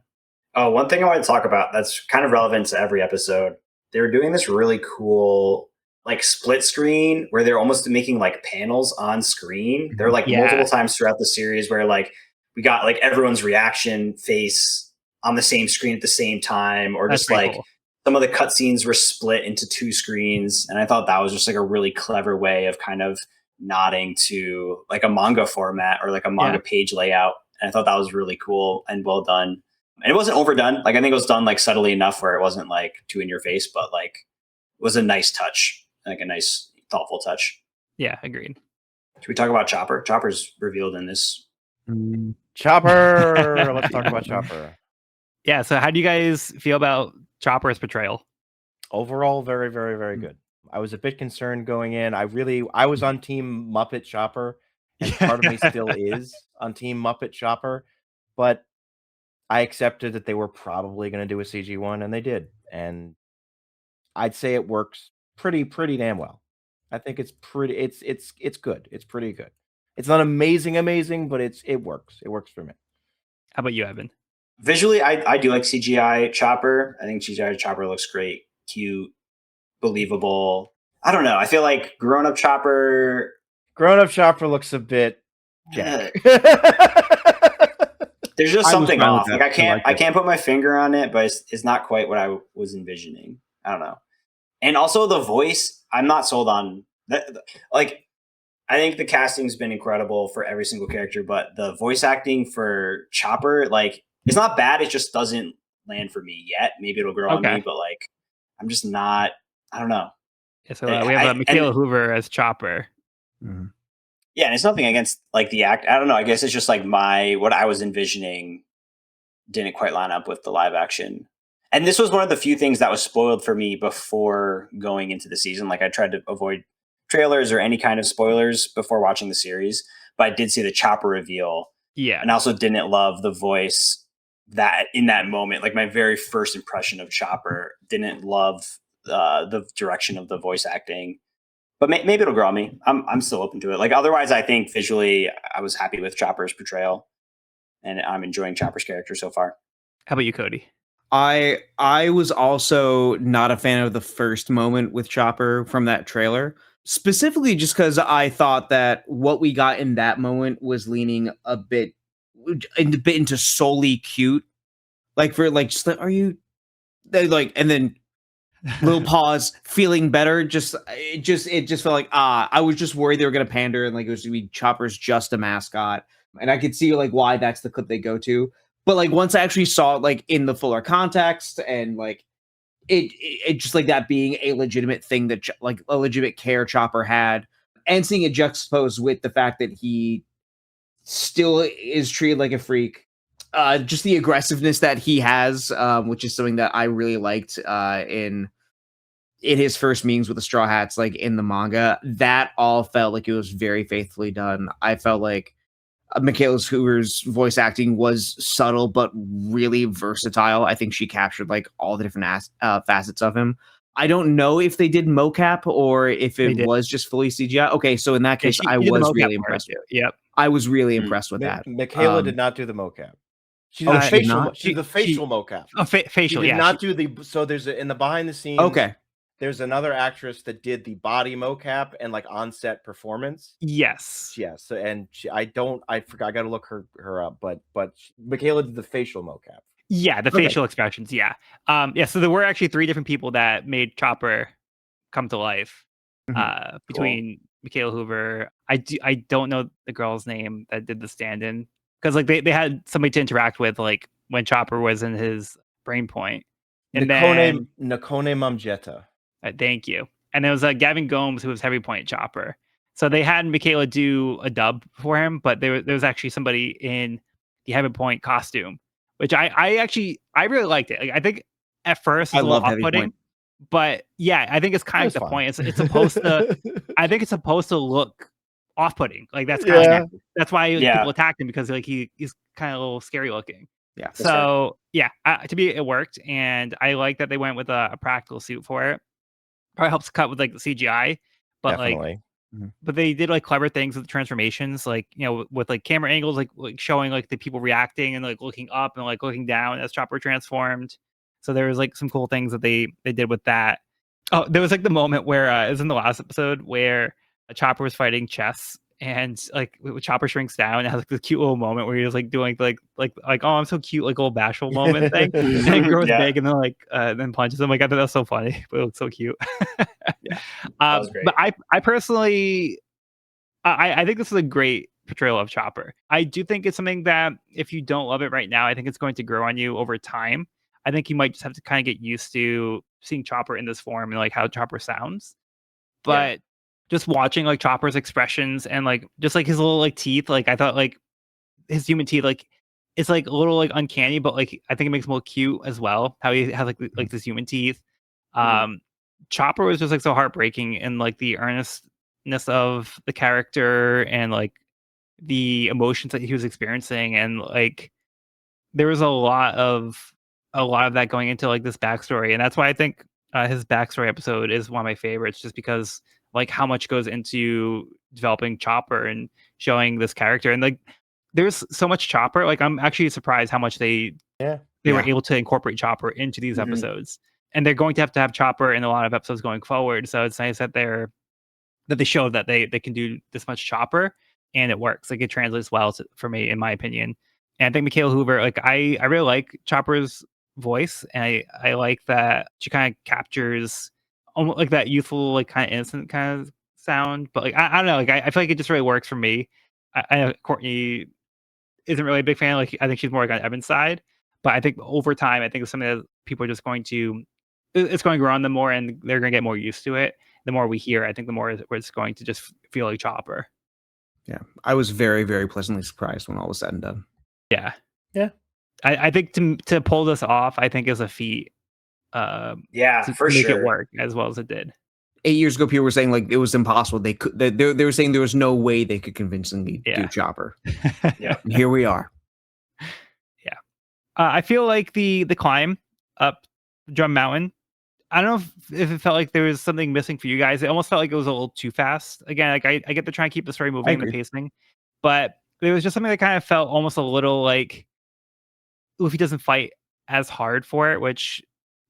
Speaker 3: Oh, one thing I want to talk about that's kind of relevant to every episode. They were doing this really cool like split screen where they're almost making like panels on screen. They're like multiple times throughout the series where like we got like everyone's reaction face on the same screen at the same time, or just like cool. Some of the cutscenes were split into 2 screens. And I thought that was just like a really clever way of kind of nodding to like a manga format or like a manga page layout. And I thought that was really cool and well done. And it wasn't overdone. Like I think it was done like subtly enough where it wasn't like too in your face, but like it was a nice touch, like a nice thoughtful touch.
Speaker 1: Yeah, agreed.
Speaker 3: Should we talk about Chopper? Chopper's revealed in this.
Speaker 2: Chopper. Let's talk about Chopper.
Speaker 1: Yeah. So how do you guys feel about Chopper's portrayal?
Speaker 2: Overall, very, very, very good. I was a bit concerned going in. I was on Team Muppet Chopper, and part of me still is on Team Muppet Chopper, but I accepted that they were probably going to do a CG one, and they did. And I'd say it works pretty damn well. I think it's good. It's pretty good. It's not amazing, but it works. It works for me.
Speaker 1: How about you, Evan?
Speaker 3: Visually, I do like CGI Chopper. I think CGI Chopper looks great, cute, believable. I don't know. I feel like grown-up Chopper
Speaker 2: looks a bit jank.
Speaker 3: There's just something off. Like I
Speaker 4: it.
Speaker 3: can't put my finger on it, but it's not quite what I was envisioning. I don't know. And also the voice, I'm not sold on. Like, I think the casting's been incredible for every single character, but the voice acting for Chopper, like, it's not bad. It just doesn't land for me yet. Maybe it'll grow on me, but like, I'm just not. I don't know.
Speaker 1: Yeah, so we have Michaela Hoover as Chopper.
Speaker 4: Mhm.
Speaker 3: Yeah, and it's nothing against like the act. I don't know. I guess it's just like what I was envisioning didn't quite line up with the live action. And this was one of the few things that was spoiled for me before going into the season. Like I tried to avoid trailers or any kind of spoilers before watching the series, but I did see the Chopper reveal.
Speaker 1: Yeah.
Speaker 3: And I also didn't love the voice that in that moment, like my very first impression of Chopper, didn't love the direction of the voice acting. But maybe it'll grow on me. I'm still open to it. Like otherwise, I think visually, I was happy with Chopper's portrayal, and I'm enjoying Chopper's character so far.
Speaker 1: How about you, Cody?
Speaker 4: I was also not a fan of the first moment with Chopper from that trailer, specifically just because I thought that what we got in that moment was leaning a bit into solely cute, like for like just like, are you like, and then little pause, feeling better. It just felt like I was just worried they were gonna pander and like it was gonna be Chopper's just a mascot, and I could see like why that's the clip they go to. But like once I actually saw it like in the fuller context and like it just like that being a legitimate thing that like a legitimate care Chopper had, and seeing it juxtaposed with the fact that he still is treated like a freak. Just the aggressiveness that he has, which is something that I really liked in his first meetings with the Straw Hats, like in the manga, that all felt like it was very faithfully done. I felt like Michaela Hoover's voice acting was subtle but really versatile. I think she captured like all the different facets of him. I don't know if they did mocap or if it was just fully CGI. Okay, so in that case, I was really impressed.
Speaker 1: Yep,
Speaker 4: I was really impressed with that.
Speaker 2: Michaela did not do the mocap. She's
Speaker 4: Oh,
Speaker 2: the
Speaker 4: she did
Speaker 2: facial.
Speaker 4: not?
Speaker 2: She's the facial mocap.
Speaker 1: Oh, facial.
Speaker 2: She did
Speaker 1: Yeah,
Speaker 2: not do the. So there's in the behind the scenes.
Speaker 4: Okay.
Speaker 2: There's another actress that did the body mocap and like on-set performance.
Speaker 1: Yes.
Speaker 2: Yes, and I forgot. I got to look her up, but Michaela did the facial mocap.
Speaker 1: Yeah, the facial expressions. Yeah. Yeah. So there were actually 3 different people that made Chopper come to life. Between Michaela Hoover, I don't know the girl's name that did the stand-in because like they had somebody to interact with like when Chopper was in his brain point. And
Speaker 2: Nakone Mamjeta.
Speaker 1: Thank you. And there was Gavin Gomes who was heavy point Chopper. So they had Michaela do a dub for him, but there was actually somebody in the heavy point costume, which I really liked it. Like, I think at first it's a little off-putting, but yeah, I think it's kind of the point. It's supposed to. I think it's supposed to look off-putting. Like that's kind of that's why people attacked him because like he's kind of a little scary looking.
Speaker 4: Yeah.
Speaker 1: So yeah, to me it worked, and I like that they went with a practical suit for it. Probably helps cut with like the CGI, but
Speaker 2: Definitely.
Speaker 1: but they did like clever things with the transformations, like with like camera angles, like showing like the people reacting and like looking up and like looking down as Chopper transformed. So there was like some cool things that they did with that. Oh, there was like the moment where it was in the last episode where Chopper was fighting chess, and like Chopper shrinks down and has like this cute little moment where he was like doing like oh, I'm so cute, like little bashful moment thing, and it grows big and then like then punches him. Like I thought that was so funny, but it looks so cute.
Speaker 3: Yeah, that was great.
Speaker 1: But I personally, I think this is a great portrayal of Chopper. I do think it's something that if you don't love it right now, I think it's going to grow on you over time. I think you might just have to kind of get used to seeing Chopper in this form and like how Chopper sounds. But just watching like Chopper's expressions and like just like his little like teeth, like I thought like his human teeth, like it's like a little like uncanny, but like I think it makes him look cute as well. How he has like this human teeth. Chopper was just like so heartbreaking, and like the earnestness of the character and like the emotions that he was experiencing, and like there was a lot of that going into like this backstory, and that's why I think his backstory episode is one of my favorites, just because like how much goes into developing Chopper and showing this character, and like there's so much Chopper. Like I'm actually surprised how much they were
Speaker 4: Yeah.
Speaker 1: able to incorporate Chopper into these
Speaker 3: Mhm.
Speaker 1: episodes, and they're going to have Chopper in a lot of episodes going forward. So it's nice that they show that they can do this much Chopper, and it works. Like it translates well for me, in my opinion. And I think Michaela Hoover, like I really like Chopper's voice, and I like that she kind of captures almost like that youthful, like kind of innocent kind of sound. But like I don't know, like I feel like it just really works for me. I know Courtney isn't really a big fan. Like I think she's more like on Evan's side, but I think over time, I think it's something that people are just going to it's going to grow on them more, and they're going to get more used to it. The more we hear, I think the more it's going to just feel like Chopper.
Speaker 4: Yeah. I was very, very pleasantly surprised when all was said and done.
Speaker 1: Yeah,
Speaker 2: Yeah.
Speaker 1: I think to pull this off, I think is a feat.
Speaker 3: Yeah,
Speaker 1: To
Speaker 3: for
Speaker 1: make it
Speaker 3: sure.
Speaker 1: work as well as it did.
Speaker 4: 8 years ago, people were saying like it was impossible. They were saying there was no way they could convincingly
Speaker 1: Yeah.
Speaker 4: do Chopper.
Speaker 3: Yeah.
Speaker 4: And here we are.
Speaker 1: I feel like the climb up Drum Mountain. I don't know if it felt like there was something missing for you guys. It almost felt like it was a little too fast. Again, like I get to try and keep the story moving and the
Speaker 4: agree.
Speaker 1: pacing, but there was just something that kind of felt almost a little like Luffy doesn't fight as hard for it, which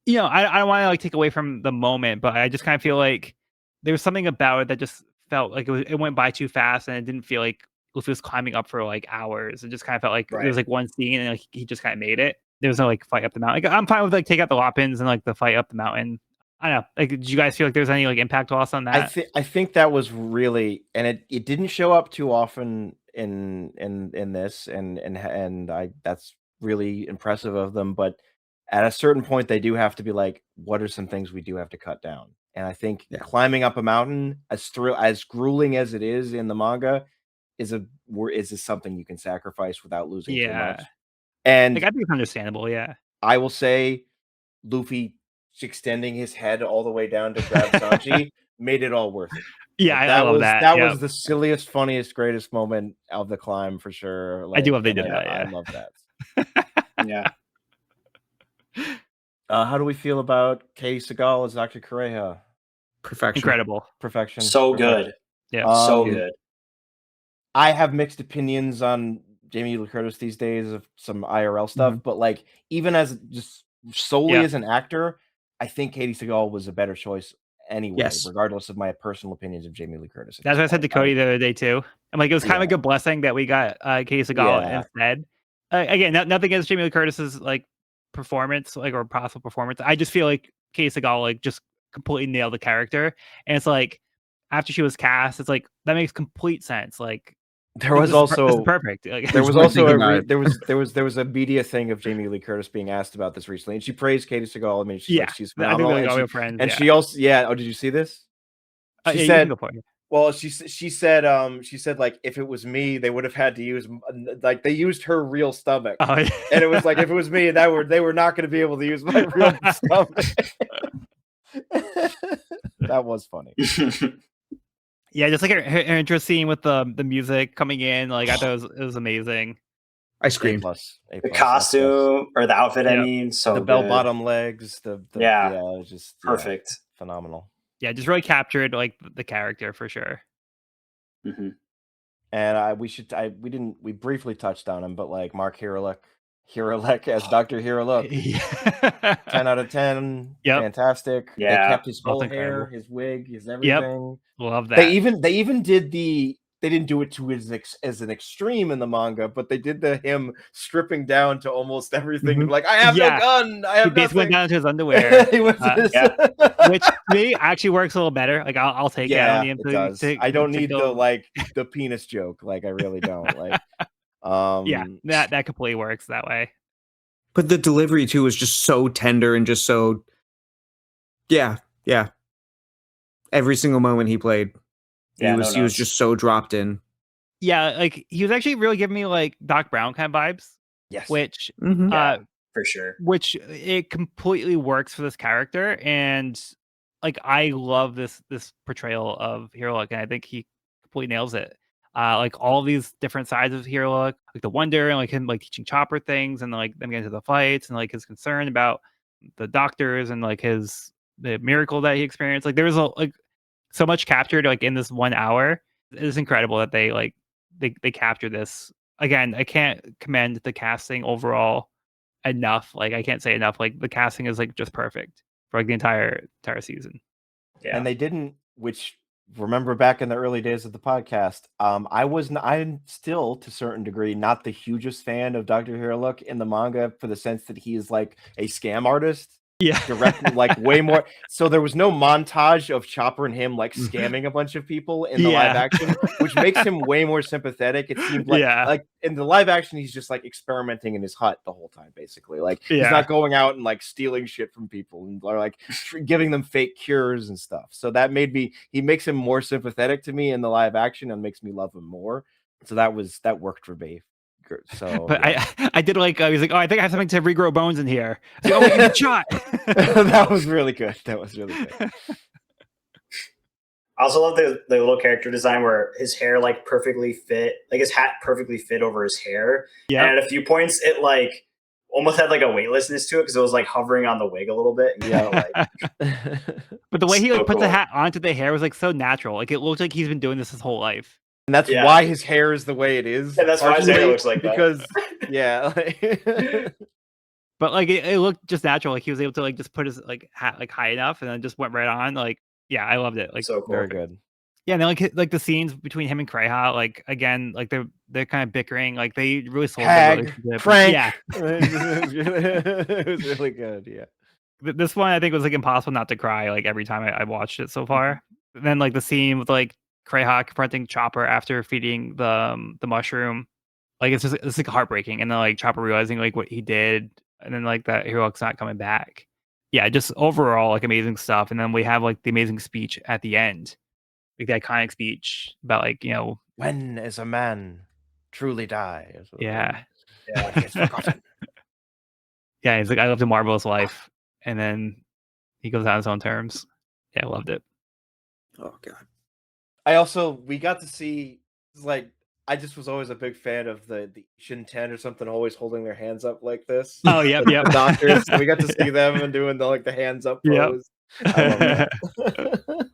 Speaker 1: I don't want to like take away from the moment, but I just kind of feel like there was something about it that just felt like it went by too fast, and it didn't feel like Luffy was climbing up for like hours. It just kind of felt like there was
Speaker 3: Right.
Speaker 1: like one scene and like he just kind of made it. There was no like fight up the mountain. Like I'm fine with like take out the Loppins and like the fight up the mountain. I don't know. Like, did you guys feel like there's any like impact loss on that?
Speaker 2: I think that was really, and it didn't show up too often in this, and I that's really impressive of them. But at a certain point, they do have to be like, what are some things we do have to cut down? And I think
Speaker 4: Yeah.
Speaker 2: climbing up a mountain, as grueling as it is in the manga, is something you can sacrifice without losing too much.
Speaker 1: Yeah.
Speaker 2: And
Speaker 1: Like I think it's understandable. Yeah.
Speaker 2: I will say, Luffy extending his head all the way down to grab Sanji made it all worth it.
Speaker 1: Yeah,
Speaker 2: Like,
Speaker 1: I love that.
Speaker 2: That
Speaker 1: Yeah.
Speaker 2: was the silliest, funniest, greatest moment of the climb for sure.
Speaker 1: I do
Speaker 2: Like,
Speaker 1: love they
Speaker 2: and
Speaker 1: did that.
Speaker 2: I
Speaker 1: Yeah.
Speaker 2: love that.
Speaker 3: Yeah.
Speaker 2: How do we feel about Katie Seagal as Dr. Correja?
Speaker 4: Perfection.
Speaker 1: Incredible.
Speaker 2: Perfection.
Speaker 3: So
Speaker 2: perfection.
Speaker 3: good.
Speaker 1: Yeah.
Speaker 3: So
Speaker 2: Um,
Speaker 3: good.
Speaker 2: I have mixed opinions on Jamie Lee Curtis these days of some IRL stuff, but like even as just solely
Speaker 1: Yeah.
Speaker 2: as an actor, I think Katie Seagal was a better choice anyway,
Speaker 4: Yes.
Speaker 2: regardless of my personal opinions of Jamie Lee Curtis. at
Speaker 1: That's what I
Speaker 2: this
Speaker 1: said to
Speaker 2: point.
Speaker 1: Cody the other day too. I'm like, it was kind of like a blessing that we got Katie Seagal
Speaker 2: Yeah.
Speaker 1: instead. Again, nothing against Jamie Lee Curtis's like performance, like or possible performance. I just feel like Katie Seagal like just completely nailed the character, and it's like after she was cast, it's like that makes complete sense. Like
Speaker 2: There was
Speaker 1: this is
Speaker 2: also
Speaker 1: perfect. Like,
Speaker 2: there was
Speaker 4: weird
Speaker 2: also
Speaker 4: thinking about it.
Speaker 2: there was a media thing of Jamie Lee Curtis being asked about this recently, and she praised Katie Seagal. I mean, she's
Speaker 1: yeah,
Speaker 2: like, she's
Speaker 1: I think
Speaker 2: phenomenal,
Speaker 1: they're like all
Speaker 2: and
Speaker 1: your friends.
Speaker 2: and she also oh, did you see this?
Speaker 1: Yeah,
Speaker 2: She
Speaker 1: you
Speaker 2: said,
Speaker 1: can go for it.
Speaker 2: well, she said like if it was me, they would have had to use like they used her real stomach,
Speaker 1: Oh, yeah.
Speaker 2: and it was like if it was me, they were not going to be able to use my real stomach. That was funny.
Speaker 1: Yeah, just like her intro scene with the music coming in, like I thought it was amazing.
Speaker 4: I
Speaker 2: A
Speaker 4: screamed.
Speaker 2: plus, A
Speaker 3: The
Speaker 2: plus,
Speaker 3: costume or the outfit, I
Speaker 1: Yeah.
Speaker 3: mean, so
Speaker 2: the
Speaker 3: good.
Speaker 2: bell bottom legs, the
Speaker 3: Yeah.
Speaker 2: it was just
Speaker 3: Perfect.
Speaker 2: phenomenal.
Speaker 1: Yeah, just really captured like the character for sure.
Speaker 3: Mhm.
Speaker 2: And we briefly touched on him, but like Mark Hiralek as Dr. Hiralek,
Speaker 1: Yeah.
Speaker 2: 10 out of 10,
Speaker 1: Yep.
Speaker 2: fantastic. They
Speaker 3: Yeah,
Speaker 2: kept his whole
Speaker 1: that's
Speaker 2: hair,
Speaker 1: incredible.
Speaker 2: his wig, his
Speaker 1: Yep.
Speaker 2: everything.
Speaker 1: Love that.
Speaker 2: They even did they didn't do it to as an extreme in the manga, but they did him stripping down to almost everything.
Speaker 4: Mhm.
Speaker 2: Like, I have
Speaker 1: Yeah.
Speaker 2: no gun. I
Speaker 1: He
Speaker 2: have
Speaker 1: basically went
Speaker 2: nothing.
Speaker 1: down to his underwear,
Speaker 2: He went to his-
Speaker 3: yeah.
Speaker 1: which to me actually works a little better. Like I'll take it. I
Speaker 2: yeah,
Speaker 1: don't need him
Speaker 2: it does. I don't need
Speaker 1: kill-
Speaker 2: the penis joke. Like, I really don't. Like,
Speaker 1: Yeah, that completely works that way.
Speaker 4: But the delivery too was just so tender and just so yeah. Every single moment he played,
Speaker 3: Yeah,
Speaker 4: he
Speaker 3: no
Speaker 4: was
Speaker 3: notes.
Speaker 4: just so dropped in.
Speaker 1: Yeah, like he was actually really giving me like Doc Brown kind of vibes.
Speaker 2: Yes.
Speaker 1: which
Speaker 4: Mhm.
Speaker 3: Yeah, for sure.
Speaker 1: which it completely works for this character, and like I love this portrayal of Hero Luck, and I think he completely nails it. Like all these different sides of Hero Luck, like the wonder and like him like teaching Chopper things, and like them getting into the fights, and like his concern about the doctors, and like the miracle that he experienced. Like there was like so much captured like in this 1 hour. It is incredible that they capture this. Again, I can't commend the casting overall enough. Like I can't say enough. Like the casting is like just perfect for like the entire season.
Speaker 3: Yeah.
Speaker 2: And they didn't, which remember back in the early days of the podcast, I'm still to a certain degree not the hugest fan of Dr. Hirolook in the manga for the sense that he is like a scam artist.
Speaker 1: Yeah.
Speaker 2: Directly, like way more. So there was no montage of Chopper and him like scamming a bunch of people in the live
Speaker 1: Yeah.
Speaker 2: action, which makes him way more sympathetic. It seemed like
Speaker 1: Yeah.
Speaker 2: like in the live action, he's just like experimenting in his hut the whole time, basically. Like he's
Speaker 1: Yeah.
Speaker 2: not going out and like stealing shit from people and or like giving them fake cures and stuff. So that he makes him more sympathetic to me in the live action and makes me love him more. So that worked for me. So,
Speaker 1: But
Speaker 2: yeah.
Speaker 1: I did like he's like, oh, I think I have something to regrow bones in here. Like, oh, wait, you get shot.
Speaker 2: That was really good. That was really good.
Speaker 3: I also love the little character design where his hair like perfectly fit, like his hat perfectly fit over his hair.
Speaker 1: Yeah.
Speaker 3: And at a few points, it like almost had like a weightlessness to it because it was like hovering on the wig a little bit. And,
Speaker 1: But the way he like
Speaker 3: So
Speaker 1: put the
Speaker 3: cool.
Speaker 1: hat onto the hair was like so natural. Like it looked like he's been doing this his whole life.
Speaker 2: And that's
Speaker 3: Yeah.
Speaker 2: why his hair is the way it is.
Speaker 3: And that's why his hair
Speaker 2: partially,
Speaker 3: looks like that.
Speaker 2: because yeah.
Speaker 1: But like it looked just natural. Like he was able to like just put his like hat like high enough, and then just went right on. Like yeah, I loved it. Like
Speaker 3: So cool.
Speaker 2: Very good.
Speaker 1: yeah, and then like the scenes between him and Kreha, like again, like they're kind of bickering. Like they really sold their
Speaker 2: Hag,
Speaker 1: relationship.
Speaker 2: Frank.
Speaker 1: Yeah,
Speaker 2: It was really good. Yeah.
Speaker 1: this one I think was like impossible not to cry like every time I watched it so far. And then like the scene with like Kreha confronting Chopper after feeding the mushroom, like it's like heartbreaking. And then like Chopper realizing like what he did, and then like that Hiro's not coming back. Yeah, just overall like amazing stuff. And then we have like the amazing speech at the end, like the iconic speech about like
Speaker 2: When is a man truly die? Or something.
Speaker 1: yeah.
Speaker 3: Yeah.
Speaker 2: He is forgotten.
Speaker 1: Yeah, he's like, I lived a marvelous life, and then he goes on his own terms. Yeah, I loved it.
Speaker 4: Oh god.
Speaker 2: We got to see like I just was always a big fan of the Shinten or something always holding their hands up like this.
Speaker 1: Oh, yep,
Speaker 2: The
Speaker 1: yep.
Speaker 2: doctors. We got to see them and doing the hands up
Speaker 1: Yep.
Speaker 2: pose. I love that.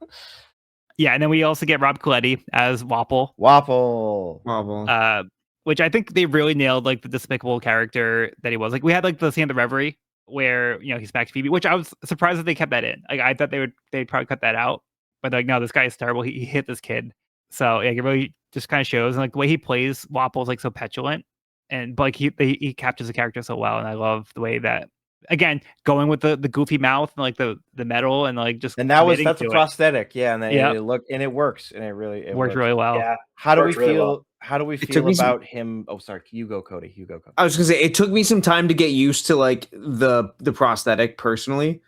Speaker 1: Yeah, and then we also get Rob Coletti as Wapple,
Speaker 2: Wapple.
Speaker 1: which I think they really nailed like the despicable character that he was. Like we had like the scene at the Reverie where he smacked Phoebe, which I was surprised that they kept that in. Like I thought they'd probably cut that out, but like no, this guy is terrible. He hit this kid, so yeah, it really just kind of shows. And like the way he plays Wapple is like so petulant, and but like he captures the character so well, and I love the way that. Again, going with the goofy mouth and like the metal and like just
Speaker 2: And that's a prosthetic, yeah, and it works, and it
Speaker 1: works really well.
Speaker 3: Yeah.
Speaker 2: How do we
Speaker 3: Works really
Speaker 2: feel?
Speaker 3: well.
Speaker 2: How do we
Speaker 4: took
Speaker 2: feel
Speaker 4: me some-
Speaker 2: about him? Oh, sorry, you go, Cody.
Speaker 4: I was gonna say it took me some time to get used to like the prosthetic personally.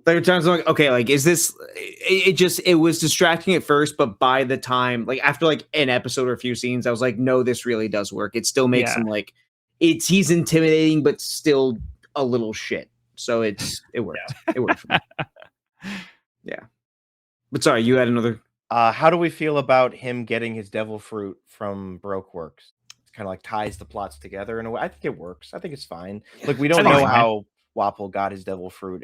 Speaker 4: There were times I'm like, okay, like is this? It was distracting at first, but by the time like after like an episode or a few scenes, I was like, no, this really does work. It still makes him like he's intimidating, but still a little shit. So it worked. Yeah. It worked for me. Yeah. But sorry, you had another.
Speaker 2: How do we feel about him getting his devil fruit from Baroque Works? It's kind of like ties the plots together in a way. I think it works. I think it's fine. Like we don't know how Wapple got his devil fruit,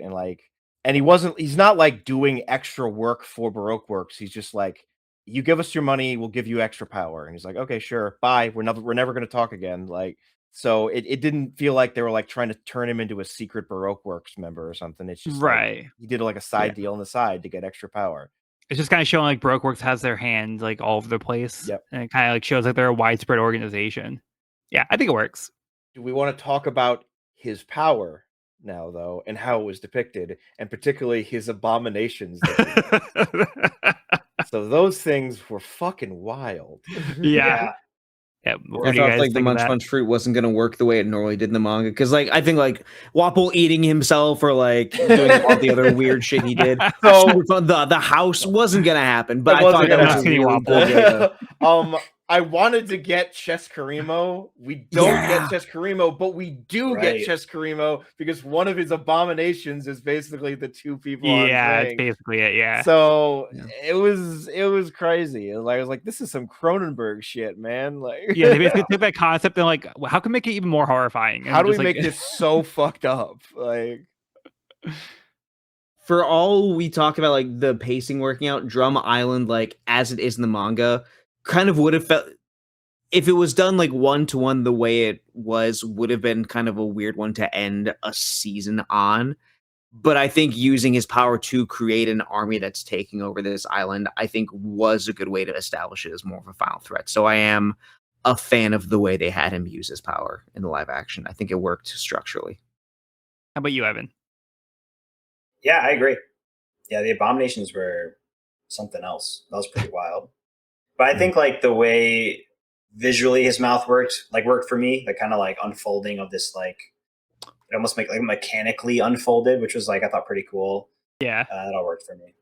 Speaker 2: and he's not like doing extra work for Baroque Works. He's just like, you give us your money, we'll give you extra power. And he's like, okay, sure, bye. We're never going to talk again. Like. So it didn't feel like they were like trying to turn him into a secret Baroque Works member or something. It's just
Speaker 1: right.
Speaker 2: Like, he did like a side deal on the side to get extra power.
Speaker 1: It's just kind of showing like Baroque Works has their hand like all over the place.
Speaker 2: Yep.
Speaker 1: And it kind of like shows like they're a widespread organization. Yeah, I think it works.
Speaker 2: Do we want to talk about his power now though, and how it was depicted, and particularly his abominations? So those things were fucking wild.
Speaker 1: Yeah.
Speaker 4: I thought like the Munch fruit wasn't gonna work the way it normally did in the manga because like I think like Wapple eating himself or like doing all the other weird shit he did. So the house wasn't gonna happen, but I thought that was really good.
Speaker 2: I wanted to get Chess Karimo. We don't get Chess Karimo, but we do get Chess Karimo because one of his abominations is basically the two people on
Speaker 1: it's
Speaker 2: Zing.
Speaker 1: basically it. Yeah.
Speaker 2: So it was crazy. I was like, this is some Cronenberg shit, man. Like,
Speaker 1: yeah, they basically took that concept and like, how can we make it even more horrifying?
Speaker 2: How do we
Speaker 1: just,
Speaker 2: make this so fucked up? Like,
Speaker 4: for all we talk about, like the pacing working out, Drum Island, like as it is in the manga, kind of would have felt, if it was done like 1-to-1 the way it was, would have been kind of a weird one to end a season on. But I think using his power to create an army that's taking over this island, I think was a good way to establish it as more of a final threat. So I am a fan of the way they had him use his power in the live action. I think it worked structurally.
Speaker 1: How about you, Evan?
Speaker 3: Yeah, I agree. Yeah, the abominations were something else. That was pretty wild. But I think like the way visually his mouth worked for me, the kind of like unfolding of this, like it almost like mechanically unfolded, which was like I thought pretty cool.
Speaker 1: Yeah,
Speaker 3: that all worked for me.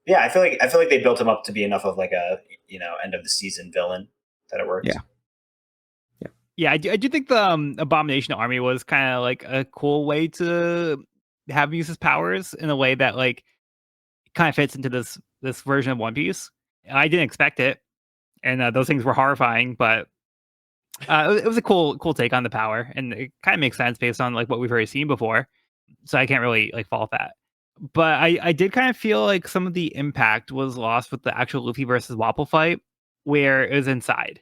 Speaker 3: Yeah, I feel like they built him up to be enough of like a end of the season villain that it worked.
Speaker 1: Yeah, I do think the Abomination Army was kind of like a cool way to have him use his powers in a way that like kind of fits into this version of One Piece. I didn't expect it, and those things were horrifying, but it was a cool take on the power, and it kind of makes sense based on like what we've already seen before. So I can't really like fault that. But I did kind of feel like some of the impact was lost with the actual Luffy versus Wapple fight, where it was inside,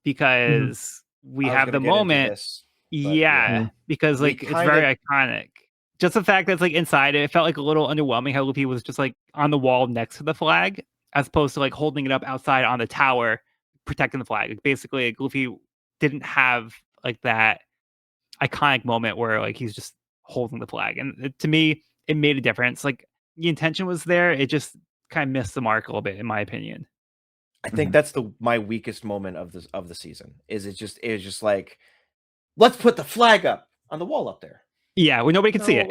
Speaker 1: because we have the moment. Because like it's very iconic. Just the fact that it's like inside it felt like a little underwhelming how Luffy was just like on the wall next to the flag, as opposed to like holding it up outside on the tower, protecting the flag. Like, basically, like, Luffy didn't have like that iconic moment where like he's just holding the flag, and to me, it made a difference. Like the intention was there, it just kind of missed the mark a little bit, in my opinion.
Speaker 2: I think that's my weakest moment of the season. It was just like, let's put the flag up on the wall up there.
Speaker 1: Yeah, well, nobody can see it.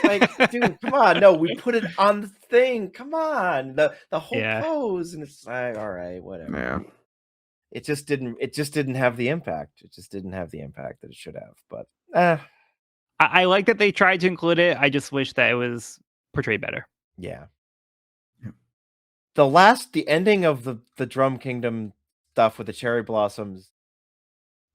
Speaker 2: Like, dude, come on. No, we put it on the thing. Come on. The whole pose. And it's like, all right, whatever.
Speaker 4: Yeah.
Speaker 2: It just didn't have the impact. It just didn't have the impact that it should have. But
Speaker 1: I like that they tried to include it. I just wish that it was portrayed better.
Speaker 2: Yeah. The ending of the Drum Kingdom stuff with the cherry blossoms,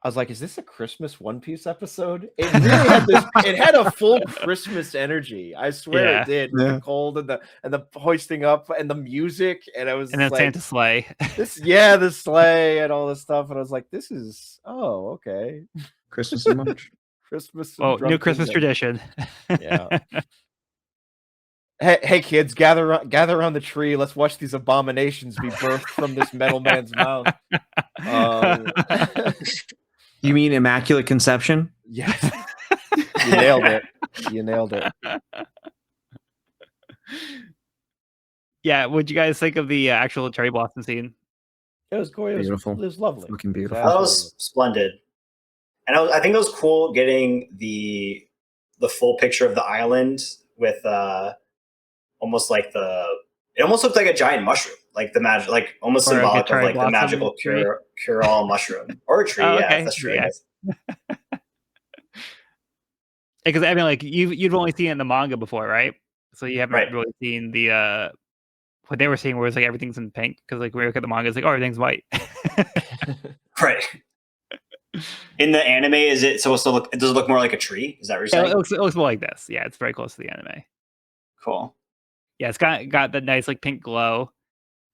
Speaker 2: I was like, is this a Christmas One Piece episode? It really had it had a full Christmas energy. I swear it did. With the cold and the hoisting up and the music. And I was
Speaker 1: and then
Speaker 2: like,
Speaker 1: Santa's sleigh.
Speaker 2: The sleigh and all this stuff. And I was like, this is okay.
Speaker 4: Christmas in March.
Speaker 2: Christmas.
Speaker 1: New Christmas tradition.
Speaker 2: Yeah. Hey kids, gather around the tree. Let's watch these abominations be birthed from this metal man's mouth.
Speaker 4: You mean Immaculate Conception?
Speaker 2: Yes. You nailed it. You nailed it.
Speaker 1: Yeah, what'd you guys think of the actual cherry blossom scene?
Speaker 2: It was gorgeous.
Speaker 4: Beautiful.
Speaker 2: It was lovely.
Speaker 4: Looking beautiful.
Speaker 3: That was splendid. And I think it was cool getting the full picture of the island with almost like it almost looked like a giant mushroom, like the magic, like almost symbolic of like the magical cure all mushroom or a tree. Okay. That's true. Yeah.
Speaker 1: Because I mean, like you've only seen it in the manga before, right? So you haven't really seen the what they were seeing, where it's like everything's in pink. Because like when we look at the manga, it's like, oh, everything's white.
Speaker 3: Right. In the anime, is it supposed to look? Does it look more like a tree? Is that what you're saying?
Speaker 1: It looks more like this. Yeah, it's very close to the anime.
Speaker 3: Cool.
Speaker 1: Yeah, it's got that nice like pink glow,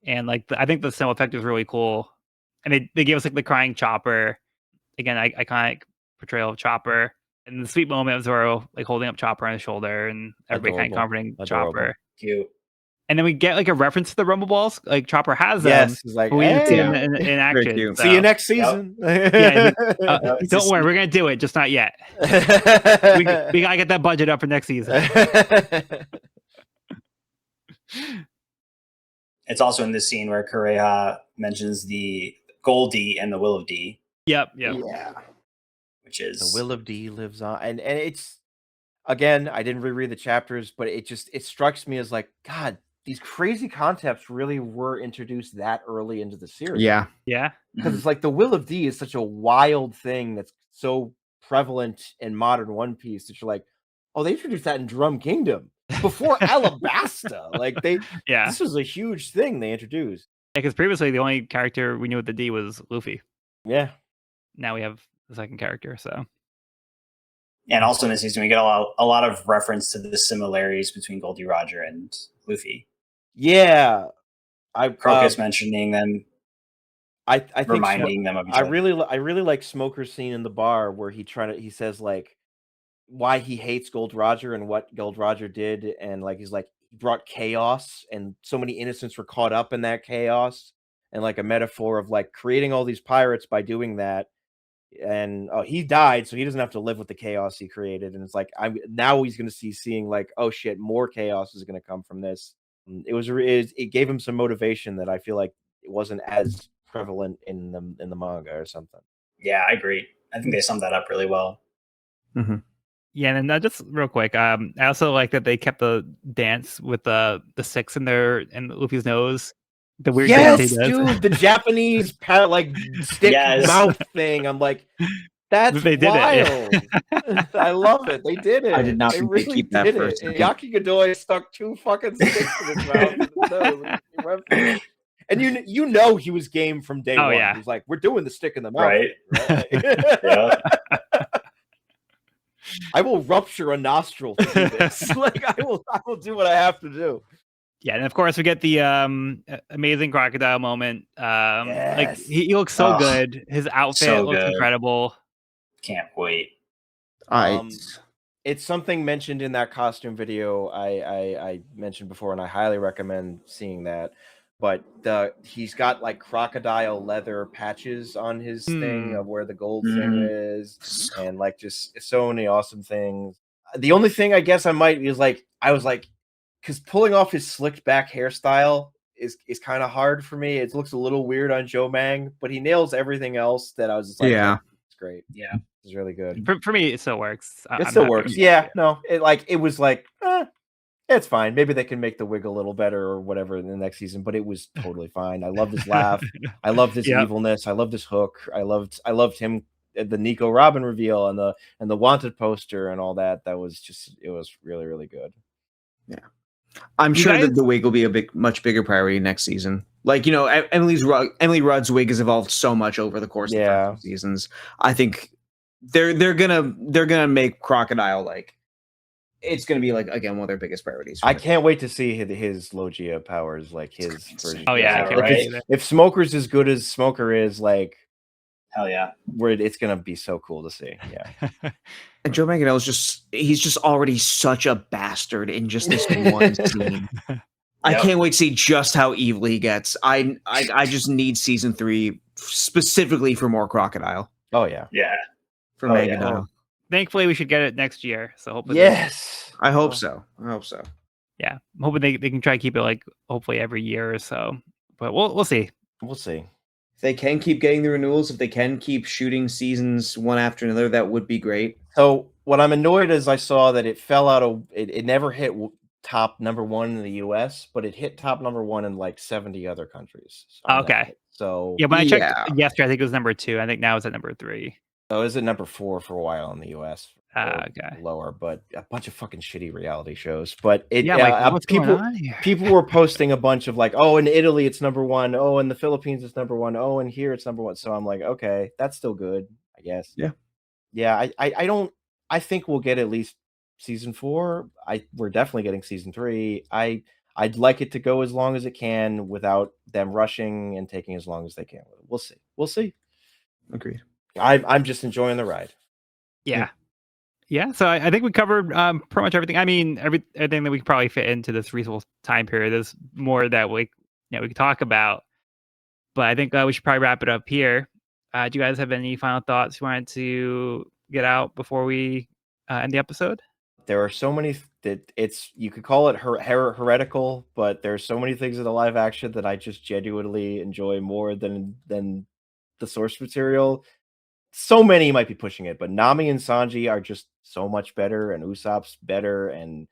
Speaker 1: and like I think the snow effect is really cool. And they gave us like the crying Chopper, again, iconic portrayal of Chopper, and the sweet moment of Zoro like holding up Chopper on his shoulder, and everybody kind of comforting Chopper.
Speaker 3: Cute.
Speaker 1: And then we get like a reference to the Rumble Balls. Like Chopper has them.
Speaker 2: Yes, he's like,
Speaker 1: we didn't see them in action. So.
Speaker 2: See you next season.
Speaker 1: Yeah, don't worry, we're gonna do it, just not yet. we gotta get that budget up for next season.
Speaker 3: It's also in this scene where Kureha mentions the Goldie and the Will of D.
Speaker 1: Yep.
Speaker 2: Yeah.
Speaker 3: Which is
Speaker 2: the Will of D lives on, and it's again, I didn't reread the chapters, but it strikes me as like, God these crazy concepts really were introduced that early into the series.
Speaker 4: Yeah.
Speaker 1: Yeah.
Speaker 2: Because it's like the Will of D is such a wild thing that's so prevalent in modern One Piece that you're like, oh, they introduced that in Drum Kingdom before Alabasta. Like
Speaker 1: Yeah.
Speaker 2: this was a huge thing they introduced.
Speaker 1: Because previously the only character we knew with the D was Luffy.
Speaker 2: Yeah.
Speaker 1: Now we have the second character. So.
Speaker 3: And also in this season, we get a lot of reference to the similarities between Goldie Roger and Luffy.
Speaker 2: Yeah.
Speaker 3: Crocus mentioning them.
Speaker 2: I think
Speaker 3: reminding them of each
Speaker 2: I
Speaker 3: other.
Speaker 2: really like Smoker's scene in the bar where he says like why he hates Gold Roger and what Gold Roger did, and like he's like he brought chaos and so many innocents were caught up in that chaos, and like a metaphor of like creating all these pirates by doing that. And he died, so he doesn't have to live with the chaos he created. And it's like now he's going to seeing like, oh shit, more chaos is going to come from this. It gave him some motivation that I feel like it wasn't as prevalent in the manga or something.
Speaker 3: Yeah, I agree. I think they summed that up really well.
Speaker 4: Mm-hmm.
Speaker 1: Yeah, and then just real quick, I also like that they kept the dance with the six in Luffy's nose. The weird dance he does.
Speaker 2: Dude, the Japanese like stick mouth thing. I'm like, that's
Speaker 1: they did
Speaker 2: wild.
Speaker 1: It, yeah.
Speaker 2: I love it. They did it.
Speaker 4: I did not
Speaker 2: they
Speaker 4: think
Speaker 2: really
Speaker 4: they keep that
Speaker 2: did
Speaker 4: for a
Speaker 2: it.
Speaker 4: second.
Speaker 2: Yakigadoi stuck 2 fucking sticks in his mouth. He went for it. And you know he was game from day one.
Speaker 1: Yeah.
Speaker 2: He's like, we're doing the stick in the mouth.
Speaker 3: Right.
Speaker 2: Yeah. I will rupture a nostril to do this. Like I will do what I have to do.
Speaker 1: Yeah, and of course we get the amazing crocodile moment.
Speaker 2: Yes.
Speaker 1: Like he looks so good. His outfit looks incredible.
Speaker 3: Can't wait.
Speaker 2: It's something mentioned in that costume video I mentioned before, and I highly recommend seeing that. But he's got like crocodile leather patches on his thing of where the gold thing is, and like just so many awesome things. The only thing I guess I might is like I was like, because pulling off his slicked back hairstyle is kind of hard for me. It looks a little weird on Joe Mang, but he nails everything else that I was just like,
Speaker 4: yeah,
Speaker 2: it's great.
Speaker 3: Yeah,
Speaker 2: it's really good.
Speaker 1: For me, it still works.
Speaker 2: It still works. Yeah, no, it was like, it's fine. Maybe they can make the wig a little better or whatever in the next season, but it was totally fine. I loved his laugh. I loved his evilness. I loved his hook. I loved him, the Nico Robin reveal and the wanted poster and all that. It was really, really good.
Speaker 4: Yeah. I'm sure that the wig will be a much bigger priority next season. Like, Emily Rudd's wig has evolved so much over the course of the first few seasons. I think they're gonna make Crocodile like it's gonna be like again one of their biggest priorities.
Speaker 2: I can't wait to see his Logia powers, like his version.
Speaker 1: Oh yeah,
Speaker 2: right? If Smoker's as good as Smoker is, like
Speaker 3: hell yeah,
Speaker 2: it's gonna be so cool to see. Yeah.
Speaker 4: And Joe Manganiello's he's just already such a bastard in just this one scene. I can't wait to see just how evil he gets. I just need season 3 specifically for more Crocodile.
Speaker 2: Oh yeah.
Speaker 3: Yeah.
Speaker 4: For Manganiello.
Speaker 1: Thankfully we should get it next year. So hopefully
Speaker 2: I
Speaker 4: hope so.
Speaker 1: Yeah. I'm hoping they can try to keep it like hopefully every year or so. But we'll see.
Speaker 2: We'll see.
Speaker 4: If they can keep getting the renewals, if they can keep shooting seasons one after another, that would be great.
Speaker 2: So what I'm annoyed is I saw that it fell out of it never hit top number 1 in the US, but it hit top number 1 in like 70 other countries.
Speaker 1: Okay.
Speaker 2: So
Speaker 1: yeah, when I checked yesterday, I think it was number 2. I think now it's at number 3.
Speaker 2: So is it number 4 for a while in the US?
Speaker 1: Okay.
Speaker 2: Lower, but a bunch of fucking shitty reality shows. But people were posting a bunch of like, oh, in Italy it's number 1. Oh, in the Philippines it's number 1. Oh, and here it's number 1. So I'm like, okay, that's still good, I guess. Yeah. I think we'll get at least season 4. We're definitely getting season 3. I'd like it to go as long as it can without them rushing and taking as long as they can. We'll see.
Speaker 4: Agreed.
Speaker 2: I'm just enjoying the ride.
Speaker 1: Yeah, so I think we covered pretty much everything. I mean, everything that we could probably fit into this reasonable time period. There's more that we could talk about, but I think we should probably wrap it up here. Do you guys have any final thoughts you wanted to get out before we end the episode?
Speaker 2: There are so many that you could call it heretical, but there's so many things in the live action that I just genuinely enjoy more than the source material. So many might be pushing it, but Nami and Sanji are just so much better, and Usopp's better, and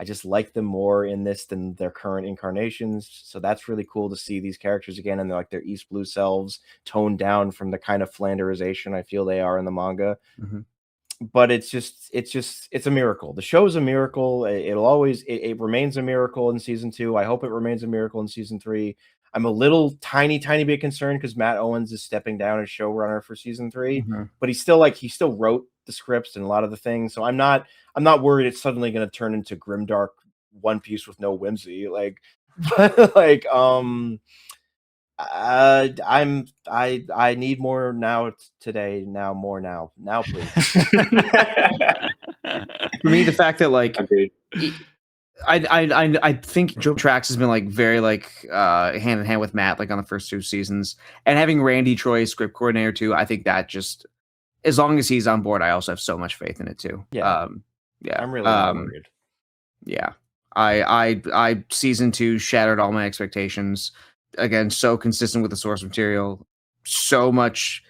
Speaker 2: I just like them more in this than their current incarnations. So that's really cool to see these characters again, and they're like their East Blue selves, toned down from the kind of Flanderization I feel they are in the manga.
Speaker 4: Mhm.
Speaker 2: But it's a miracle. The show is a miracle. It'll always it remains a miracle in season 2. I hope it remains a miracle in season 3. I'm a little tiny bit concerned because Matt Owens is stepping down as showrunner for season 3,
Speaker 4: Mhm.
Speaker 2: but he still wrote the scripts and a lot of the things. So I'm not worried it's suddenly going to turn into grimdark One Piece with no whimsy. Like, but like I need more now today. Now more now. Now please.
Speaker 4: For me, the fact that like
Speaker 3: Agreed.
Speaker 4: I think Joe Trax has been like very like hand in hand with Matt like on the first 2 seasons, and having Randy Troy script coordinator too. I think that just as long as he's on board, I also have so much faith in it too.
Speaker 2: Yeah.
Speaker 4: Yeah.
Speaker 2: I'm really not worried.
Speaker 4: Yeah. I season 2 shattered all my expectations. Again, so consistent with the source material. So much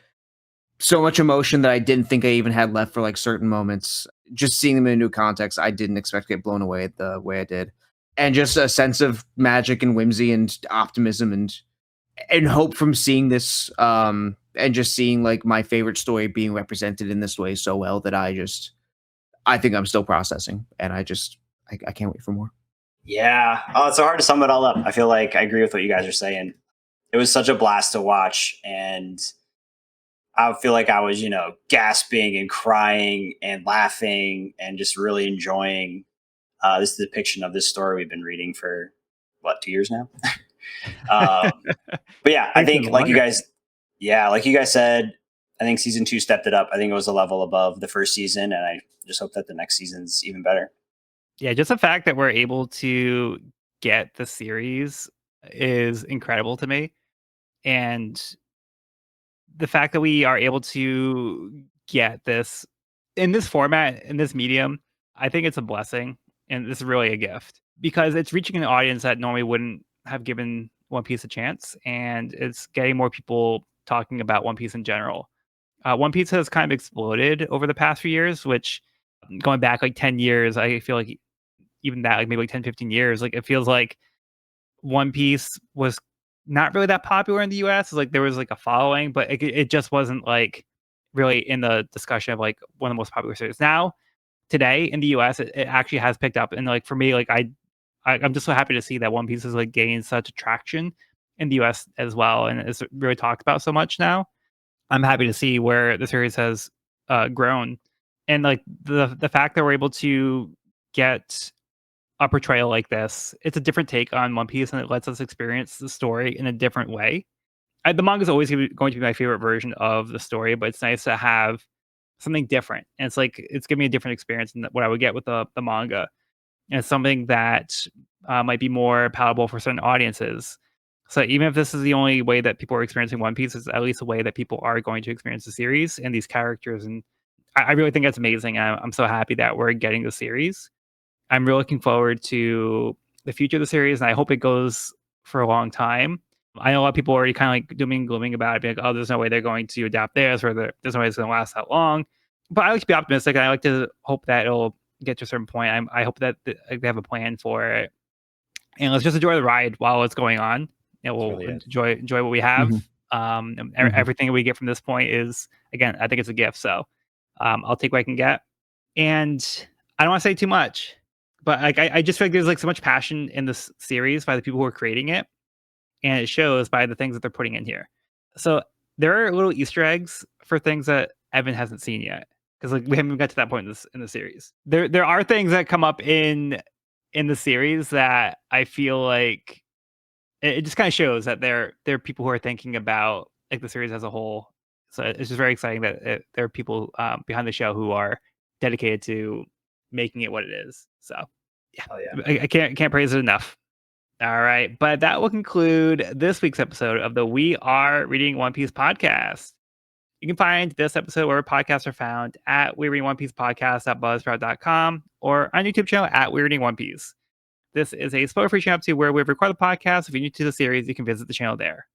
Speaker 4: emotion that I didn't think I even had left for like certain moments. Just seeing them in a new context, I didn't expect to get blown away the way I did. And just a sense of magic and whimsy and optimism and hope from seeing this and just seeing like my favorite story being represented in this way so well that I think I'm still processing, and I can't wait for more.
Speaker 3: Yeah. Oh, it's so hard to sum it all up. I feel like I agree with what you guys are saying. It was such a blast to watch, and I feel like I was, gasping and crying and laughing and just really enjoying this depiction of this story we've been reading for 2 years now. But yeah, I think like you guys said, I think season 2 stepped it up. I think it was a level above the first season, and I just hope that the next season's even better.
Speaker 1: Yeah, just the fact that we're able to get the series is incredible to me. And the fact that we are able to get this in this format, in this medium, I think it's a blessing. And this is really a gift because it's reaching an audience that normally wouldn't have given One Piece a chance. And it's getting more people talking about One Piece in general. One Piece has kind of exploded over the past few years, which going back like 10 years, I feel like even that, like maybe like 10, 15 years, like it feels like One Piece was not really that popular in the US. Like there was like a following, but it just wasn't like really in the discussion of like one of the most popular series. Now, today in the US, it actually has picked up. And like for me, like I'm just so happy to see that One Piece is like gaining such traction in the US as well. And it's really talked about so much now. I'm happy to see where the series has grown. And like the fact that we're able to get a portrayal like this, it's a different take on One Piece, and it lets us experience the story in a different way. The manga is always going to be my favorite version of the story, but it's nice to have something different. And it's like it's giving me a different experience than what I would get with the manga. And it's something that might be more palatable for certain audiences. So even if this is the only way that people are experiencing One Piece, it's at least a way that people are going to experience the series and these characters. And I really think that's amazing. I'm so happy that we're getting the series. I'm really looking forward to the future of the series, and I hope it goes for a long time. I know a lot of people are already kind of like dooming and glooming about it, being like, "Oh, there's no way they're going to adapt this, or there's no way it's going to last that long." But I like to be optimistic, and I like to hope that it'll get to a certain point. I hope that they have a plan for it, and let's just enjoy the ride while it's going on, and we'll
Speaker 2: really is.
Speaker 1: enjoy what we have.
Speaker 4: Mhm.
Speaker 1: And
Speaker 4: Mhm.
Speaker 1: everything we get from this point is, again, I think it's a gift. So I'll take what I can get, and I don't want to say too much, but like I just feel like there's like so much passion in this series by the people who are creating it, and it shows by the things that they're putting in here. So there are little Easter eggs for things that Evan hasn't seen yet, because like we haven't got to that point in the series. There are things that come up in the series that I feel like it just kind of shows that there are people who are thinking about like the series as a whole. So it's just very exciting that there are people behind the show who are dedicated to making it what it is. So yeah,
Speaker 3: Oh yeah.
Speaker 1: I can't praise it enough. All right, but that will conclude this week's episode of the We Are Reading One Piece podcast. You can find this episode where podcasts are found at We Reading One Piece podcast.buzzsprout.com or on YouTube channel at We Reading One Piece. This is a spoiler-free channel to where we record the podcast. If you're new to the series, you can visit the channel there.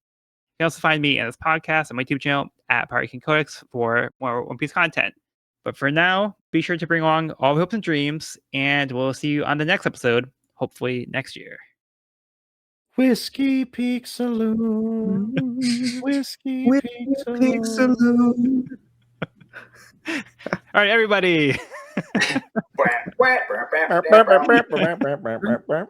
Speaker 1: You can also find me and this podcast on my YouTube channel at Pirate King Codex for more One Piece content. But for now, be sure to bring along all the hopes and dreams, and we'll see you on the next episode, hopefully next year.
Speaker 2: Whiskey Peak Saloon. Whiskey Peak
Speaker 4: Pig
Speaker 2: Saloon.
Speaker 4: Saloon.
Speaker 1: All right, everybody.
Speaker 3: Wah, wah, wah, wah, wah, wah.